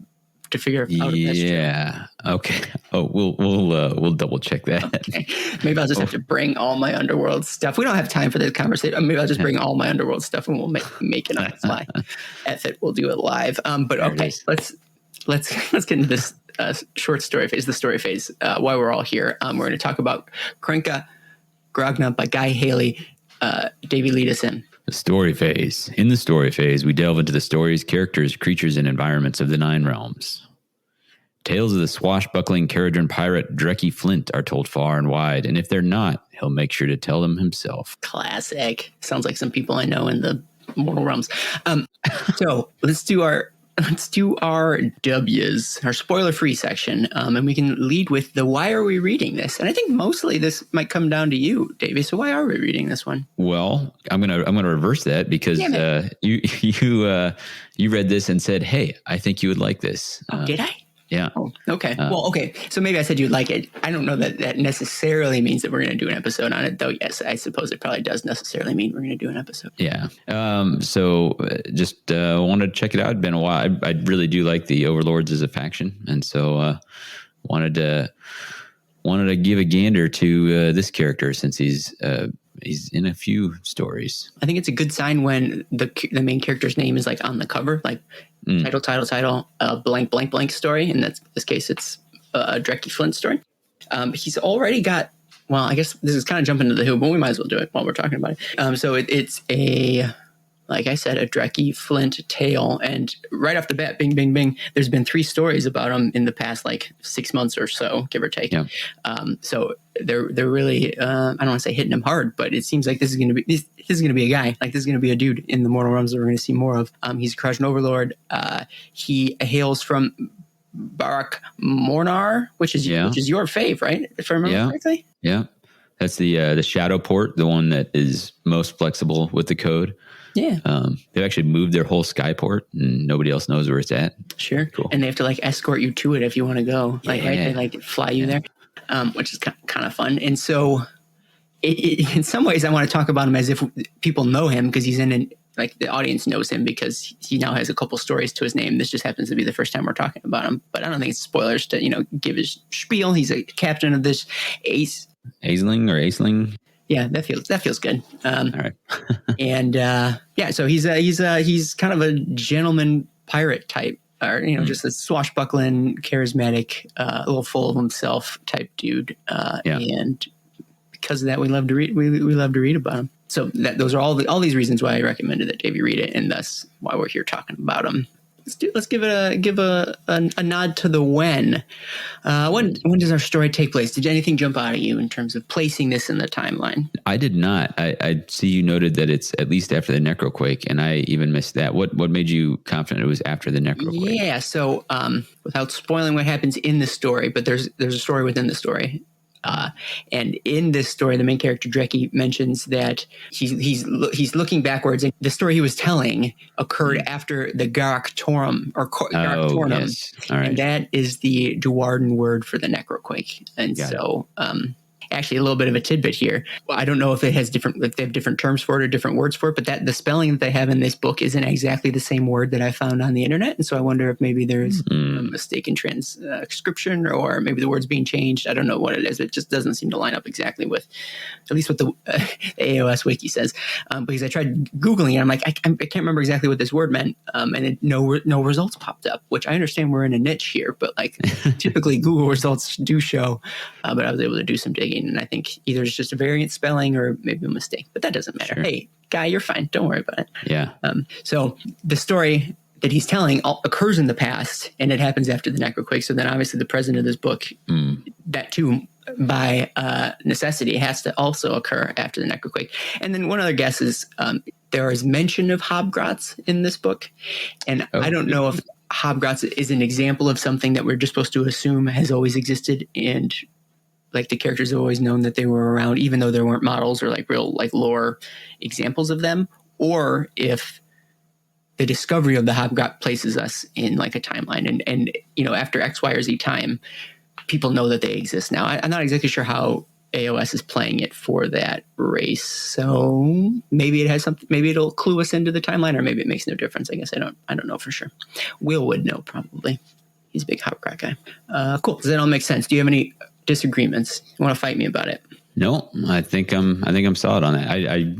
to figure out if that's true. Yeah. Okay. Oh, we'll double check that. Okay. Maybe I'll just have to bring all my Underworld stuff. We don't have time for this conversation. Maybe I'll just bring all my Underworld stuff and we'll make it on the fly. F it, we'll do it live. But There it okay, is. let's get into this short story phase. The story phase. Why we're all here. We're going to talk about Krenkha, Gorogna by Guy Haley. Davy, lead us in. The story phase. In the story phase, we delve into the stories, characters, creatures, and environments of the Nine Realms. Tales of the swashbuckling Caradron pirate Drecky Flint are told far and wide, and if they're not, he'll make sure to tell them himself. Classic. Sounds like some people I know in the mortal realms. So let's do our W's, our spoiler-free section, and we can lead with the why are we reading this? And I think mostly this might come down to you, Davey. So why are we reading this one? Well, I'm gonna reverse that because you read this and said, "Hey, I think you would like this." Did I? Yeah. Oh, okay. Well, okay. So maybe I said you'd like it. I don't know that necessarily means that we're going to do an episode on it, though. Yes, I suppose it probably does necessarily mean we're going to do an episode. Yeah. So just wanted to check it out. It's been a while. I really do like the Overlords as a faction, and so wanted to give a gander to this character since he's in a few stories. I think it's a good sign when the main character's name is like on the cover, like title, blank, blank, blank story. In this case, it's a Drecky Flint story. He's already got, well, I guess this is kind of jumping into the who, but we might as well do it while we're talking about it. So it's like I said, a Drecky Flint tale. And right off the bat, bing, bing, bing, there's been 3 stories about him in the past, like 6 months or so, give or take. Yeah. So they're really, I don't want to say hitting him hard, but it seems like this is going to be a guy. Like this is going to be a dude in the Mortal Realms that we're going to see more of. He's a Krenkha Overlord. He hails from Barak Mornar, which is your fave, right? If I remember correctly. Yeah. That's the Shadow Port, the one that is most flexible with the code. Yeah. They've actually moved their whole skyport and nobody else knows where it's at. Sure. Cool. And they have to like escort you to it if you want to go. Like, right? They like fly you there, which is kind of fun. And so in some ways I want to talk about him as if people know him because he's like the audience knows him because he now has a couple stories to his name. This just happens to be the first time we're talking about him, but I don't think it's spoilers to, give his spiel. He's a captain of this Aisling. Yeah, that feels good. All right. And so he's kind of a gentleman pirate type, or just a swashbuckling, charismatic, a little full of himself type dude. And because of that, we love to read. We love to read about him. So those are all these reasons why I recommended that Davey read it, and thus why we're here talking about him. Let's give a nod to the when. When does our story take place? Did anything jump out at you in terms of placing this in the timeline? I did not. I see you noted that it's at least after the Necroquake, and I even missed that. What made you confident it was after the Necroquake? Yeah. So without spoiling what happens in the story, but there's a story within the story. And in this story, the main character Drecky mentions that he's looking backwards, and the story he was telling occurred after the Garak Torum Yes. All right. And that is the Duarden word for the Necroquake. And actually, a little bit of a tidbit here. I don't know if they have different terms for it or different words for it, but the spelling that they have in this book isn't exactly the same word that I found on the internet. And so I wonder if maybe there's a mistake in transcription, or maybe the word's being changed. I don't know what it is. It just doesn't seem to line up exactly with, at least what the AOS wiki says. Because I tried Googling it. I'm like, I can't remember exactly what this word meant. And no results popped up, which I understand we're in a niche here, but like typically Google results do show. But I was able to do some digging. And I think either it's just a variant spelling or maybe a mistake, but that doesn't matter. Sure. Hey, Guy, you're fine. Don't worry about it. Yeah. So the story that he's telling occurs in the past, and it happens after the Necroquake. So then obviously the present of this book, that too, by necessity, has to also occur after the Necroquake. And then one other guess is there is mention of Hobgrots in this book. And I don't know if Hobgrots is an example of something that we're just supposed to assume has always existed, and like the characters have always known that they were around, even though there weren't models or like real like lore examples of them, or if the discovery of the Hobgrot places us in like a timeline, and after X, Y, or Z time, people know that they exist now. I'm not exactly sure how AOS is playing it for that race, so maybe it has something. Maybe it'll clue us into the timeline, or maybe it makes no difference. I guess I don't know for sure. Will would know probably. He's a big Hopcrack guy. Cool. Does that all make sense? Do you have any disagreements? You want to fight me about it? No, I think I'm solid on that. I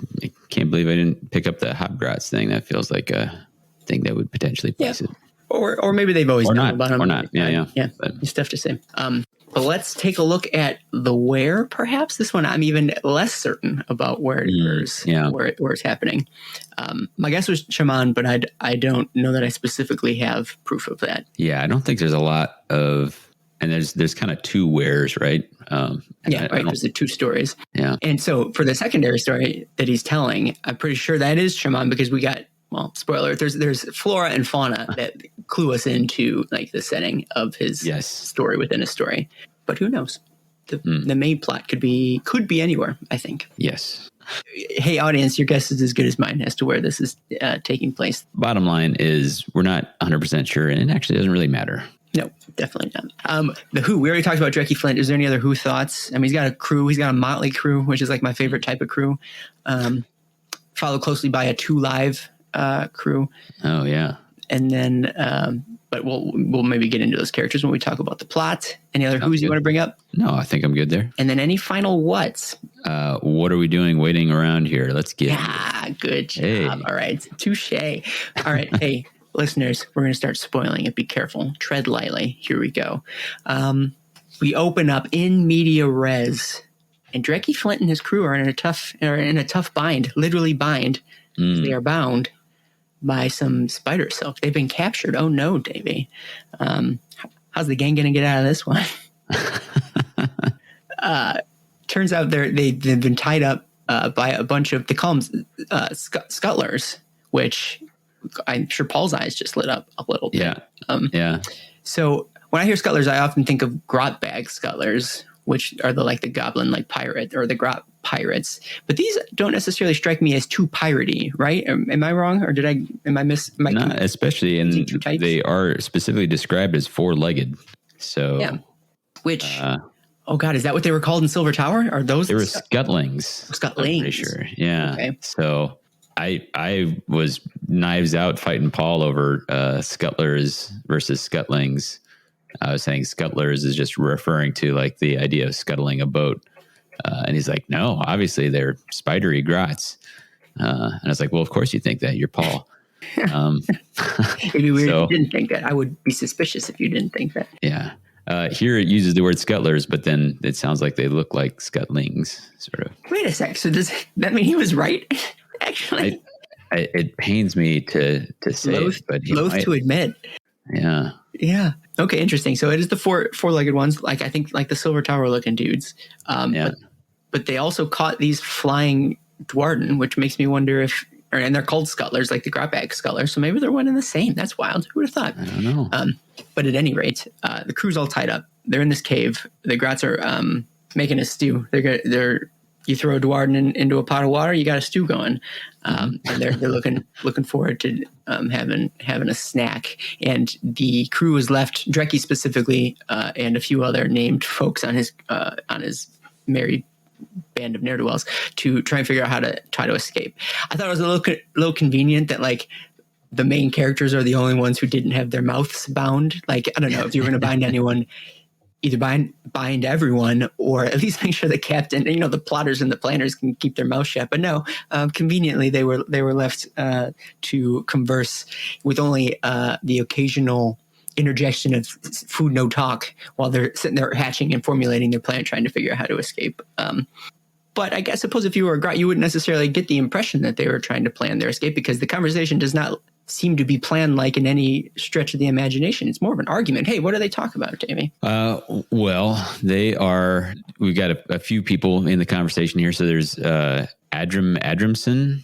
can't believe I didn't pick up the Hopgrats thing. That feels like a thing that would potentially place it. Or maybe they've always known about him. Or not. Yeah. But it's tough to say. But let's take a look at the where, perhaps. This one I'm even less certain about where it's happening. My guess was Shaman, but I don't know that I specifically have proof of that. Yeah, I don't think there's a lot of... And there's kind of two wheres, right? Right. There's the two stories. Yeah. And so for the secondary story that he's telling, I'm pretty sure that is Shaman because we got, well, spoiler, there's flora and fauna that clue us into like the setting of his story within a story. But who knows? The main plot could be anywhere, I think. Yes. Hey, audience, your guess is as good as mine as to where this is taking place. Bottom line is we're not 100% sure, and it actually doesn't really matter. No, definitely not. The Who, we already talked about Drecky Flint. Is there any other Who thoughts? I mean, he's got a crew. He's got a motley crew, which is like my favorite type of crew. Followed closely by a 2 Live crew. Oh, yeah. And then, but we'll maybe get into those characters when we talk about the plot. Any other Who's you want to bring up? No, I think I'm good there. And then any final whats? What are we doing waiting around here? Let's get good job. Hey. All right. Touche. All right. Hey. Listeners, we're going to start spoiling it. Be careful. Tread lightly. Here we go. We open up in media res, and Drecky Flint and his crew are in a tough bind, literally bind. They are bound by some spider silk. They've been captured. Oh no, Davy. How's the gang going to get out of this one? Turns out they've been tied up by a bunch of, they call them scuttlers, which I'm sure Paul's eyes just lit up a little bit. Yeah. So when I hear scuttlers, I often think of grot bag scuttlers, which are the goblin pirate or the grot pirates. But these don't necessarily strike me as too piratey, right? Am I wrong, or Not especially, and they are specifically described as 4-legged. So yeah, which oh god, is that what they were called in Silver Tower? Are those? They were scuttlings. Scuttlings, I'm pretty sure. Yeah. Okay. So I was knives out fighting Paul over scuttlers versus scuttlings. I was saying scuttlers is just referring to like the idea of scuttling a boat. And he's like, no, obviously they're spidery grots. And I was like, well, of course you think that. You're Paul. It'd be weird if you didn't think that. I would be suspicious if you didn't think that. Yeah. Here it uses the word scuttlers, but then it sounds like they look like scuttlings, sort of. Wait a sec. So does that mean he was right? Actually, it pains me to say it, but loath to admit. Yeah. Okay, interesting. So it is the four-legged ones, I think the Silver Tower looking dudes. But they also caught these flying Dwarden, which makes me wonder and they're called scuttlers, like the grotbag scuttlers. So maybe they're one and the same. That's wild. Who would have thought? I don't know. But at any rate, the crew's all tied up. They're in this cave. The grots are making a stew. You throw a Dwarden into a pot of water, you got a stew going. And they're looking forward to having a snack. And the crew is left, Drecky specifically, and a few other named folks on his merry band of ne'er-do-wells to try and figure out how to escape. I thought it was a little convenient that the main characters are the only ones who didn't have their mouths bound. I don't know if you were going to bind anyone. Either bind everyone or at least make sure the captain, the plotters and the planners can keep their mouth shut. But no, conveniently they were left to converse with only the occasional interjection of food, no talk, while they're sitting there hatching and formulating their plan, trying to figure out how to escape. But I suppose if you were a grot, you wouldn't necessarily get the impression that they were trying to plan their escape because the conversation does not seem to be planned in any stretch of the imagination. It's more of an argument. Hey, what do they talk about, Davey? Well, we've got a few people in the conversation here. So there's Adramson,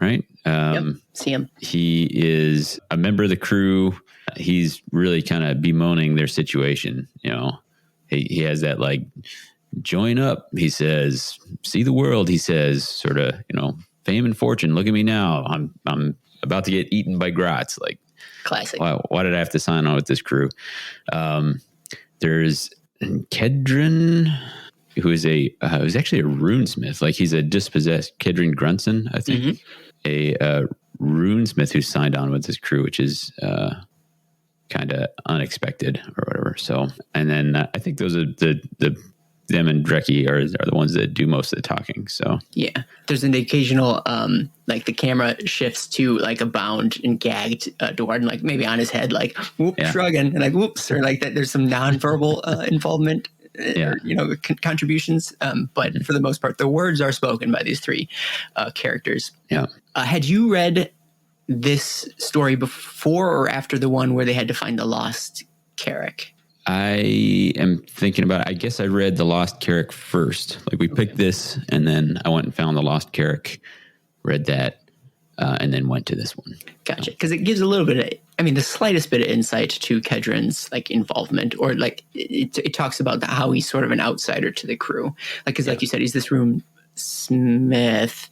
right? Yep, see him. He is a member of the crew. He's really kind of bemoaning their situation. He has that join up, he says, see the world, he says, sort of, fame and fortune. Look at me now. I'm about to get eaten by grots. Classic. Why did I have to sign on with this crew? There's Kedrin, who's actually a runesmith. He's a dispossessed Kedrin Grunson, I think, a runesmith who signed on with this crew, which is kind of unexpected or whatever. So, and then I think those are them and Drecki are the ones that do most of the talking. So yeah, there's an occasional like the camera shifts to like a bound and gagged Duard, and like maybe on his head, like whoop, shrugging, and like whoops, or like that. There's some nonverbal involvement, or, contributions. But for the most part, the words are spoken by these three characters. Yeah. Had you read this story before or after the one where they had to find the lost Carrick? I am thinking about it. I guess I read The Lost Carrick first. Like we picked this and then I went and found The Lost Carrick, read that, and then went to this one. Gotcha. Because it gives a little bit of, the slightest bit of insight to Kedron's like involvement, or like it talks about how he's sort of an outsider to the crew. Like, because like you said, he's this room smith,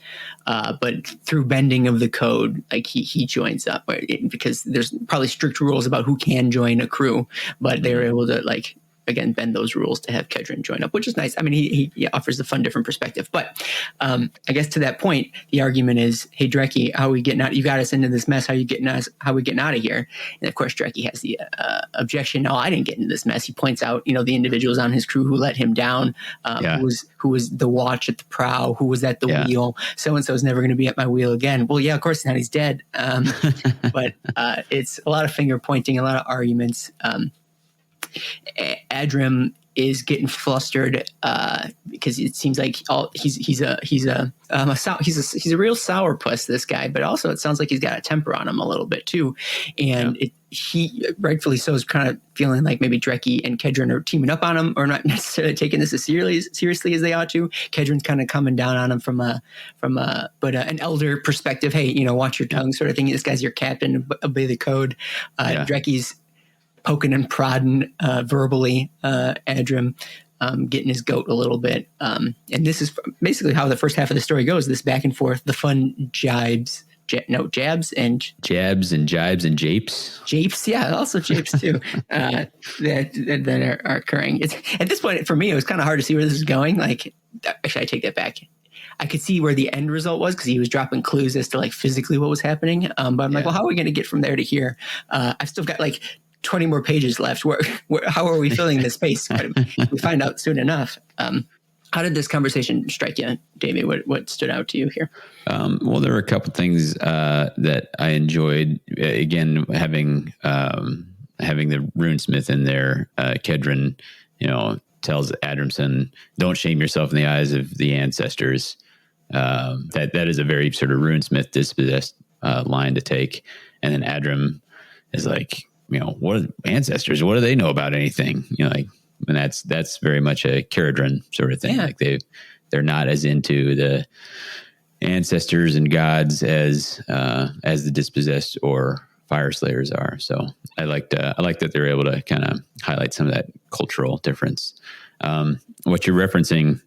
but through bending of the code, like he joins up, because there's probably strict rules about who can join a crew, but they were able to like again bend those rules to have Kedron join up, which is nice. I mean, he offers a fun different perspective. But I guess to that point, the argument is, hey Drecki, how are we getting out? You got us into this mess. How are we getting out of here? And of course, Drecki has the objection. No, I didn't get into this mess. He points out, the individuals on his crew who let him down, who was the watch at the prow, who was at the wheel. So and so is never going to be at my wheel again. Well, yeah, of course not. He's dead. But it's a lot of finger pointing, a lot of arguments. Adrim is getting flustered because it seems like he's a real sourpuss, this guy, but also it sounds like he's got a temper on him a little bit too, and he rightfully so is kind of feeling like maybe Drecki and Kedron are teaming up on him, or not necessarily taking this as seriously as they ought to. Kedron's kind of coming down on him from an elder perspective. Hey, watch your tongue, sort of thing. This guy's your captain, obey the code. Drecki's poking and prodding verbally, Adrim, getting his goat a little bit. And this is basically how the first half of the story goes, this back and forth, the fun jabs and jibes and japes. Japes, yeah, also japes too, that are occurring. It's, at this point, for me, it was kind of hard to see where this is going. Like, actually, I take that back. I could see where the end result was because he was dropping clues as to like physically what was happening. But I'm like, well, how are we going to get from there to here? I've still got like 20 more pages left. How are we filling this space? We find out soon enough. How did this conversation strike you, Davy? What stood out to you here? Well, there were a couple things that I enjoyed. Again, having the runesmith in there, Kedron, tells Adrimson, "Don't shame yourself in the eyes of the ancestors." That is a very sort of runesmith dispossessed line to take. And then Adrim is like, what are ancestors? What do they know about anything? And that's very much a Caradron sort of thing. Yeah. Like they're not as into the ancestors and gods as the dispossessed or fire slayers are. So I like that they're able to kind of highlight some of that cultural difference. What you're referencing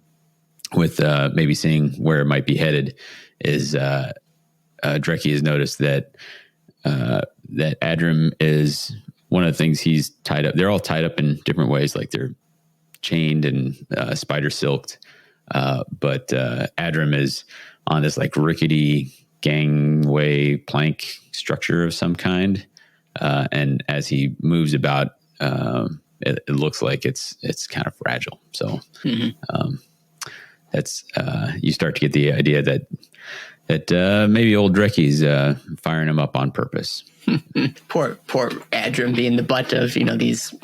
with maybe seeing where it might be headed is Drecki has noticed that Adrim is one of the things he's tied up. They're all tied up in different ways, like they're chained and spider silked. But Adrim is on this like rickety gangway plank structure of some kind. And as he moves about, it looks like it's kind of fragile. So that's you start to get the idea that maybe old Drecki's firing him up on purpose. Poor Adrim being the butt of these.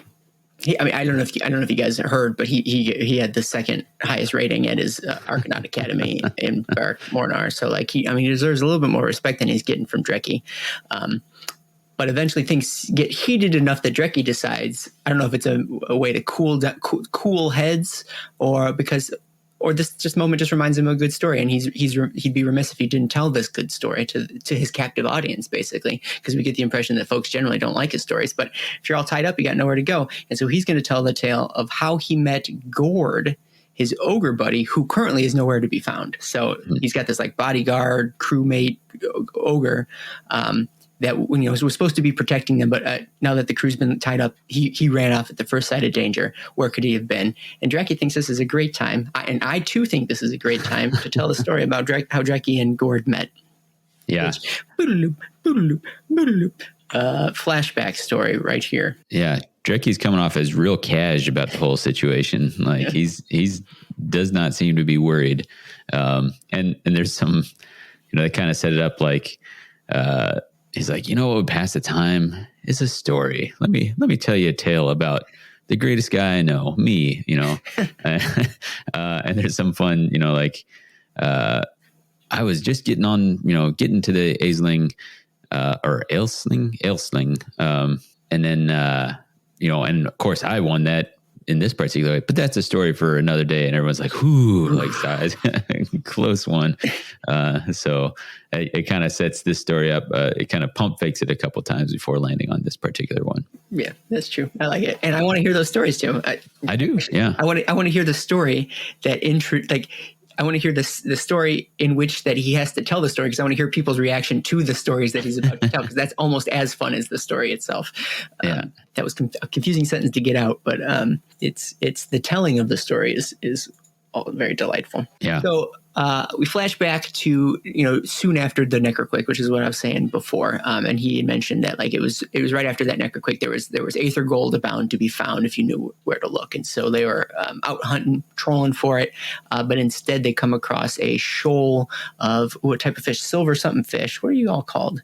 I don't know if you guys heard, but he had the second highest rating at his Arcanaut Academy in Barak Mornar. So like he deserves a little bit more respect than he's getting from Drecki. But eventually things get heated enough that Drecki decides. I don't know if it's a way to cool heads, or this moment just reminds him of a good story, and he'd be remiss if he didn't tell this good story to his captive audience, basically, because we get the impression that folks generally don't like his stories. But if you're all tied up, you got nowhere to go, and so he's going to tell the tale of how he met Gord, his ogre buddy, who currently is nowhere to be found. So he's got this like bodyguard, crewmate ogre that was supposed to be protecting them, but now that the crew's been tied up, he ran off at the first sight of danger. Where could he have been? And Drecki thinks this is a great time, and I too think this is a great time to tell the story about how Drecki and Gord met. Yeah. flashback story right here. Yeah, Drecky's coming off as real cash about the whole situation. Like he's does not seem to be worried. And there's some, they kind of set it up like he's like, what would pass the time is a story. Let me tell you a tale about the greatest guy I know, me. And there's some fun, I was just getting to the Aisling or Ailsling. And then, and of course I won that in this particular way, but that's a story for another day. And everyone's like, whoo, like size, close one. So it kind of sets this story up. It kind of pump fakes it a couple times before landing on this particular one. Yeah, that's true. I like it. And I want to hear those stories too. I do. Yeah. I want to hear the story that I want to hear the story in which that he has to tell the story, because I want to hear people's reaction to the stories that he's about to tell, because that's almost as fun as the story itself. That was a confusing sentence to get out, but it's the telling of the story is all very delightful. Yeah. So we flash back to soon after the Necroquake, which is what I was saying before, and he had mentioned that like it was right after that Necroquake there was Aether gold abound to be found if you knew where to look, and so they were out hunting, trolling for it, but instead they come across a shoal of what type of fish? Silver something fish. What are you all called?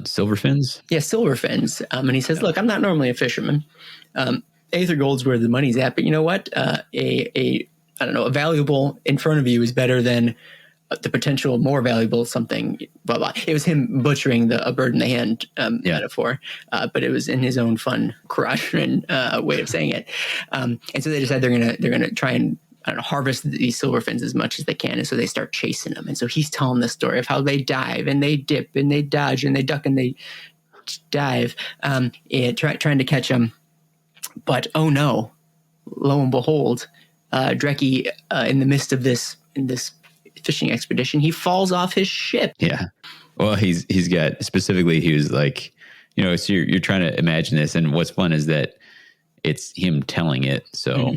Silver fins. Yeah, silver fins. And he says, "Look, I'm not normally a fisherman. Aether gold's where the money's at, but you know what? A valuable in front of you is better than the potential more valuable something, blah, blah." It was him butchering a bird in the hand metaphor, but it was in his own fun Kurashian way of saying it. And so they decide they're gonna try and harvest these silver fins as much as they can. And so they start chasing them. And so he's telling the story of how they dive and they dip and they dodge and they duck and they dive, trying to catch them. But oh no, lo and behold, Drecky, in the midst of this fishing expedition, he falls off his ship. Yeah. Well, he was like, so you're trying to imagine this, and what's fun is that it's him telling it. So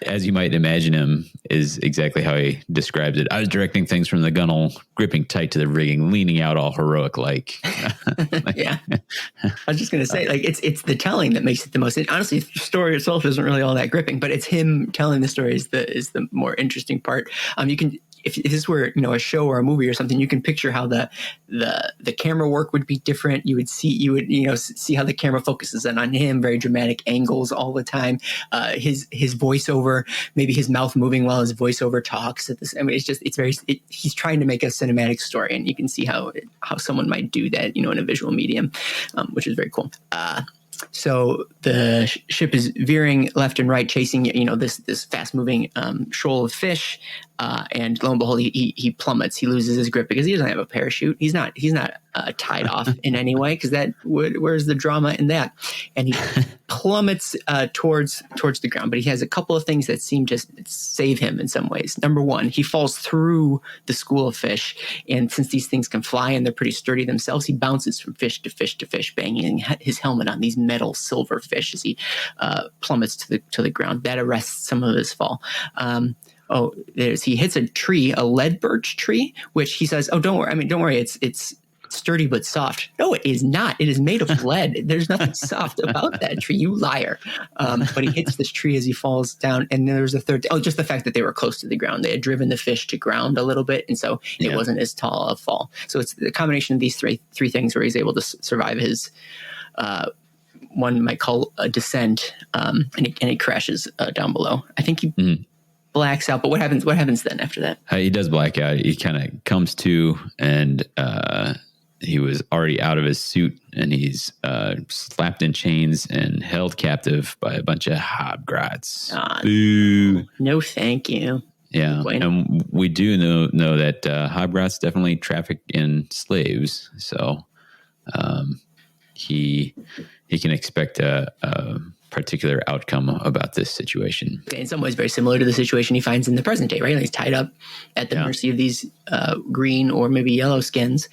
as you might imagine him is exactly how he describes it. I was directing things from the gunwale, gripping tight to the rigging, leaning out all heroic like. Yeah. I was just going to say, it's the telling that makes it the most. Honestly, the story itself isn't really all that gripping, but it's him telling the story is the more interesting part. You can. If this were, a show or a movie or something, you can picture how the camera work would be different. You would see how the camera focuses in on him, very dramatic angles all the time. His voiceover, maybe his mouth moving while his voiceover talks. He's trying to make a cinematic story, and you can see how someone might do that, in a visual medium, which is very cool. So the ship is veering left and right, chasing this fast moving shoal of fish, and lo and behold, he plummets. He loses his grip because he doesn't have a parachute. He's not tied off in any way, because where's the drama in that? And he plummets towards the ground. But he has a couple of things that seem to save him in some ways. Number one, he falls through the school of fish, and since these things can fly and they're pretty sturdy themselves, he bounces from fish to fish to fish, banging his helmet on these metal silver fish as he plummets to the ground. That arrests some of his fall. He hits a tree, a lead birch tree, which he says, "Oh, don't worry, it's sturdy but soft." No, it is not. It is made of lead. There's nothing soft about that tree, you liar. But he hits this tree as he falls down, and then there's a third. Just the fact that they were close to the ground. They had driven the fish to ground a little bit, and so it wasn't as tall a fall. So it's the combination of these three things where he's able to survive his one might call a descent, and he crashes down below. I think he blacks out. But what happens then after that? He does black out. He kind of comes to, and he was already out of his suit, and he's slapped in chains and held captive by a bunch of hobgrots. Boo. No, thank you. Yeah, and we do know that hobgrots definitely traffic in slaves. So he can expect a particular outcome about this situation. In some ways, very similar to the situation he finds in the present day, right? He's tied up at the mercy of these green or maybe yellow skins.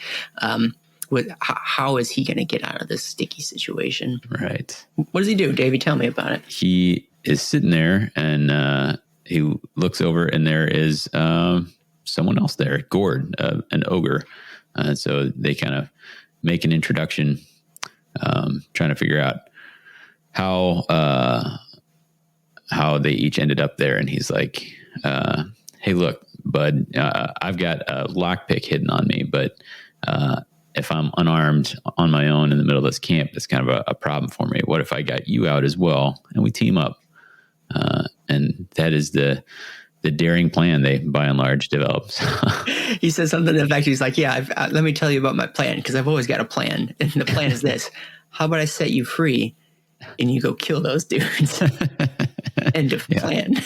How is he going to get out of this sticky situation? Right. What does he do, Davey? Tell me about it. He is sitting there, and he looks over, and there is someone else there, Gord, an ogre. So they kind of make an introduction. trying to figure out how they each ended up there. And he's like, hey, look, bud, I've got a lockpick hidden on me, but if I'm unarmed on my own in the middle of this camp, that's kind of a problem for me. What if I got you out as well and we team up? And that is the daring plan they, by and large, develops. He says something to the effect, he's like, yeah, let me tell you about my plan, because I've always got a plan. And the plan is this. How about I set you free and you go kill those dudes? End of plan.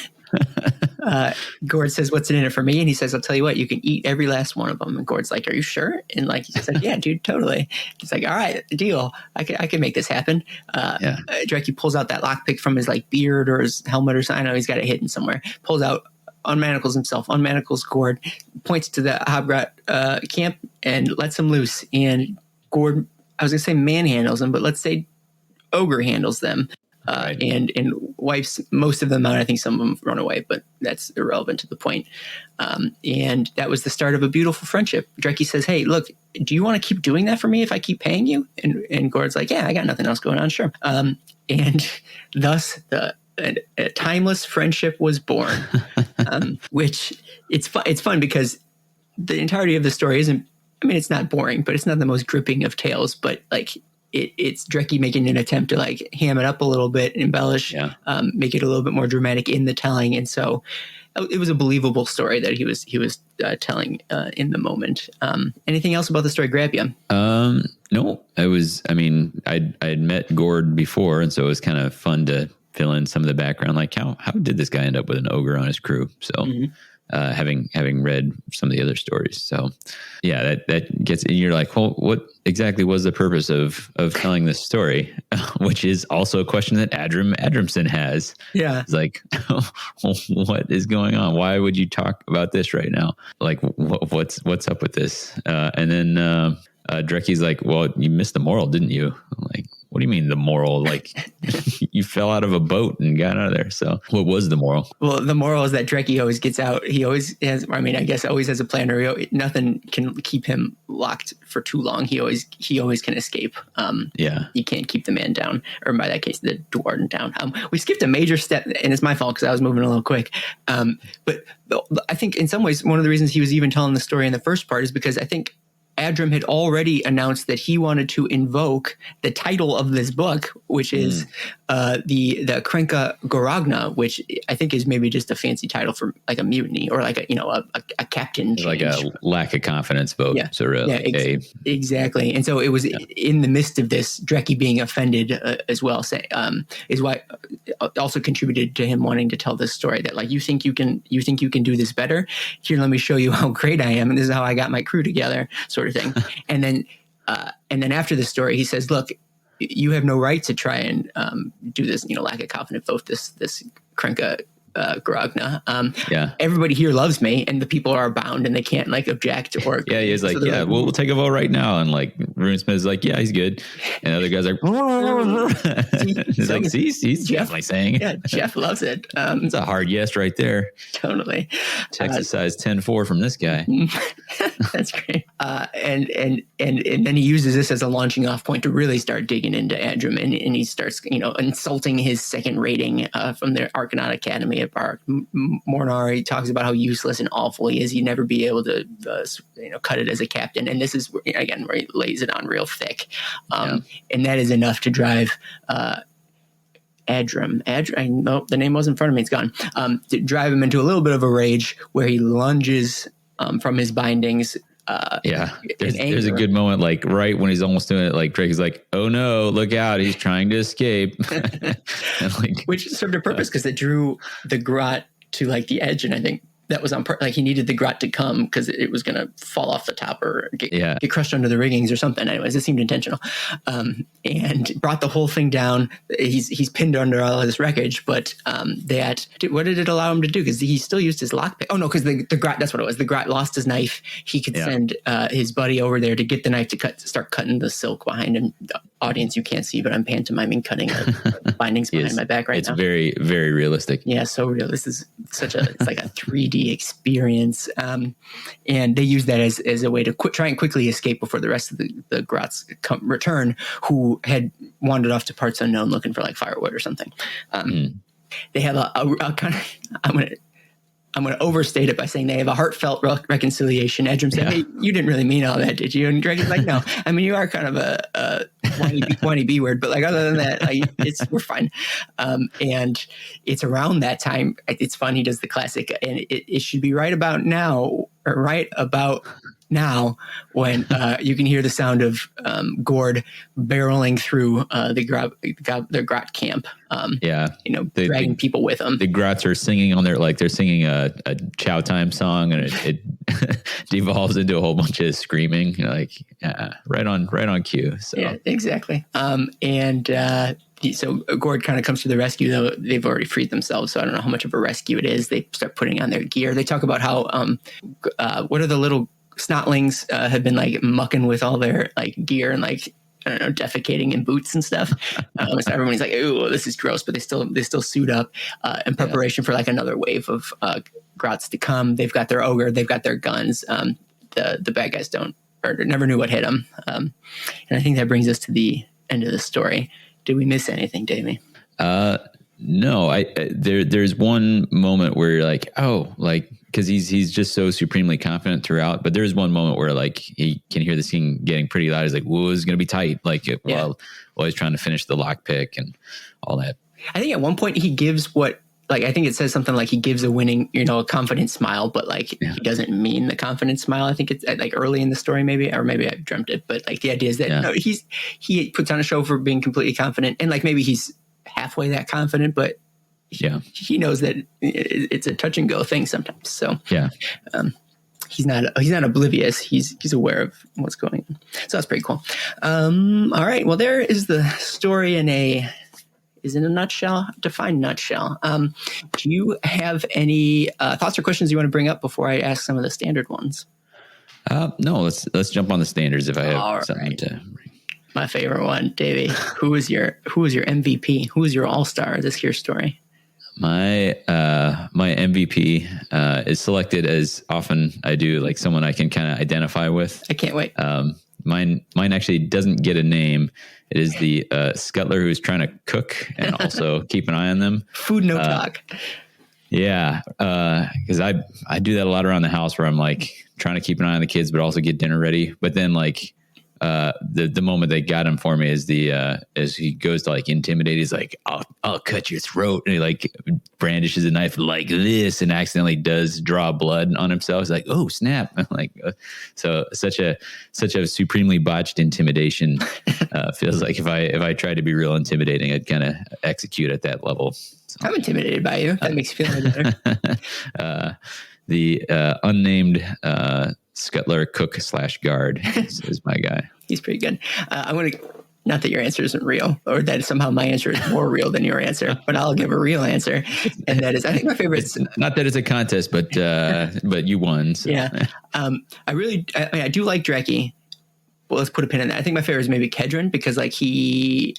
Gord says, what's in it for me? And he says, I'll tell you what, you can eat every last one of them. And Gord's like, are you sure? And like, he said, yeah, dude, totally. He's like, all right, deal. I can make this happen. Dreki pulls out that lockpick from his like beard or his helmet or something. I know he's got it hidden somewhere. Pulls out, unmanacles himself, unmanacles Gord, points to the Hobgrot camp and lets him loose. And Gord, I was going to say manhandles him, but let's say Ogre handles them. Right. And wipes most of them out. I think some of them run away, but that's irrelevant to the point. And that was the start of a beautiful friendship. Dreki says, hey, look, do you want to keep doing that for me if I keep paying you? And Gord's like, yeah, I got nothing else going on. Sure. And thus a timeless friendship was born, which it's fun because the entirety of the story isn't, I mean, it's not boring, but it's not the most gripping of tales, but like, it's Dreki making an attempt to like ham it up a little bit, embellish, make it a little bit more dramatic in the telling. And so it was a believable story that he was telling in the moment. Anything else about the story grab you? No, I had met Gord before. And so it was kind of fun to fill in some of the background. Like how did this guy end up with an ogre on his crew? So, having read some of the other stories. So yeah, that gets, and you're like, well, what exactly was the purpose of telling this story? Which is also a question that Adramson has. Yeah. It's like, what is going on? Why would you talk about this right now? Like what's up with this? And then, Dreki's like, well, you missed the moral, didn't you? I'm like, what do you mean the moral? Like you fell out of a boat and got out of there. So what was the moral? Well, the moral is that Dreki always gets out. He always has, I mean, I guess always has a plan, or nothing can keep him locked for too long. He always can escape. You can't keep the man down, or by that case, the dwarven down. We skipped a major step, and it's my fault because I was moving a little quick. But I think in some ways, one of the reasons he was even telling the story in the first part is because I think Adram had already announced that he wanted to invoke the title of this book, which is the Krenkha Gorogna, which I think is maybe just a fancy title for like a mutiny or like a captain change. Like a lack of confidence vote. Yeah. So really, exactly. And so it was in the midst of this, Dreki being offended as well, is why also contributed to him wanting to tell this story that like, you think you can do this better? Here, let me show you how great I am. And this is how I got my crew together. Sort of thing. And then after the story, he says, look, you have no right to try and do this, lack of confidence vote, this Krenkha Gorogna. Everybody here loves me, and the people are bound, and they can't like object or. Yeah, he's like, we'll take a vote right now, and like RuneSmith's like, yeah, he's good, and the other guys are like, he's like, he's definitely saying, yeah, Jeff loves it. It's a hard yes right there. Totally. Texas size 10-4 from this guy. That's great. And then he uses this as a launching off point to really start digging into Adram, and he starts, insulting his second rating from the Arcanaut Academy at Bar Mornar. He talks about how useless and awful he is. He'd never be able to, cut it as a captain. And this is again where he lays it on real thick, and that is enough to drive Adram. No, the name was in front of me. It's gone. To drive him into a little bit of a rage where he lunges from his bindings. There's a good moment, like right when he's almost doing it, like Drake is like, oh no, look out, he's trying to escape. And which served a purpose because it drew the grot to like the edge, and I think that was on purpose. Like he needed the grot to come because it was going to fall off the top or get crushed under the riggings or something. Anyways, it seemed intentional, and brought the whole thing down. He's pinned under all of this wreckage, but what did it allow him to do? Because he still used his lockpick. Oh no, because the grot, that's what it was. The grot lost his knife. He could send his buddy over there to get the knife to start cutting the silk behind him. The audience, you can't see, but I'm pantomiming cutting the bindings behind my back right now. It's very, very realistic. Yeah, so real. This is it's like a 3D D&D experience. And they use that as a way to try and quickly escape before the rest of the Grots return, who had wandered off to parts unknown looking for like firewood or something. They have a kind of, I'm going to overstate it by saying they have a heartfelt reconciliation. Edgrim said, "Hey, you didn't really mean all that, did you?" And Dragon's like, "No, I mean, you are kind of a whiny B word, but like other than that, like, we're fine." And it's around that time. It's fun. He does the classic, and it should be right about now when you can hear the sound of Gord barreling through the Grot camp. Dragging people with them. The Grots are singing on their, like, they're singing a Chow Time song, and it devolves into a whole bunch of screaming. Right on cue. So. Yeah, exactly. So Gord kind of comes to the rescue, though they've already freed themselves. So I don't know how much of a rescue it is. They start putting on their gear. They talk about how what are the little snotlings have been like mucking with all their like gear and like, I don't know, defecating in boots and stuff. So everyone's like, "Ooh, this is gross," but they still suit up in preparation for like another wave of Grots to come. They've got their ogre, they've got their guns. The bad guys never knew what hit them. And I think that brings us to the end of the story. Did we miss anything, Davy? No, there's one moment where you're like, oh, like, because he's just so supremely confident throughout. But there's one moment where like he can hear the scene getting pretty loud. He's like, "Whoa, it's gonna be tight!" Like while he's trying to finish the lockpick and all that. I think at one point he gives I think it says something like he gives a winning, a confident smile, but like he doesn't mean the confident smile. I think it's like early in the story, maybe I dreamt it, but like the idea is that he puts on a show for being completely confident, and like maybe he's halfway that confident, but he knows that it's a touch and go thing sometimes. So he's not oblivious. He's aware of what's going on. So that's pretty cool. All right. Well, there is the story in a nutshell, defined nutshell. Do you have any thoughts or questions you want to bring up before I ask some of the standard ones? No, let's jump on the standards if I have something to bring. My favorite one, Davy. Who is your MVP? Who is your all-star of this here story? My MVP is selected as often I do, like someone I can kind of identify with. I can't wait. Mine actually doesn't get a name. It is the scuttler who's trying to cook and also keep an eye on them. Food no talk. Yeah, because I do that a lot around the house where I'm like trying to keep an eye on the kids, but also get dinner ready. But then like the moment they got him for me is as he goes to like intimidate, he's like, I'll cut your throat, and he like brandishes a knife like this and accidentally does draw blood on himself. He's like, oh snap. I'm like, so such a supremely botched intimidation. Feels like if I tried to be real intimidating, I'd kind of execute at that level. So, I'm intimidated by you. That makes you feel better. The unnamed scuttler cook / guard is my guy. He's pretty good. I want to, not that your answer isn't real, or that somehow my answer is more real than your answer, but I'll give a real answer, and that is, I think my favorite. It's not that it's a contest, but you won. So. Yeah, I do like Dreki. Well, let's put a pin in that. I think my favorite is maybe Kedron, because like he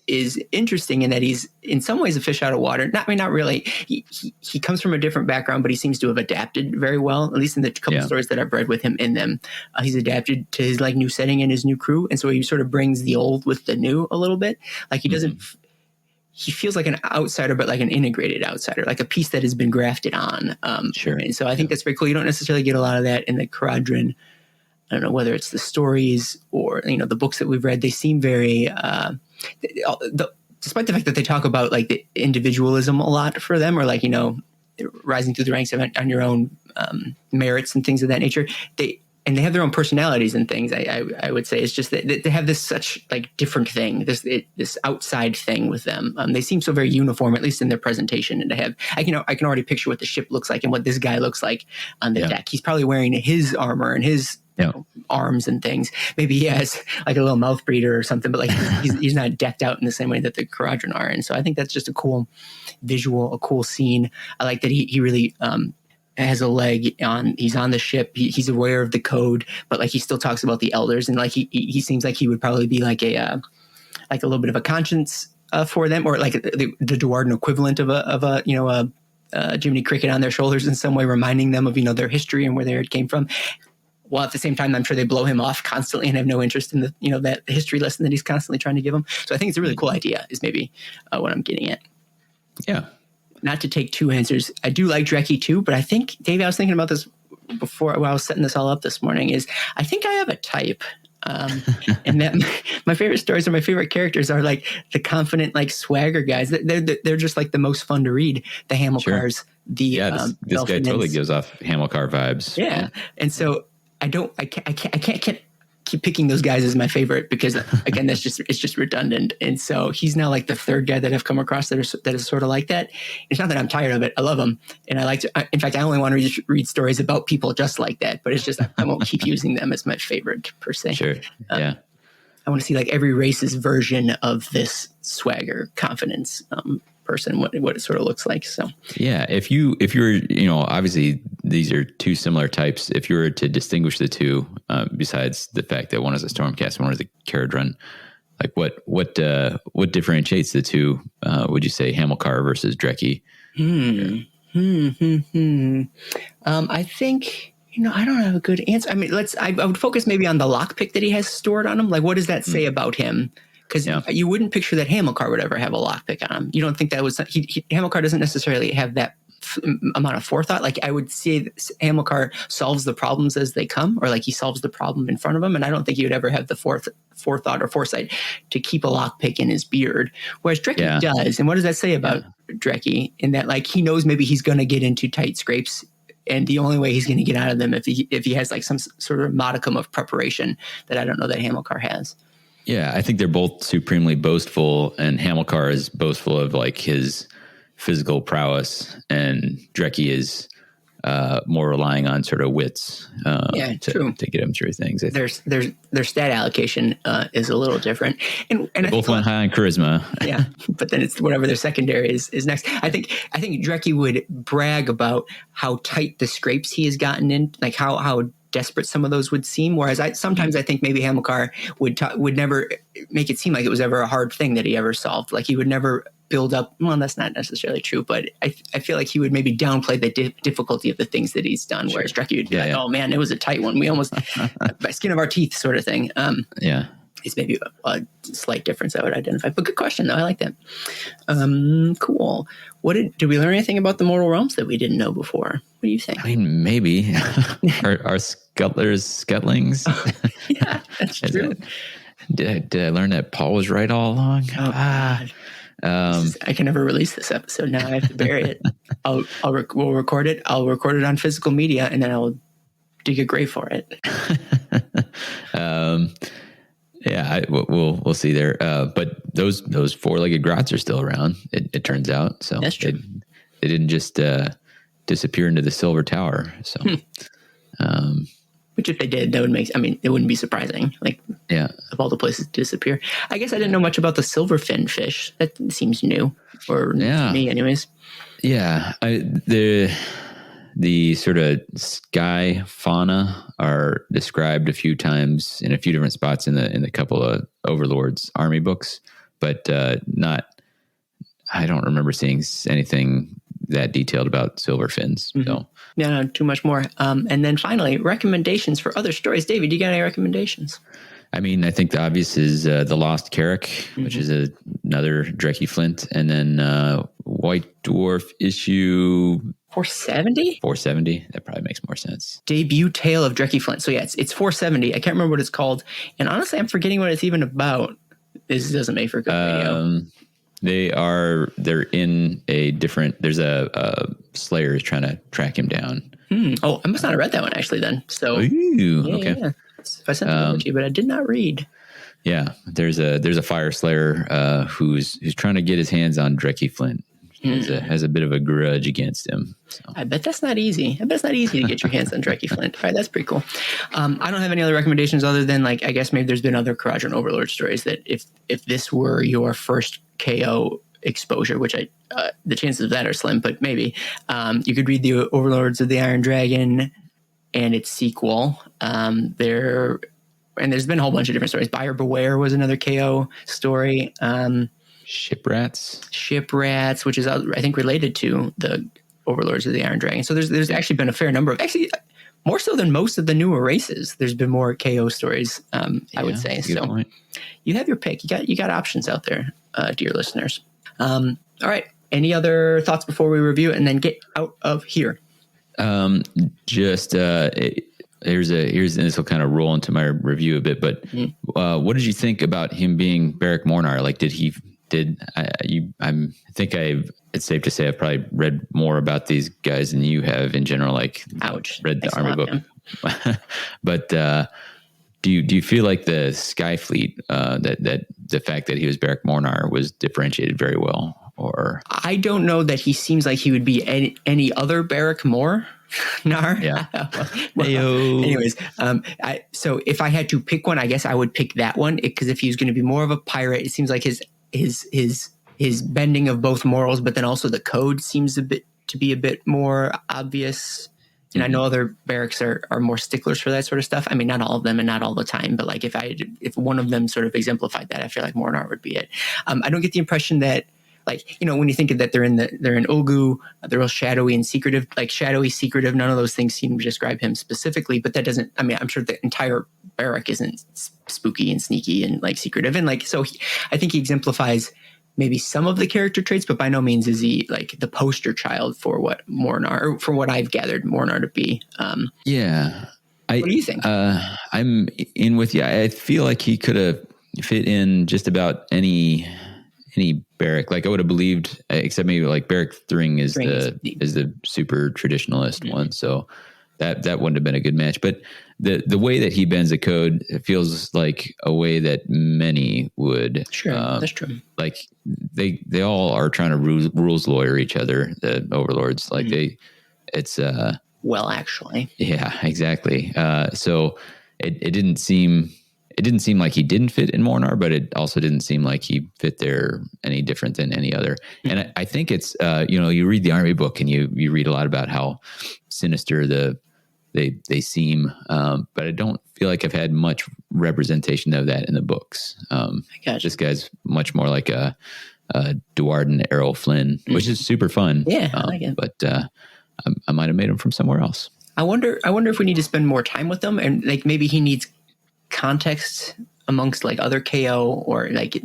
is interesting in that he's in some ways a fish out of water. Not really. He comes from a different background, but he seems to have adapted very well, at least in the couple stories that I've read with him in them. He's adapted to his like new setting and his new crew. And so he sort of brings the old with the new a little bit. Like he doesn't, he feels like an outsider, but like an integrated outsider, like a piece that has been grafted on. Sure. And so I think that's very cool. You don't necessarily get a lot of that in the Caradhran. I don't know whether it's the stories or, the books that we've read. They seem very, despite the fact that they talk about like the individualism a lot for them, or like, rising through the ranks on your own merits and things of that nature. They have their own personalities and things. I would say it's just that they have this such like different thing, this outside thing with them. They seem so very uniform, at least in their presentation. And I can already picture what the ship looks like and what this guy looks like on the deck. He's probably wearing his armor and his arms and things. Maybe he has like a little mouth breather or something, but like he's not decked out in the same way that the Caradhran are. And so I think that's just a cool visual, a cool scene. I like that he really has a leg on. He's on the ship. He's aware of the code, but like he still talks about the elders, and like he seems like he would probably be like a little bit of a conscience for them, or like the Duarden equivalent of a Jiminy Cricket on their shoulders in some way, reminding them of, their history and where they came from. While at the same time, I'm sure they blow him off constantly and have no interest in that history lesson that he's constantly trying to give them. So I think it's a really cool idea is maybe what I'm getting at. Yeah. Not to take two answers. I do like Dreckie too, but I think, Davey, I was thinking about this before while I was setting this all up this morning is I think I have a type. And that my favorite stories or my favorite characters are like the confident, like swagger guys. They're just like the most fun to read. The Hamilcars, Sure. this guy totally gives off Hamilcar vibes. Yeah. And so I can't keep picking those guys as my favorite because again, it's just redundant. And so he's now like the third guy that I've come across that is sort of like that. It's not that I'm tired of it. I love him. And I like to, in fact, I only want to read stories about people just like that, but it's just, I won't keep using them as my favorite per se. Sure. Yeah. I want to see like every race's version of this swagger confidence, person, what it sort of looks like. So yeah, if you're, obviously these are two similar types. If you were to distinguish the two, besides the fact that one is a Stormcast and one is a Caradron, like what differentiates the two? Would you say Hamilcar versus Dreckie? I think. I don't have a good answer. I mean, I would focus maybe on the lockpick that he has stored on him. Like, what does that say about him? Because you wouldn't picture that Hamilcar would ever have a lockpick on him. You don't think that was Hamilcar doesn't necessarily have that amount of forethought. Like I would say Hamilcar solves the problems as they come, or like he solves the problem in front of him. And I don't think he would ever have the forethought or foresight to keep a lockpick in his beard. Whereas Dreckie does. And what does that say about Dreckie? In that like he knows maybe he's going to get into tight scrapes. And the only way he's going to get out of them if he has like some sort of modicum of preparation that I don't know that Hamilcar has. Yeah, I think they're both supremely boastful, and Hamilcar is boastful of like his physical prowess, and Dreckie is more relying on sort of wits to get him through things. Their stat allocation is a little different, and they both went high on charisma. Yeah, but then it's whatever their secondary is next. I think Dreckie would brag about how tight the scrapes he has gotten in, like how desperate some of those would seem. Whereas sometimes I think maybe Hamilcar would never make it seem like it was ever a hard thing that he ever solved. Like he would never build up. Well, that's not necessarily true, but I feel like he would maybe downplay the difficulty of the things that he's done. Whereas Dreckie would be like, oh man, it was a tight one. We almost by skin of our teeth sort of thing. It's maybe a slight difference I would identify. But good question though. I like that. Cool. Did we learn anything about the mortal realms that we didn't know before? What do you think? I mean, maybe our Scutlings. Yeah, that's true. Did I learn that Paul was right all along? Oh, God. I can never release this episode now. I have to bury it. We'll record it. I'll record it on physical media, and then I'll dig a grave for it. We'll see there. But those four-legged grots are still around. It turns out. So that's true. They didn't just disappear into the Silver Tower. So, which if they did, that would make. I mean, it wouldn't be surprising. Like, of all the places to disappear. I guess I didn't know much about the silverfin fish. That seems new, or to me, anyways. Yeah, the sort of sky fauna are described a few times in a few different spots in the couple of Overlord's army books, but not. I don't remember seeing anything that detailed about silverfins. Mm-hmm. So not too much more. And then finally, recommendations for other stories. David, do you got any recommendations? I mean, I think the obvious is The Lost Carrack, which is another Dreckie Flint, and then White Dwarf issue 470? 470. That probably makes more sense. Debut Tale of Dreckie Flint. So yeah, it's 470. I can't remember what it's called. And honestly, I'm forgetting what it's even about. This doesn't make for good video. They're in a different, there's a Slayer is trying to track him down. Oh, I must not have read that one actually then. So okay. Yeah. I sent it over to you, but I did not read. Yeah. There's a Fire Slayer who's trying to get his hands on Dreckie Flint. Has a bit of a grudge against him. So. I bet that's not easy. I bet it's not easy to get your hands on Dreckie Flint. All right, that's pretty cool. I don't have any other recommendations other than I guess maybe there's been other Caradron Overlord stories that if this were your first KO exposure, which the chances of that are slim, but maybe you could read the Overlords of the Iron Dragon and its sequel. And there's been a whole bunch of different stories. Buyer Beware was another KO story. Shiprats, which is I think related to the overlords of the Iron Dragon. So there's actually been a fair number of, actually more so than most of the newer races. There's been more KO stories, I would say. So point. You have your pick. You got options out there, dear listeners. All right. Any other thoughts before we review it and then get out of here? This will kind of roll into my review a bit, but what did you think about him being Beric Mornar? Like, it's safe to say I've probably read more about these guys than you have in general. Like, ouch, read the army book, but do you feel like the Skyfleet, that the fact that he was Beric Mornar was differentiated very well? Or I don't know that he seems like he would be any other Beric Mornar. Yeah. Anyways, so if I had to pick one, I guess I would pick that one, because if he was going to be more of a pirate, it seems like his bending of both morals, but then also the code seems to be a bit more obvious. And I know other Berics are more sticklers for that sort of stuff. I mean, not all of them and not all the time, but like if one of them sort of exemplified that, I feel like Mornar would be it. I don't get the impression that, like, when you think of that, they're in Ulgu, they're real shadowy and secretive, like shadowy, secretive. None of those things seem to describe him specifically, but that doesn't, I mean, I'm sure the entire Beric isn't spooky and sneaky and like secretive. And like, so I think he exemplifies maybe some of the character traits, but by no means is he like the poster child for what Mornar, or for what I've gathered Mornar to be. What do you think? I'm in with you. I feel like he could have fit in just about any Beric. Like, I would have believed, except maybe like Beric Thring is the super traditionalist one. So that wouldn't have been a good match. But the way that he bends the code, it feels like a way that many would. Sure, that's true. Like they all are trying to rules lawyer each other, the overlords. Like well, actually. Yeah, exactly. So it didn't seem like he didn't fit in Mornar, but it also didn't seem like he fit there any different than any other. And I think it's, you read the army book and you read a lot about how sinister they seem, but I don't feel like I've had much representation of that in the books. This guy's much more like a Duardin Errol Flynn, which is super fun. Yeah, I like it. But I might have made him from somewhere else. I wonder if we need to spend more time with them, and like maybe he needs context amongst like other KO, or like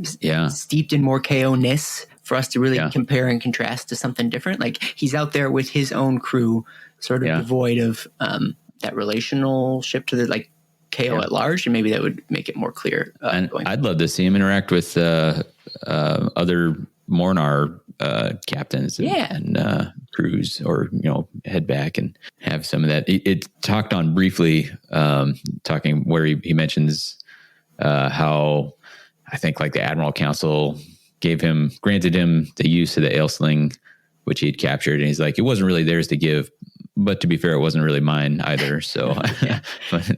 steeped in more KO-ness for us to really compare and contrast to something different. Like, he's out there with his own crew, sort of devoid of that relationship to the like KO at large, and maybe that would make it more clear. And I'd love to see him interact with other Mornar captains and crews, or head back and have some of that. It talked on briefly, talking where he mentions how I think like the Admiral Council granted him the use of the Ailsling, which he'd captured, and he's like, it wasn't really theirs to give, but to be fair, it wasn't really mine either. So, and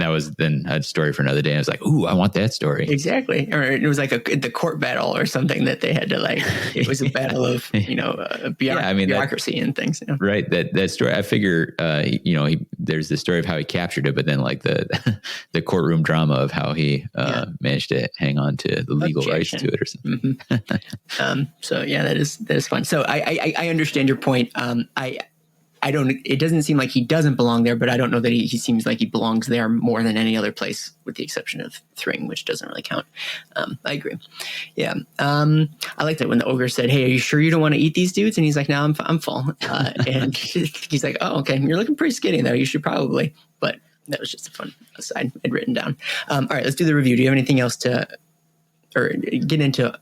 that was then a story for another day. I was like, ooh, I want that story. Exactly. Or it was like the court battle or something that they had to like, it was a battle of, bureaucracy and things. Right. That story, I figure, there's the story of how he captured it, but then like the courtroom drama of how he managed to hang on to the legal rights to it or something. Mm-hmm. So yeah, that is fun. So I understand your point. It doesn't seem like he doesn't belong there, but I don't know that he seems like he belongs there more than any other place, with the exception of Thring, which doesn't really count. I agree. Yeah. I like that when the ogre said, "Hey, are you sure you don't want to eat these dudes?" And he's like, "No, I'm full." And he's like, "Oh, okay. You're looking pretty skinny though. You should probably," but that was just a fun aside I'd written down. All right, let's do the review. Do you have anything else or get into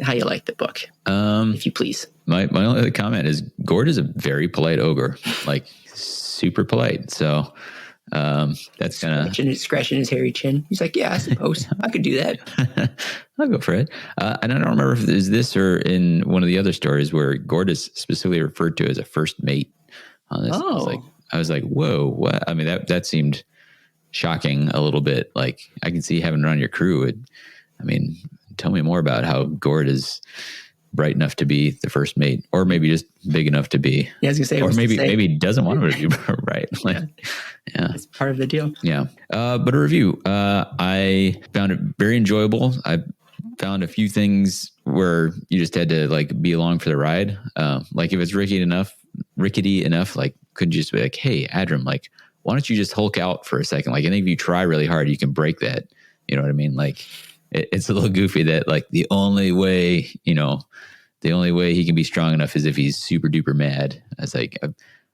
how you like the book, if you please? My only other comment is Gord is a very polite ogre, like super polite. So that's kind of scratching his hairy chin. He's like, "Yeah, I suppose I could do that. I'll go for it." And I don't remember if it's this or in one of the other stories where Gord is specifically referred to as a first mate on this. Oh. I was like, whoa, what? I mean, that seemed shocking a little bit. Like, I can see having it on your crew. Tell me more about how Gord is bright enough to be the first mate, or maybe just big enough to be. Yeah, I was gonna say, or maybe he doesn't want him to be right. It's part of the deal. Yeah, but a review. I found it very enjoyable. I found a few things where you just had to like be along for the ride. Like if it's risky enough, rickety enough, like could just be like, hey, Adram, like, why don't you just Hulk out for a second? Like, I think if you try really hard, you can break that. You know what I mean? Like, it's a little goofy that like the only way he can be strong enough is if he's super duper mad. I was like,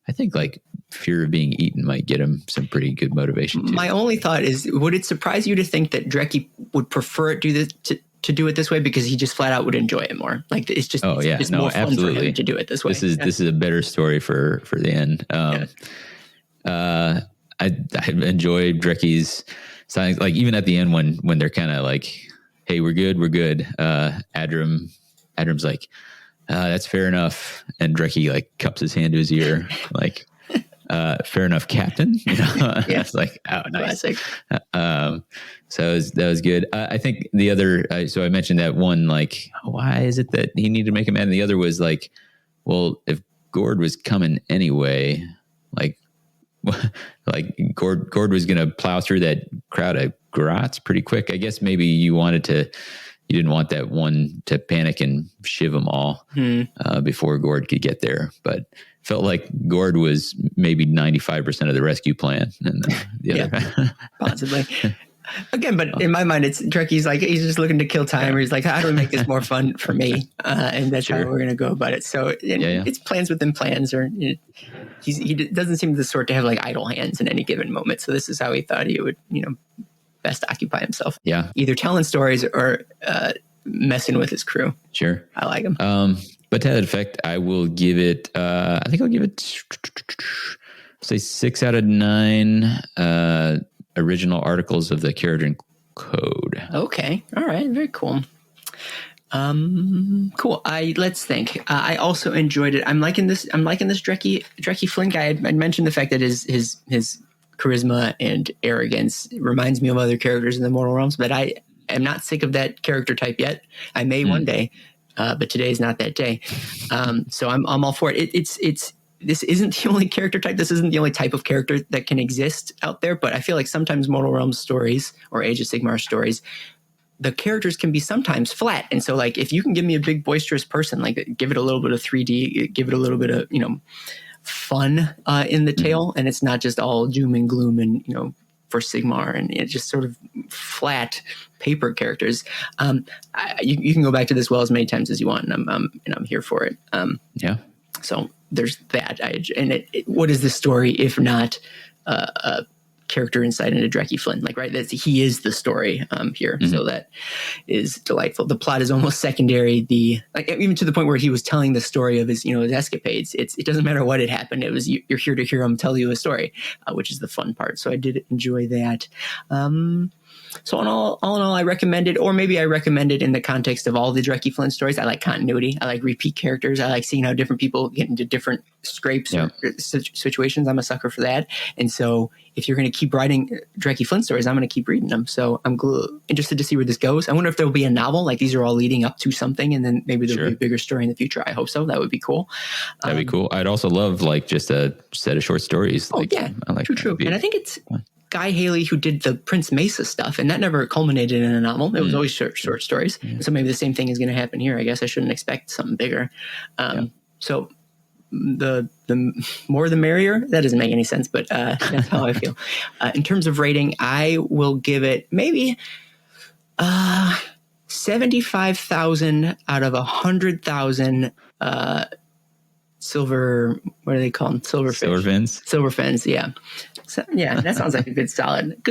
I think like fear of being eaten might get him some pretty good motivation too. My only thought is, would it surprise you to think that Drecki would prefer it to do it this way because he just flat out would enjoy it more? Like it's just more fun absolutely for him to do it this way. This is a better story for the end. I enjoyed Drecki's signs, like even at the end when they're kind of like, hey, we're good. Adram's like, that's fair enough. And Drecki like cups his hand to his ear, like, fair enough, Captain. You know, it's like, oh, nice. So that was good. I think the other, so I mentioned that one, like, why is it that he needed to make a man? And the other was like, well, if Gord was coming anyway, like Gord was going to plow through that crowd of grots pretty quick. I guess maybe you didn't want that one to panic and shiv them all before Gord could get there. But felt like Gord was maybe 95% of the rescue plan. And the other possibly. Again, but in my mind, it's Drecki's like, he's just looking to kill time. Or he's like, how do we make this more fun for me? And that's how we're going to go about it. So it's plans within plans. Or he doesn't seem the sort to have like idle hands in any given moment. So this is how he thought he would, best occupy himself. Yeah. Either telling stories or messing with his crew. Sure. I like him. But to that effect, I will give it, I think I'll give it, say 6 out of 9 original articles of the Keratin Code. Okay. All right. Very cool. Cool. Let's think. I also enjoyed it. I'm liking this Drecki Flynn guy. I'd mentioned the fact that his charisma and arrogance reminds me of other characters in the Mortal Realms, but I am not sick of that character type yet. I may one day, but today is not that day. So I'm all for it. This isn't the only character type. This isn't the only type of character that can exist out there, but I feel like sometimes Mortal Realms stories or Age of Sigmar stories, the characters can be sometimes flat. And so like, if you can give me a big boisterous person, like give it a little bit of 3D, give it a little bit of, fun in the tale, and it's not just all doom and gloom and for Sigmar, and it's just sort of flat paper characters. You can go back to this well as many times as you want, and I'm here for it. So there's that. What is this story if not a character insight into Drecki Flynn? Like, right, he is the story here. Mm-hmm. So that is delightful. The plot is almost secondary. Even to the point where he was telling the story of his escapades. It doesn't matter what had happened. It was you're here to hear him tell you a story, which is the fun part. So I did enjoy that. So all in all, I recommend it, or maybe I recommend it in the context of all the Drecki Flynn stories. I like continuity. I like repeat characters. I like seeing how different people get into different scrapes or situations. I'm a sucker for that. And so if you're going to keep writing Drecki Flynn stories, I'm going to keep reading them. So I'm interested to see where this goes. I wonder if there will be a novel. Like these are all leading up to something, and then maybe there'll be a bigger story in the future. I hope so. That would be cool. That'd be cool. I'd also love like just a set of short stories. I like true. And I think it's Guy Haley who did the Prince Mesa stuff, and that never culminated in a novel. It was always short stories. Yeah. So maybe the same thing is going to happen here. I guess I shouldn't expect something bigger. So the more the merrier. That doesn't make any sense, but that's how I feel. In terms of rating, I will give it maybe 75,000 out of 100,000 silver. What are they called? Silver fins. Yeah. So, that sounds like a good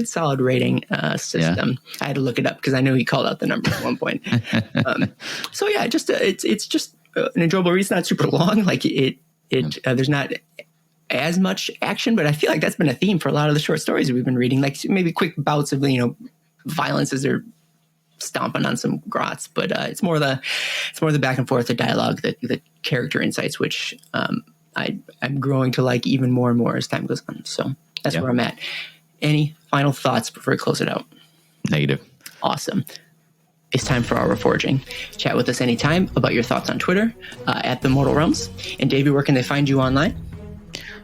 solid rating system. I had to look it up because I know he called out the number at one point. It's just an enjoyable read. It's not super long. Like there's not as much action, but I feel like that's been a theme for a lot of the short stories we've been reading. Like maybe quick bouts of violence as they're stomping on some grots, but it's more the back and forth, the dialogue, the character insights, which I'm growing to like even more and more as time goes on. So that's where I'm at. Any final thoughts before we close it out? Negative. Awesome. It's time for our reforging. Chat with us anytime about your thoughts on Twitter at The Mortal Realms. And Davey, where can they find you online?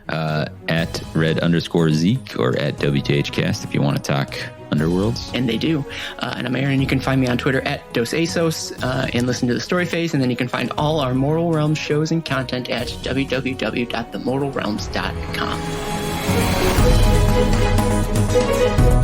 at red_Zeke or at WTHcast if you want to talk Underworlds. And they do. And I'm Aaron. You can find me on Twitter at DosAsos and listen to the Story Phase. And then you can find all our Mortal Realms shows and content at www.themortalrealms.com.